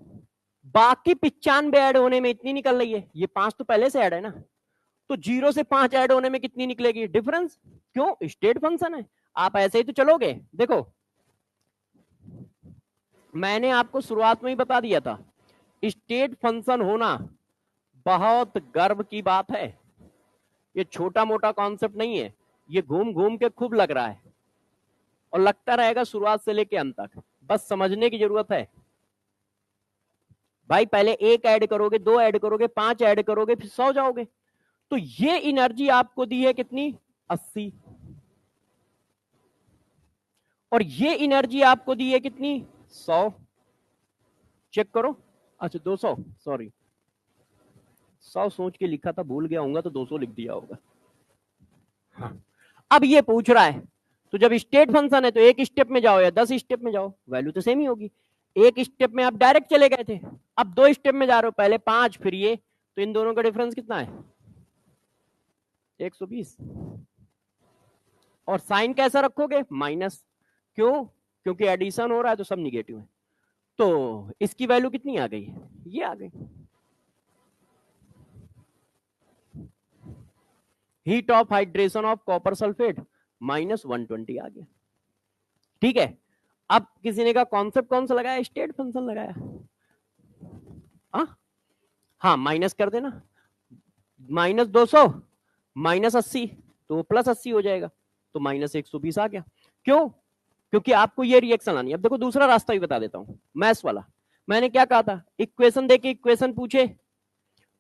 बाकी 95 ऐड होने में इतनी निकल रही है, ये 5 तो पहले से ऐड है ना, तो 0 से 5 ऐड होने में कितनी निकलेगी डिफरेंस, क्यों, स्टेट फंक्शन है। आप ऐसे ही तो चलोगे। देखो, मैंने आपको शुरुआत में ही बता दिया था, स्टेट फंक्शन होना बहुत गर्व की बात है। ये छोटा मोटा कॉन्सेप्ट नहीं है, ये घूम घूम के खूब लग रहा है और लगता रहेगा शुरुआत से लेके अंत तक। बस समझने की जरूरत है भाई। पहले 1 ऐड करोगे, 2 ऐड करोगे, 5 ऐड करोगे, फिर 100 जाओगे। तो ये एनर्जी आपको दी है कितनी? 80। और ये एनर्जी आपको दी है कितनी? 100। चेक करो। अच्छा 200, सॉरी 100 सोच के लिखा था, भूल गया होगा तो 200 लिख दिया होगा। हाँ। अब ये पूछ रहा है, तो जब स्टेट फंक्शन है तो एक स्टेप में जाओ या 10 स्टेप में जाओ, वैल्यू तो सेम ही होगी। एक स्टेप में आप डायरेक्ट चले गए थे, अब 2 स्टेप में जा रहे हो, पहले 5 फिर ये, तो इन दोनों का डिफरेंस कितना है? 120। और साइन कैसा रखोगे? माइनस। क्यों? क्योंकि एडिशन हो रहा है तो सब निगेटिव है। तो इसकी वैल्यू कितनी आ गई? ये आ गई। Heat of hydration of copper sulphate -120 आ गया। ठीक है। अब किसी ने का कॉन्सेप्ट कौन सा लगाया? स्टेट फंक्शन लगाया। हाँ माइनस कर देना, -200 -80 तो +80 हो जाएगा, तो -120 आ गया। क्यों? क्योंकि आपको ये रिएक्शन आनी है। अब देखो दूसरा रास्ता भी बता देता हूं, मैथ्स वाला। मैंने क्या कहा था? इक्वेशन देके इक्वेशन पूछे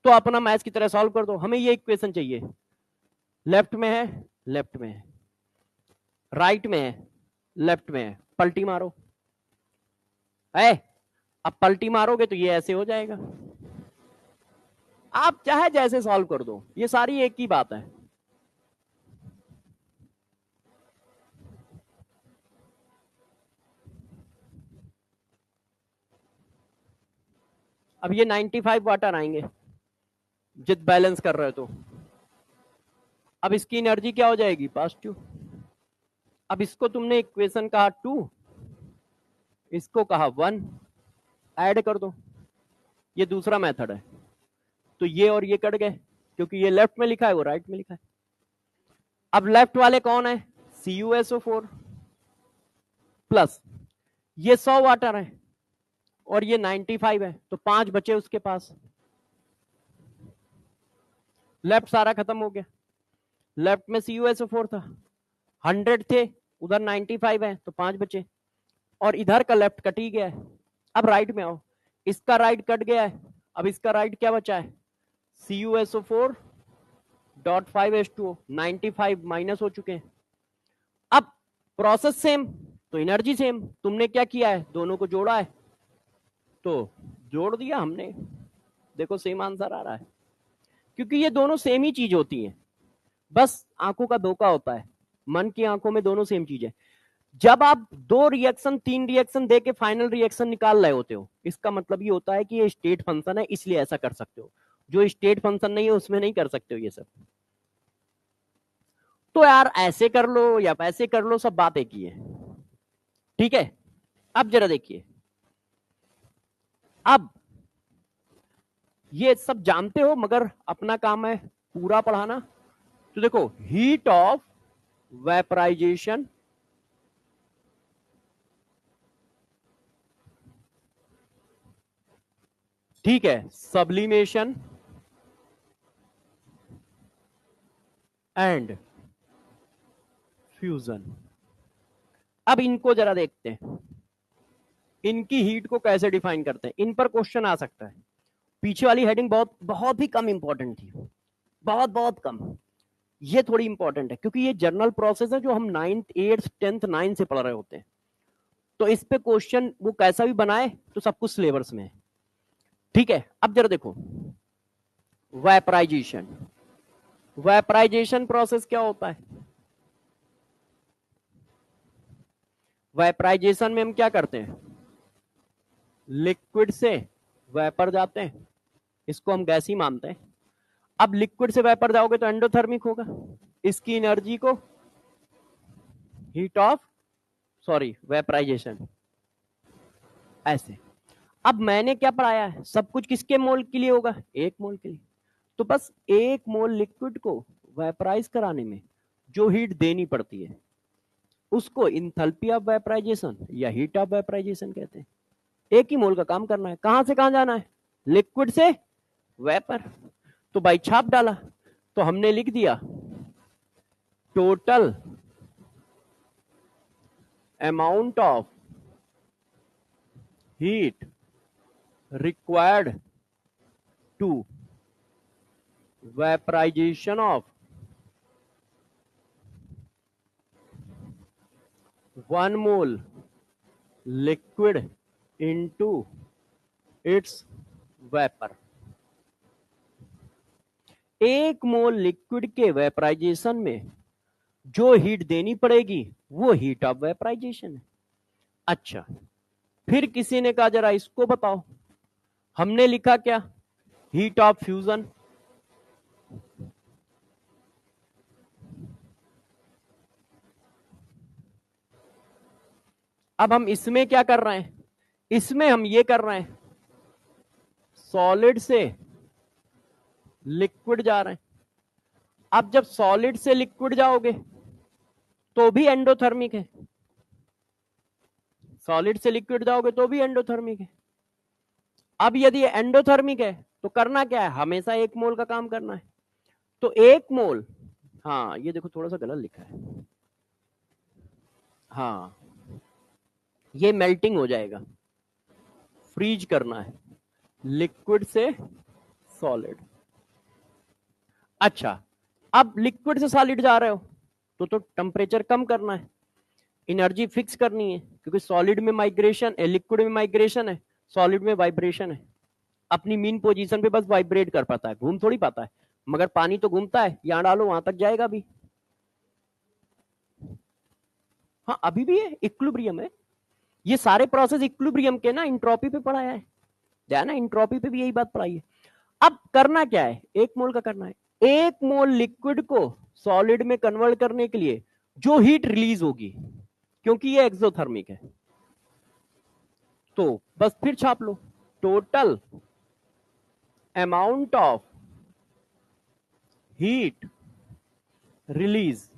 तो अपना मैथ्स की तरह सॉल्व कर दो। हमें ये इक्वेशन चाहिए, लेफ्ट में है, लेफ्ट में है, राइट में है, लेफ्ट में है, पलटी मारो है। अब पलटी मारोगे तो ये ऐसे हो जाएगा। आप चाहे जैसे सॉल्व कर दो, ये सारी एक ही बात है। अब ये 95 वाटर आएंगे जित बैलेंस कर रहे हो तो। अब इसकी एनर्जी क्या हो जाएगी? +2। अब इसको तुमने इक्वेशन कहा 2, इसको कहा 1, ऐड कर दो। ये दूसरा मेथड है। तो ये और ये कट गए, क्योंकि ये लेफ्ट में लिखा है वो राइट में लिखा है। अब लेफ्ट वाले कौन है? CuSO4 प्लस ये 100 वाटर है और ये 95 है, तो 5 बचे उसके पास। लेफ्ट सारा खत्म हो गया। लेफ्ट में CuSO4 था, 100 थे, उधर 95 है, तो 5 बचे। और इधर का लेफ्ट कट ही गया है। अब राइट में आओ, इसका राइट कट गया है, अब इसका राइट क्या बचा है? CuSO4.5H2O, 95 माइनस हो चुके हैं। अब प्रोसेस सेम तो एनर्जी सेम। तुमने क्या किया है? दोनों को जोड़ा है, तो जोड़ दिया हमने। देखो सेम आंसर आ रहा है, क्योंकि ये दोनों सेम ही चीज होती है। बस आंखों का धोखा होता है, मन की आंखों में दोनों सेम चीज है। जब आप 2 रिएक्शन 3 रिएक्शन देके फाइनल रिएक्शन निकाल रहे होते हो, इसका मतलब ये होता है कि ये स्टेट फंक्शन है, इसलिए ऐसा कर सकते हो। जो स्टेट फंक्शन नहीं है उसमें नहीं कर सकते हो ये सब। तो यार ऐसे कर लो या वैसे कर लो, सब बात एक ही है। ठीक है। अब जरा देखिए, अब ये सब जानते हो, मगर अपना काम है पूरा पढ़ाना। तो देखो, हीट ऑफ वेपराइजेशन, ठीक है, सब्लिमेशन एंड फ्यूजन। अब इनको जरा देखते हैं, इनकी हीट को कैसे डिफाइन करते हैं। इन पर क्वेश्चन आ सकता है। पीछे वाली हेडिंग बहुत बहुत ही कम इंपॉर्टेंट थी, बहुत बहुत कम। ये थोड़ी इंपॉर्टेंट है, क्योंकि ये जर्नल प्रोसेस है जो हम 9th 8th 10th 9th से पढ़ रहे होते हैं। तो इस पे क्वेश्चन वो कैसा भी बनाए तो सब कुछ सिलेबस में है। ठीक है। अब जरा देखो, वेपराइजेशन। वेपराइजेशन प्रोसेस क्या होता है? वेपराइजेशन में हम क्या करते हैं? लिक्विड से वेपर जाते हैं, इसको हम गैस ही मानते हैं। अब लिक्विड से वेपर जाओगे तो एंडोथर्मिक होगा। इसकी एनर्जी को हीट ऑफ वेपराइजेशन, ऐसे। अब मैंने क्या पढ़ाया है? सब कुछ किसके मोल के लिए होगा? 1 मोल के लिए। तो बस 1 मोल लिक्विड को वेपराइज कराने में जो हीट देनी पड़ती है उसको इंथैल्पी ऑफ वेपराइजेशन या हीट ऑफ वेपराइजेशन कहते हैं। 1 ही मोल का काम करना है। कहां से कहां जाना है? लिक्विड से वेपर। तो भाई छाप डाला, तो हमने लिख दिया total amount of heat required to vaporization of 1 mole liquid into its vapor। 1 mole liquid के वेपराइजेशन में जो हीट देनी पड़ेगी वो हीट ऑफ वेपराइजेशन है। अच्छा, फिर किसी ने कहा जरा इसको बताओ। हमने लिखा क्या? Heat of fusion. अब हम इसमें क्या कर रहे हैं? इसमें हम ये कर रहे हैं, सॉलिड से लिक्विड जा रहे हैं। अब जब सॉलिड से लिक्विड जाओगे तो भी एंडोथर्मिक है, सॉलिड से लिक्विड जाओगे तो भी एंडोथर्मिक है। अब यदि एंडोथर्मिक है तो करना क्या है? हमेशा 1 मोल का काम करना है। तो 1 मोल, हाँ ये देखो थोड़ा सा गलत लिखा है, हाँ ये मेल्टिंग हो जाएगा, फ्रीज करना है लिक्विड से सॉलिड। अच्छा, अब लिक्विड से सॉलिड जा रहे हो तो टेम्परेचर कम करना है, एनर्जी फिक्स करनी है, क्योंकि सॉलिड में माइग्रेशन है, लिक्विड में माइग्रेशन है, सॉलिड में वाइब्रेशन है। अपनी मीन पोजीशन पे बस वाइब्रेट कर पाता है, घूम थोड़ी पाता है। मगर पानी तो घूमता है, यहां डालो वहां तक जाएगा भी। हाँ अभी भी है, इक्विलिब्रियम है। ये सारे प्रोसेस इक्विलिब्रियम के ना, इंट्रोपी पे पढ़ाया है, ध्यान है, इंट्रोपी पे भी यही बात पढ़ाई है। अब करना क्या है? 1 मोल का करना है। 1 मोल लिक्विड को सॉलिड में कन्वर्ट करने के लिए जो हीट रिलीज होगी, क्योंकि ये एक्सोथर्मिक है, तो बस फिर छाप लो, total amount of heat release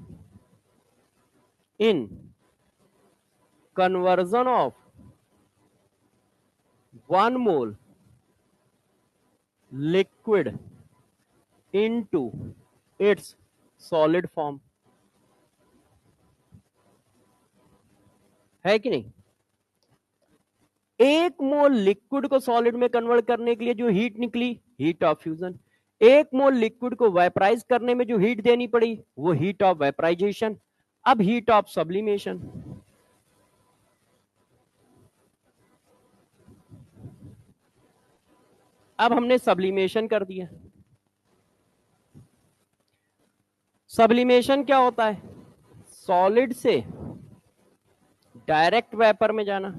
in conversion of 1 mole liquid into its solid form। है कि नहीं? 1 मोल लिक्विड को सॉलिड में कन्वर्ट करने के लिए जो हीट निकली, heat of fusion. 1 mole liquid को वेपराइज करने में जो हीट देनी पड़ी वो हीट ऑफ वेपराइजेशन। अब हीट ऑफ सब्लिमेशन। अब हमने सब्लिमेशन कर दिया। सब्लिमेशन क्या होता है? सॉलिड से डायरेक्ट वेपर में जाना।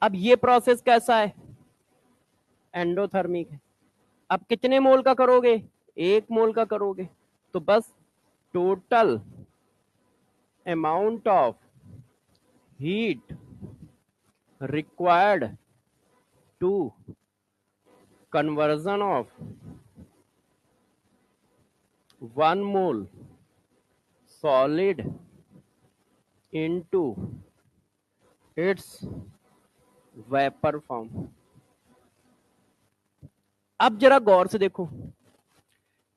अब ये प्रोसेस कैसा है? एंडोथर्मिक है। अब कितने मोल का करोगे? 1 मोल का करोगे, तो बस total amount of heat required to conversion of 1 mole solid into its vapor form। अब जरा गौर से देखो,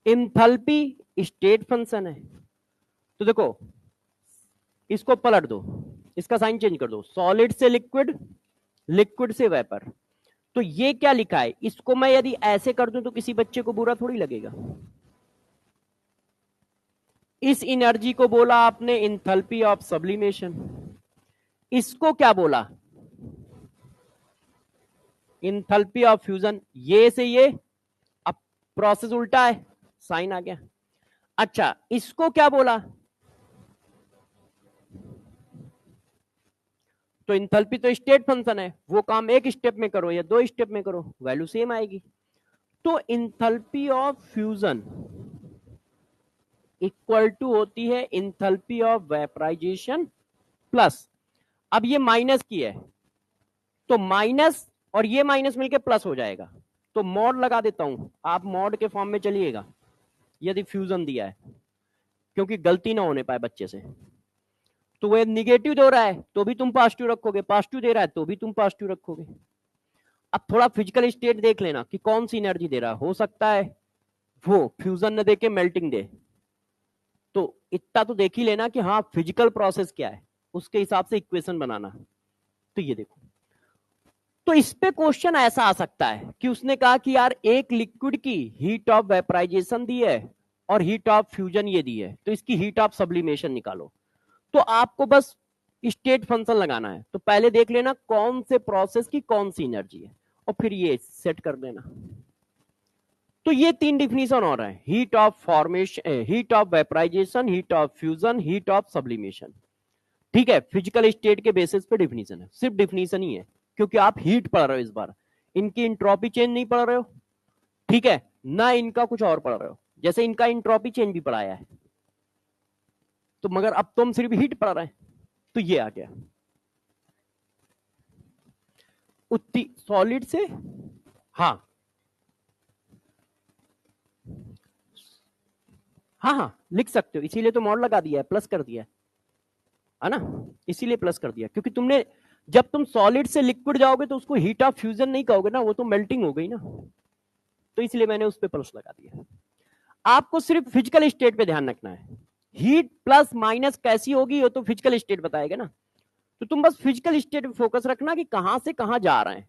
इंथैल्पी स्टेट फंक्शन है, तो देखो इसको पलट दो, इसका साइन चेंज कर दो, सॉलिड से लिक्विड, लिक्विड से वेपर। तो ये क्या लिखा है? इसको मैं यदि ऐसे कर दूं तो किसी बच्चे को बुरा थोड़ी लगेगा। इस एनर्जी को बोला आपने इंथैल्पी ऑफ सब्लिमेशन। इसको क्या बोला? Enthalpy of fusion. ये से ये, अब प्रोसेस उल्टा है, साइन आ गया। अच्छा, इसको क्या बोला? तो इंथैल्पी तो स्टेट फंक्शन है, वो काम एक स्टेप में करो या 2 स्टेप में करो, वैल्यू सेम आएगी। तो enthalpy of fusion equal to होती है इंथैल्पी ऑफ वेपराइजेशन प्लस, अब ये माइनस की है तो माइनस और ये माइनस मिलके प्लस हो जाएगा, तो मॉड लगा देता हूं, आप मॉड के फॉर्म में चलिएगा यदि फ्यूजन दिया है, क्योंकि गलती ना होने पाए बच्चे से। तो वो निगेटिव दे रहा है तो भी तुम पॉजिटिव रखोगे, पॉजिटिव दे रहा है तो भी तुम पॉजिटिव रखोगे। अब थोड़ा फिजिकल स्टेट देख लेना कि कौन सी एनर्जी दे रहा है, हो सकता है वो फ्यूजन न दे के मेल्टिंग दे, तो इतना तो देख ही लेना कि हाँ फिजिकल प्रोसेस क्या है, उसके हिसाब से इक्वेशन बनाना। तो ये देखो, तो इस पे क्वेश्चन ऐसा आ सकता है कि उसने कहा कि यार एक लिक्विड की हीट ऑफ वेपराइजेशन दी है और हीट ऑफ फ्यूजन ये दी है, तो इसकी हीट ऑफ सब्लिमेशन निकालो। तो आपको बस स्टेट फंक्शन लगाना है। तो पहले देख लेना कौन से प्रोसेस की कौन सी एनर्जी है और फिर ये सेट कर देना। तो ये तीन डिफिनीशन हो रहा है, heat of formation, heat of vaporisation, heat of fusion, heat of sublimation. ठीक है, फिजिकल स्टेट के बेसिस पे डिफिनीशन है, सिर्फ डिफिनीशन ही है, क्योंकि आप हीट पढ़ रहे हो इस बार, इनकी इंट्रोपी चेंज नहीं पढ़ रहे हो। ठीक है ना, इनका कुछ और पढ़ रहे हो, जैसे इनका इंट्रोपी चेंज भी पढ़ाया है, तो मगर अब तुम सिर्फ हीट पढ़ रहे हैं। तो ये आ गया उत्ती सॉलिड से। हाँ हाँ हाँ लिख सकते हो, इसीलिए तो मॉड लगा दिया है, प्लस कर दिया है ना, इसीलिए प्लस कर दिया, क्योंकि तुमने जब तुम सॉलिड से लिक्विड जाओगे तो उसको हीट ऑफ फ्यूजन नहीं कहोगे ना, वो तो मेल्टिंग हो गई ना, तो इसलिए मैंने उस पर प्लस लगा दिया। आपको सिर्फ फिजिकल स्टेट पे ध्यान रखना है, हीट प्लस माइनस कैसी होगी वो तो फिजिकल स्टेट बताएगा ना, तो तुम बस फिजिकल स्टेट पे फोकस रखना कि कहां से कहां जा रहे हैं।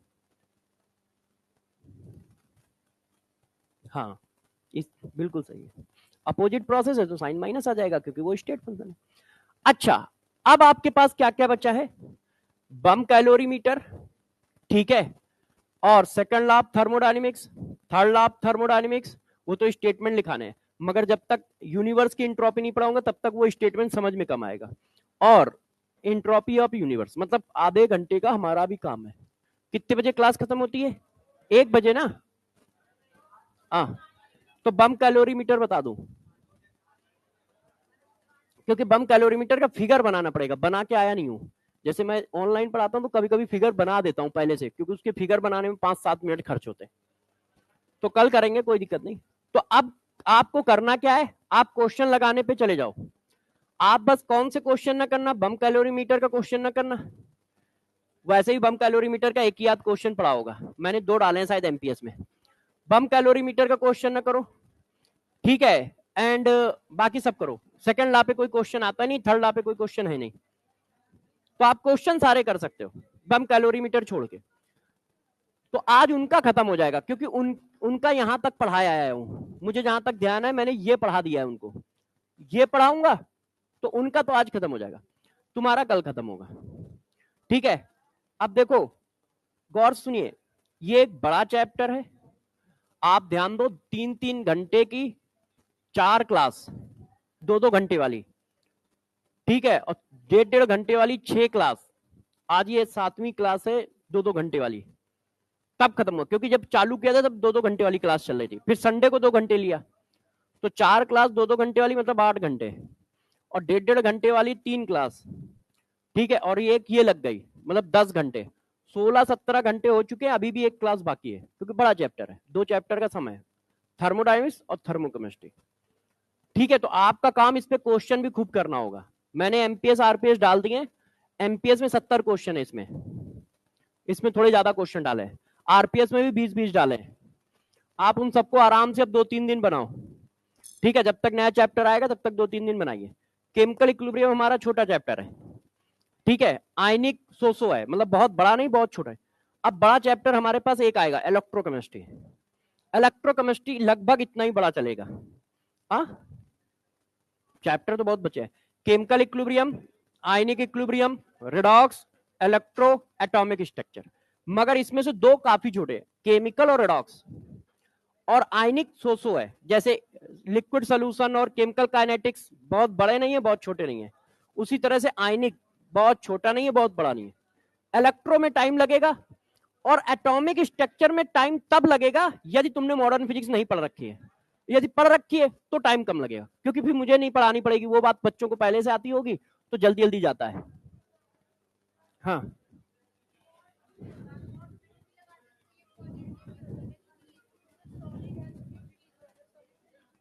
हाँ इस बिल्कुल सही है, अपोजिट प्रोसेस है तो साइन माइनस आ जाएगा क्योंकि वो स्टेट फंक्शन है। अच्छा, अब आपके पास क्या क्या बचा है, बम कैलोरीमीटर, ठीक है, और second law of thermodynamics, third law of thermodynamics, वो तो स्टेटमेंट लिखाने हैं, मगर जब तक यूनिवर्स की इंट्रोपी नहीं पढ़ाऊंगा तब तक वो स्टेटमेंट समझ में कम आएगा। और इंट्रोपी ऑफ यूनिवर्स, मतलब आधे घंटे का हमारा भी काम है। कितने बजे क्लास खत्म होती है, 1 बजे ना। हाँ, तो बम कैलोरीमीटर बता दूं, क्योंकि बम कैलोरीमीटर का फिगर बनाना पड़ेगा, बना के आया नहीं हूं, जैसे मैं ऑनलाइन पढ़ाता हूं तो कभी कभी फिगर बना देता हूं पहले से, क्योंकि उसके फिगर बनाने में 5-7 मिनट खर्च होते हैं, तो कल करेंगे, कोई दिक्कत नहीं। तो अब आपको करना क्या है, आप क्वेश्चन लगाने पे चले जाओ। आप बस कौन से क्वेश्चन ना करना, बम कैलोरीमीटर का क्वेश्चन ना करना, वैसे ही बम कैलोरीमीटर का एक ही आध क्वेश्चन पढ़ा होगा, मैंने 2 डाले हैं शायद एमपीएस में, बम कैलोरीमीटर का क्वेश्चन ना करो, ठीक है, एंड बाकी सब करो। सेकंड लॉ पे कोई क्वेश्चन आता नहीं, थर्ड लॉ पे कोई क्वेश्चन है नहीं, तो आप क्वेश्चन सारे कर सकते हो बम कैलोरीमीटर छोड़ के। तो आज उनका खत्म हो जाएगा, क्योंकि उनका यहां तक पढ़ाया आया हूं, मुझे जहां तक ध्यान है मैंने ये पढ़ा दिया है उनको, ये पढ़ाऊंगा तो उनका तो आज खत्म हो जाएगा, तुम्हारा कल खत्म होगा। ठीक है, अब देखो गौर सुनिए, ये एक बड़ा चैप्टर है, आप ध्यान दो, 3-3 घंटे की 4 क्लास, 2-2 घंटे वाली, ठीक है, और 1.5-1.5 घंटे वाली 6 क्लास, आज ये 7वीं क्लास है 2-2 घंटे वाली, तब खत्म हुआ, क्योंकि जब चालू किया था तब 2-2 घंटे वाली क्लास चल रही थी, फिर संडे को 2 घंटे लिया, तो 4 क्लास 2-2 घंटे वाली मतलब 8 घंटे, और 1.5-1.5 घंटे वाली 3 क्लास, ठीक है, और ये एक ये लग गई मतलब 10 घंटे, 16-17 घंटे हो चुके हैं, अभी भी एक क्लास बाकी है, क्योंकि बड़ा चैप्टर है, 2 चैप्टर का समय है, थर्मोडायनेमिक्स और थर्मोकेमिस्ट्री। ठीक है, तो आपका काम इस पे क्वेश्चन भी खूब करना होगा, मैंने एमपीएस आरपीएस डाल दिए, एमपीएस में 70 क्वेश्चन है, इसमें थोड़े ज्यादा क्वेश्चन डाले हैं, आरपीएस में भी 20-20 डाले हैं, आप उन सबको आराम से अब 2-3 दिन बनाओ, ठीक है, जब तक नया चैप्टर आएगा तब तक 2-3 दिन बनाइए। केमिकल इक्विलिब्रियम हमारा छोटा चैप्टर है, ठीक है, आयनिक सोसो है, मतलब बहुत बड़ा नहीं बहुत छोटा है। अब बड़ा चैप्टर हमारे पास एक आएगा, इलेक्ट्रोकेमिस्ट्री, इलेक्ट्रोकेमिस्ट्री लगभग इतना ही बड़ा चलेगा, हाँ चैप्टर तो बहुत बचे हैं, chemical equilibrium, ionic equilibrium, redox, electro atomic structure, मगर इसमें से 2 काफी छोटे, केमिकल और रिडॉक्स, और आयनिक सोसो है, जैसे लिक्विड सोल्यूशन और केमिकल काइनेटिक्स बहुत बड़े नहीं है बहुत छोटे नहीं है, उसी तरह से आयनिक बहुत छोटा नहीं है बहुत बड़ा नहीं है। इलेक्ट्रो में टाइम लगेगा और एटॉमिक स्ट्रक्चर में टाइम तब लगेगा यदि तुमने मॉडर्न फिजिक्स नहीं पढ़ रखी है, यदि पढ़ रखी है तो टाइम कम लगेगा, क्योंकि फिर मुझे नहीं पढ़ानी पड़ेगी, वो बात बच्चों को पहले से आती होगी तो जल्दी जल्दी जाता है। हाँ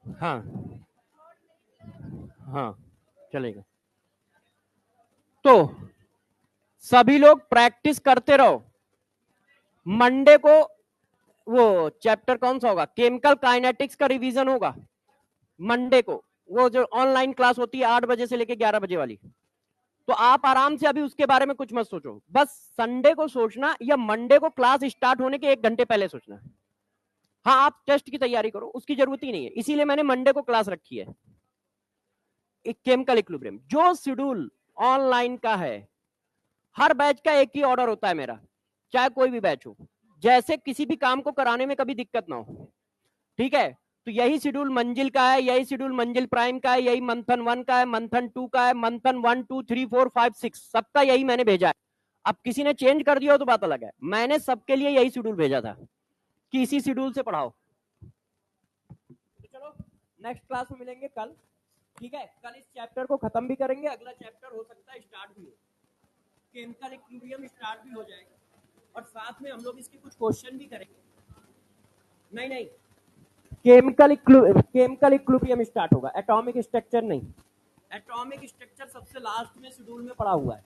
हाँ हाँ चलेगा, तो सभी लोग प्रैक्टिस करते रहो। मंडे को वो चैप्टर कौन सा होगा, केमिकल काइनेटिक्स का रिवीजन होगा मंडे को, वो जो ऑनलाइन क्लास होती है 8 बजे से लेके 11 बजे वाली, तो आप आराम से अभी उसके बारे में कुछ मत सोचो, बस संडे को सोचना या मंडे को क्लास स्टार्ट होने के 1 घंटे पहले सोचना। हाँ, आप टेस्ट की तैयारी करो, उसकी जरूरत ही नहीं है, इसीलिए मैंने मंडे को क्लास रखी है। एक केमिकल इक्विलिब्रियम जो शेड्यूल ऑनलाइन का है, हर बैच का एक ही ऑर्डर होता है मेरा, चाहे कोई भी बैच हो, जैसे किसी भी काम को कराने में कभी दिक्कत ना हो, ठीक है। तो यही शेड्यूल मंजिल का है, यही शेड्यूल मंजिल प्राइम का है, यही मंथन 1 का है, मंथन 2 का है, मंथन 1 2 3 4 5 6 सबका यही मैंने भेजा है। अब किसी ने चेंज कर दिया हो तो बात अलग है, मैंने सबके लिए यही शेड्यूल भेजा था कि इसी शेड्यूल से पढ़ाओ। तो चलो नेक्स्ट क्लास में मिलेंगे कल, ठीक है। कल इस चैप्टर को खत्म भी करेंगे, अगला चैप्टर हो सकता है स्टार्ट भी हो, केमिकल इक्विलिब्रियम स्टार्ट भी हो जाएगा, और साथ में हम लोग इसके कुछ क्वेश्चन भी करेंगे। नहीं, केमिकल इक्विलिब्रियम स्टार्ट होगा, एटॉमिक स्ट्रक्चर नहीं। एटॉमिक स्ट्रक्चर सबसे लास्ट में शेड्यूल में पढ़ा हुआ है,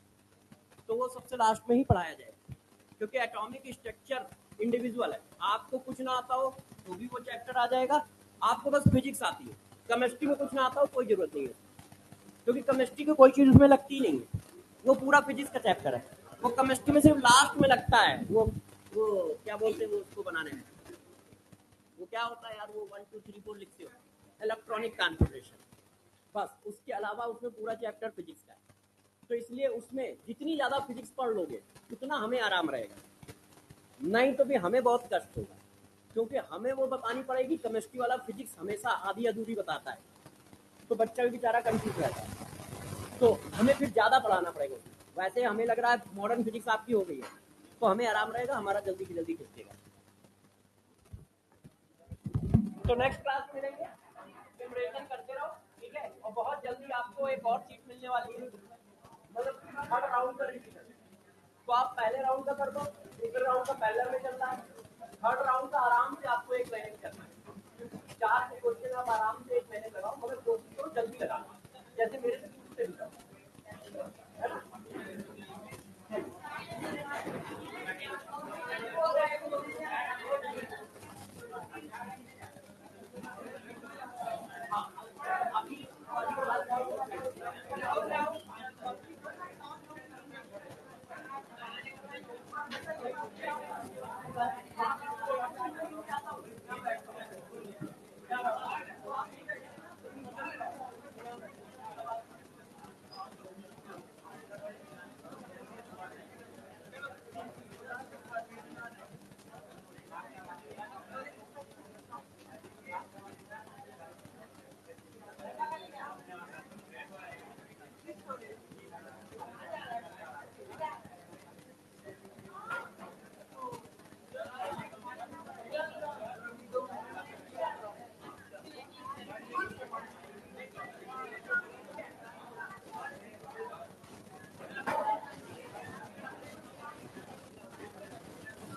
तो वो सबसे लास्ट में ही पढ़ाया जाएगा, क्योंकि एटॉमिक स्ट्रक्चर इंडिविजुअल है। आपको कुछ ना आता हो तो भी वो चैप्टर आ जाएगा, आपको बस फिजिक्स आती है, केमिस्ट्री में कुछ ना आता हो कोई जरूरत नहीं है, क्योंकि केमिस्ट्री की कोई चीज उसमें लगती नहीं है, वो पूरा फिजिक्स का चैप्टर है। वो केमिस्ट्री में सिर्फ लास्ट में लगता है, वो क्या बोलते हैं वो उसको बनाने में, वो क्या होता है यार, वो 1 2 3 4 लिखते हो, इलेक्ट्रॉनिक कॉन्फ़िगरेशन, बस उसके अलावा उसमें पूरा चैप्टर फिजिक्स का है। तो इसलिए उसमें जितनी ज्यादा फिजिक्स पढ़ लोगे उतना हमें आराम रहेगा, नहीं तो भी हमें बहुत कष्ट होगा, क्योंकि हमें वो बतानी पड़ेगी। केमिस्ट्री वाला फिजिक्स हमेशा आधी अधूरी बताता है, तो बच्चा भी बेचारा कंफ्यूज रहता है, तो हमें फिर ज्यादा पढ़ाना पड़ेगा उसमें। वैसे हमें लग रहा है मॉडर्न फिजिक्स आपकी हो गई है, तो हमें आराम रहेगा, हमारा जल्दी की जल्दी खिंचेगा। तो नेक्स्ट क्लास में मिलेंगे, प्रिपरेशन करते रहो, ठीक है। और बहुत जल्दी आपको एक और सीट मिलने वाली है, मतलब थर्ड राउंड का रिवीजन। तो आप पहले राउंड का कर दो, दूसरे राउंड का पहले में चलता है, थर्ड राउंड का आराम से आपको एक महीने में करना है। 4 के क्वेश्चन आप आराम से 1 महीने लगाओ, मगर कोशिश करो जल्दी लगाना, जैसे मेरे से पूछते भी जाओ, है ना।